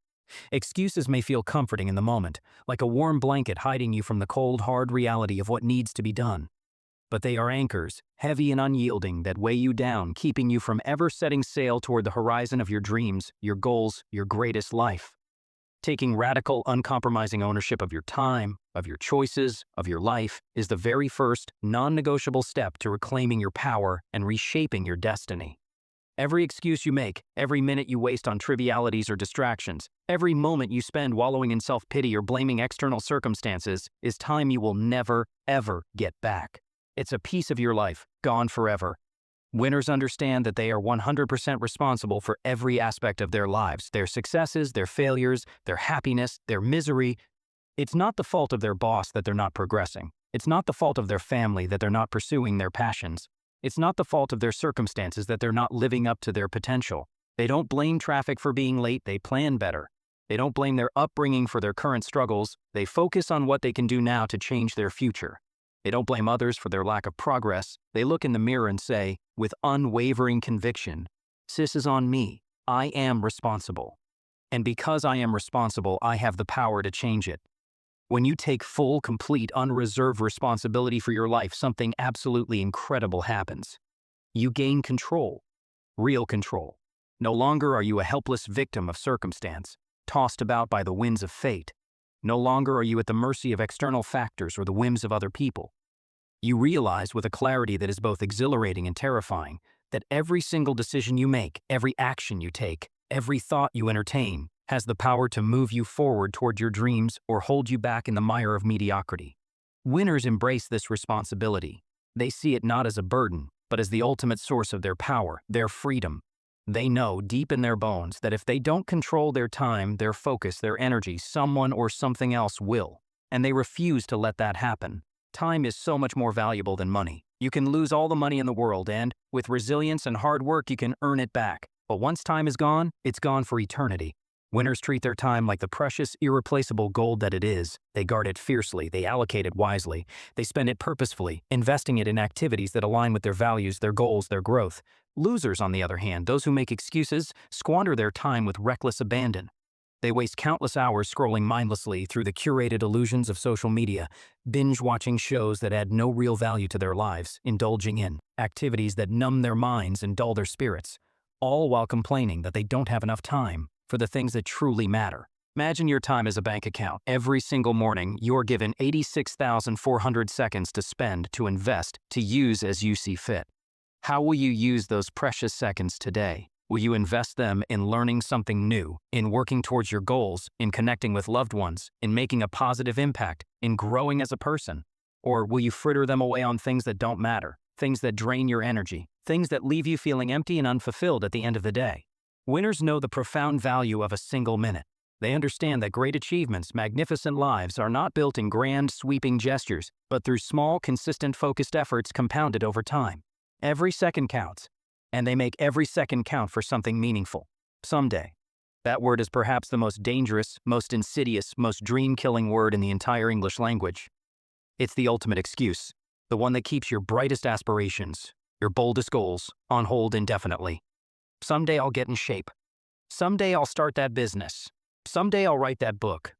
Excuses may feel comforting in the moment, like a warm blanket hiding you from the cold, hard reality of what needs to be done. But they are anchors, heavy and unyielding, that weigh you down, keeping you from ever setting sail toward the horizon of your dreams, your goals, your greatest life. Taking radical, uncompromising ownership of your time, of your choices, of your life is the very first, non-negotiable step to reclaiming your power and reshaping your destiny. Every excuse you make, every minute you waste on trivialities or distractions, every moment you spend wallowing in self-pity or blaming external circumstances is time you will never, ever get back. It's a piece of your life, gone forever. Winners understand that they are 100% responsible for every aspect of their lives, their successes, their failures, their happiness, their misery. It's not the fault of their boss that they're not progressing. It's not the fault of their family that they're not pursuing their passions. It's not the fault of their circumstances that they're not living up to their potential. They don't blame traffic for being late, they plan better. They don't blame their upbringing for their current struggles, they focus on what they can do now to change their future. They don't blame others for their lack of progress, they look in the mirror and say, with unwavering conviction, "This is on me. I am responsible. And because I am responsible, I have the power to change it." When you take full, complete, unreserved responsibility for your life, something absolutely incredible happens. You gain control. Real control. No longer are you a helpless victim of circumstance, tossed about by the winds of fate. No longer are you at the mercy of external factors or the whims of other people. You realize with a clarity that is both exhilarating and terrifying that every single decision you make, every action you take, every thought you entertain, has the power to move you forward toward your dreams or hold you back in the mire of mediocrity. Winners embrace this responsibility. They see it not as a burden, but as the ultimate source of their power, their freedom. They know deep in their bones that if they don't control their time, their focus, their energy, someone or something else will. And they refuse to let that happen. Time is so much more valuable than money. You can lose all the money in the world and, with resilience and hard work, you can earn it back. But once time is gone, it's gone for eternity. Winners treat their time like the precious, irreplaceable gold that it is. They guard it fiercely, they allocate it wisely, they spend it purposefully, investing it in activities that align with their values, their goals, their growth. Losers, on the other hand, those who make excuses, squander their time with reckless abandon. They waste countless hours scrolling mindlessly through the curated illusions of social media, binge-watching shows that add no real value to their lives, indulging in activities that numb their minds and dull their spirits, all while complaining that they don't have enough time for the things that truly matter. Imagine your time as a bank account. Every single morning, you're given 86,400 seconds to spend, to invest, to use as you see fit. How will you use those precious seconds today? Will you invest them in learning something new, in working towards your goals, in connecting with loved ones, in making a positive impact, in growing as a person? Or will you fritter them away on things that don't matter, things that drain your energy, things that leave you feeling empty and unfulfilled at the end of the day? Winners know the profound value of a single minute. They understand that great achievements, magnificent lives, are not built in grand, sweeping gestures, but through small, consistent, focused efforts compounded over time. Every second counts, and they make every second count for something meaningful. Someday. That word is perhaps the most dangerous, most insidious, most dream-killing word in the entire English language. It's the ultimate excuse, the one that keeps your brightest aspirations, your boldest goals, on hold indefinitely. Someday I'll get in shape. Someday I'll start that business. Someday I'll write that book.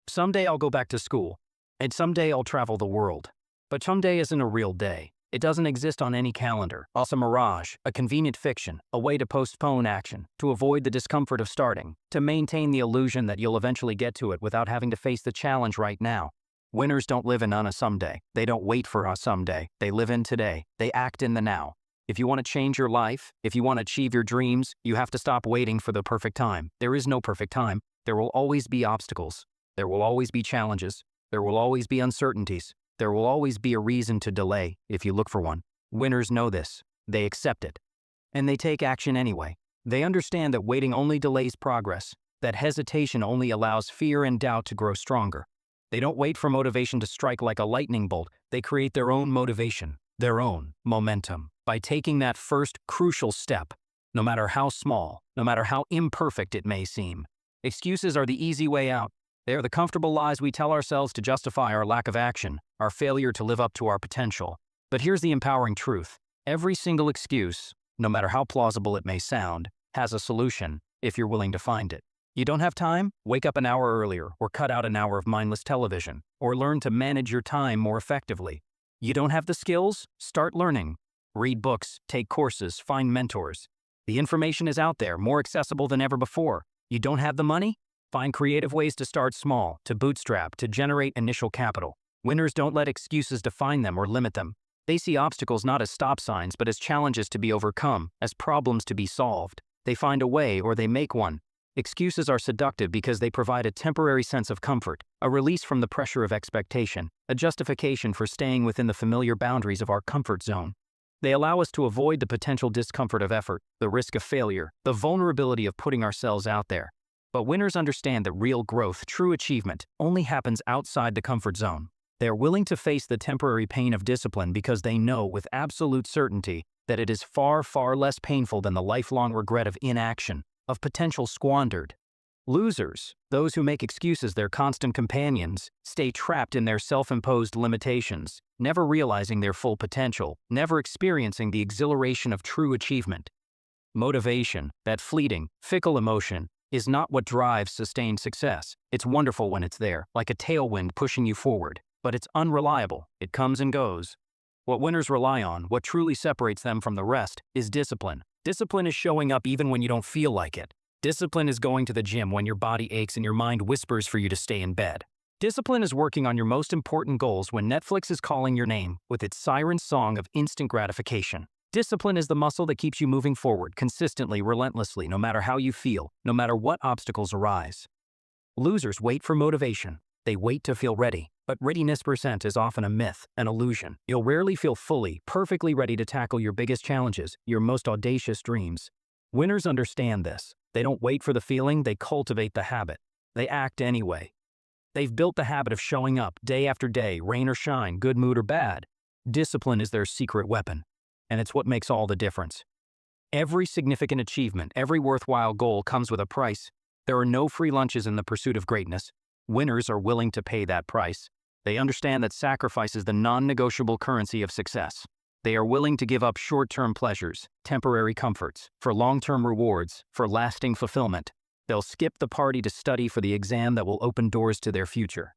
Someday I'll go back to school. And someday I'll travel the world. But someday isn't a real day. It doesn't exist on any calendar. It's a mirage, a convenient fiction, a way to postpone action, to avoid the discomfort of starting, to maintain the illusion that you'll eventually get to it without having to face the challenge right now. Winners don't live in on a someday. They don't wait for a someday. They live in today. They act in the now. If you want to change your life, if you want to achieve your dreams, you have to stop waiting for the perfect time. There is no perfect time. There will always be obstacles. There will always be challenges. There will always be uncertainties. There will always be a reason to delay if you look for one. Winners know this. They accept it. And they take action anyway. They understand that waiting only delays progress, that hesitation only allows fear and doubt to grow stronger. They don't wait for motivation to strike like a lightning bolt. They create their own motivation, their own momentum, by taking that first crucial step, no matter how small, no matter how imperfect it may seem. Excuses are the easy way out. They are the comfortable lies we tell ourselves to justify our lack of action, our failure to live up to our potential. But here's the empowering truth. Every single excuse, no matter how plausible it may sound, has a solution if you're willing to find it. You don't have time? Wake up an hour earlier, or cut out an hour of mindless television, or learn to manage your time more effectively. You don't have the skills? Start learning. Read books, take courses, find mentors. The information is out there, more accessible than ever before. You don't have the money? Find creative ways to start small, to bootstrap, to generate initial capital. Winners don't let excuses define them or limit them. They see obstacles not as stop signs, but as challenges to be overcome, as problems to be solved. They find a way, or they make one. Excuses are seductive because they provide a temporary sense of comfort, a release from the pressure of expectation, a justification for staying within the familiar boundaries of our comfort zone. They allow us to avoid the potential discomfort of effort, the risk of failure, the vulnerability of putting ourselves out there. But winners understand that real growth, true achievement, only happens outside the comfort zone. They are willing to face the temporary pain of discipline because they know with absolute certainty that it is far, far less painful than the lifelong regret of inaction, of potential squandered. Losers, those who make excuses their constant companions, stay trapped in their self-imposed limitations, never realizing their full potential, never experiencing the exhilaration of true achievement. Motivation, that fleeting, fickle emotion, is not what drives sustained success. It's wonderful when it's there, like a tailwind pushing you forward, but it's unreliable. It comes and goes. What winners rely on, what truly separates them from the rest, is discipline. Discipline is showing up even when you don't feel like it. Discipline is going to the gym when your body aches and your mind whispers for you to stay in bed. Discipline is working on your most important goals when Netflix is calling your name with its siren song of instant gratification. Discipline is the muscle that keeps you moving forward consistently, relentlessly, no matter how you feel, no matter what obstacles arise. Losers wait for motivation. They wait to feel ready. But readiness percent is often a myth, an illusion. You'll rarely feel fully, perfectly ready to tackle your biggest challenges, your most audacious dreams. Winners understand this. They don't wait for the feeling, they cultivate the habit. They act anyway. They've built the habit of showing up day after day, rain or shine, good mood or bad. Discipline is their secret weapon, and it's what makes all the difference. Every significant achievement, every worthwhile goal comes with a price. There are no free lunches in the pursuit of greatness. Winners are willing to pay that price. They understand that sacrifice is the non-negotiable currency of success. They are willing to give up short-term pleasures, temporary comforts, for long-term rewards, for lasting fulfillment. They'll skip the party to study for the exam that will open doors to their future.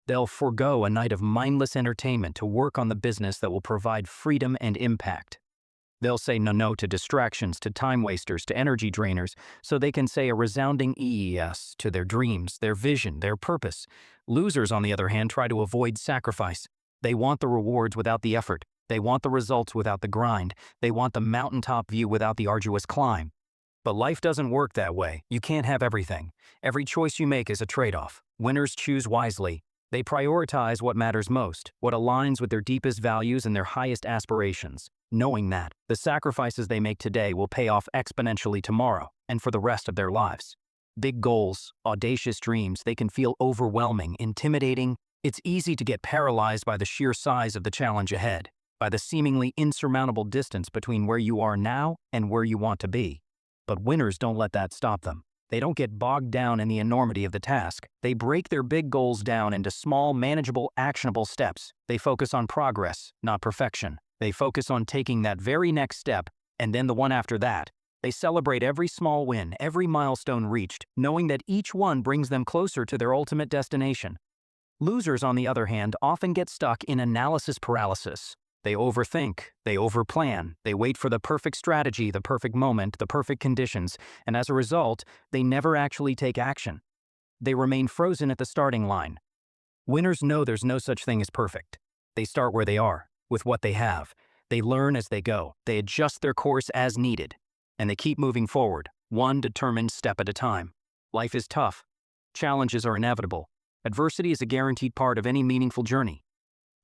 They'll forego a night of mindless entertainment to work on the business that will provide freedom and impact. They'll say no to distractions, to time wasters, to energy drainers, so they can say a resounding yes to their dreams, their vision, their purpose. Losers, on the other hand, try to avoid sacrifice. They want the rewards without the effort. They want the results without the grind. They want the mountaintop view without the arduous climb. But life doesn't work that way. You can't have everything. Every choice you make is a trade-off. Winners choose wisely. They prioritize what matters most, what aligns with their deepest values and their highest aspirations, knowing that the sacrifices they make today will pay off exponentially tomorrow and for the rest of their lives. Big goals, audacious dreams, they can feel overwhelming, intimidating. It's easy to get paralyzed by the sheer size of the challenge ahead, by the seemingly insurmountable distance between where you are now and where you want to be. But winners don't let that stop them. They don't get bogged down in the enormity of the task. They break their big goals down into small, manageable, actionable steps. They focus on progress, not perfection. They focus on taking that very next step, and then the one after that. They celebrate every small win, every milestone reached, knowing that each one brings them closer to their ultimate destination. Losers, on the other hand, often get stuck in analysis paralysis. They overthink, they overplan, they wait for the perfect strategy, the perfect moment, the perfect conditions, and as a result, they never actually take action. They remain frozen at the starting line. Winners know there's no such thing as perfect. They start where they are, with what they have. They learn as they go. They adjust their course as needed. And they keep moving forward, one determined step at a time. Life is tough. Challenges are inevitable. Adversity is a guaranteed part of any meaningful journey.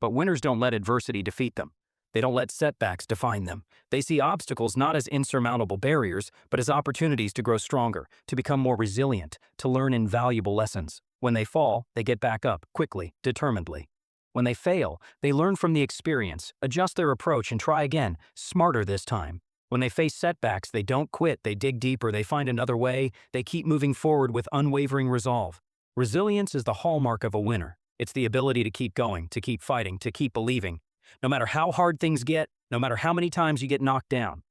But winners don't let adversity defeat them. They don't let setbacks define them. They see obstacles not as insurmountable barriers, but as opportunities to grow stronger, to become more resilient, to learn invaluable lessons. When they fall, they get back up, quickly, determinedly. When they fail, they learn from the experience, adjust their approach, and try again, smarter this time. When they face setbacks, they don't quit, they dig deeper, they find another way, they keep moving forward with unwavering resolve. Resilience is the hallmark of a winner. It's the ability to keep going, to keep fighting, to keep believing. No matter how hard things get, no matter how many times you get knocked down.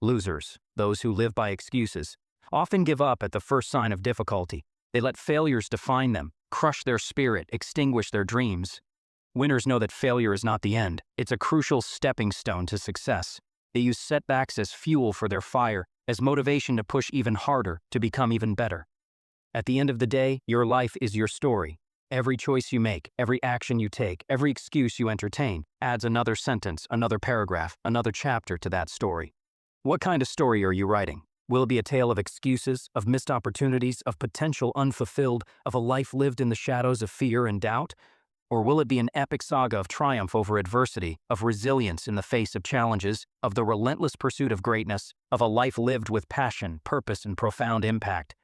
Losers, those who live by excuses, often give up at the first sign of difficulty. They let failures define them, crush their spirit, extinguish their dreams. Winners know that failure is not the end. It's a crucial stepping stone to success. They use setbacks as fuel for their fire, as motivation to push even harder, to become even better. At the end of the day, your life is your story. Every choice you make, every action you take, every excuse you entertain adds another sentence, another paragraph, another chapter to that story. What kind of story are you writing? Will it be a tale of excuses, of missed opportunities, of potential unfulfilled, of a life lived in the shadows of fear and doubt? Or will it be an epic saga of triumph over adversity, of resilience in the face of challenges, of the relentless pursuit of greatness, of a life lived with passion, purpose, and profound impact?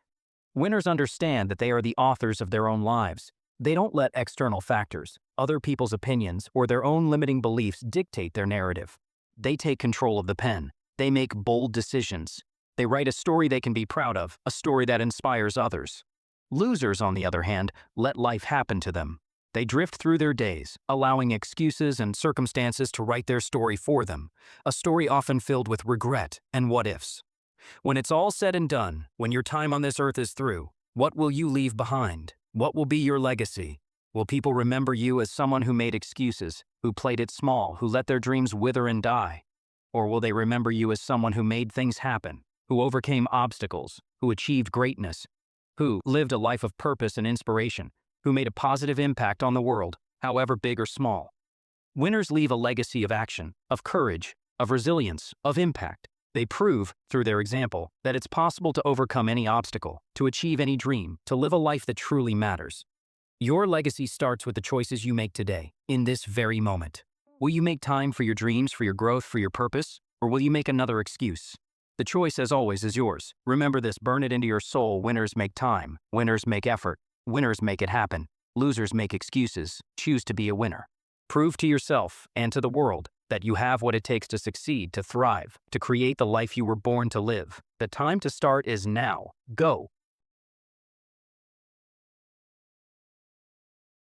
Winners understand that they are the authors of their own lives. They don't let external factors, other people's opinions, or their own limiting beliefs dictate their narrative. They take control of the pen. They make bold decisions. They write a story they can be proud of, a story that inspires others. Losers, on the other hand, let life happen to them. They drift through their days, allowing excuses and circumstances to write their story for them, a story often filled with regret and what-ifs. When it's all said and done, when your time on this earth is through, what will you leave behind? What will be your legacy? Will people remember you as someone who made excuses, who played it small, who let their dreams wither and die? Or will they remember you as someone who made things happen, who overcame obstacles, who achieved greatness, who lived a life of purpose and inspiration, who made a positive impact on the world, however big or small? Winners leave a legacy of action, of courage, of resilience, of impact. They prove, through their example, that it's possible to overcome any obstacle, to achieve any dream, to live a life that truly matters. Your legacy starts with the choices you make today, in this very moment. Will you make time for your dreams, for your growth, for your purpose? Or will you make another excuse? The choice, as always, is yours. Remember this, burn it into your soul. Winners make time. Winners make effort. Winners make it happen. Losers make excuses. Choose to be a winner. Prove to yourself and to the world that you have what it takes to succeed, to thrive, to create the life you were born to live. The time to start is now. Go.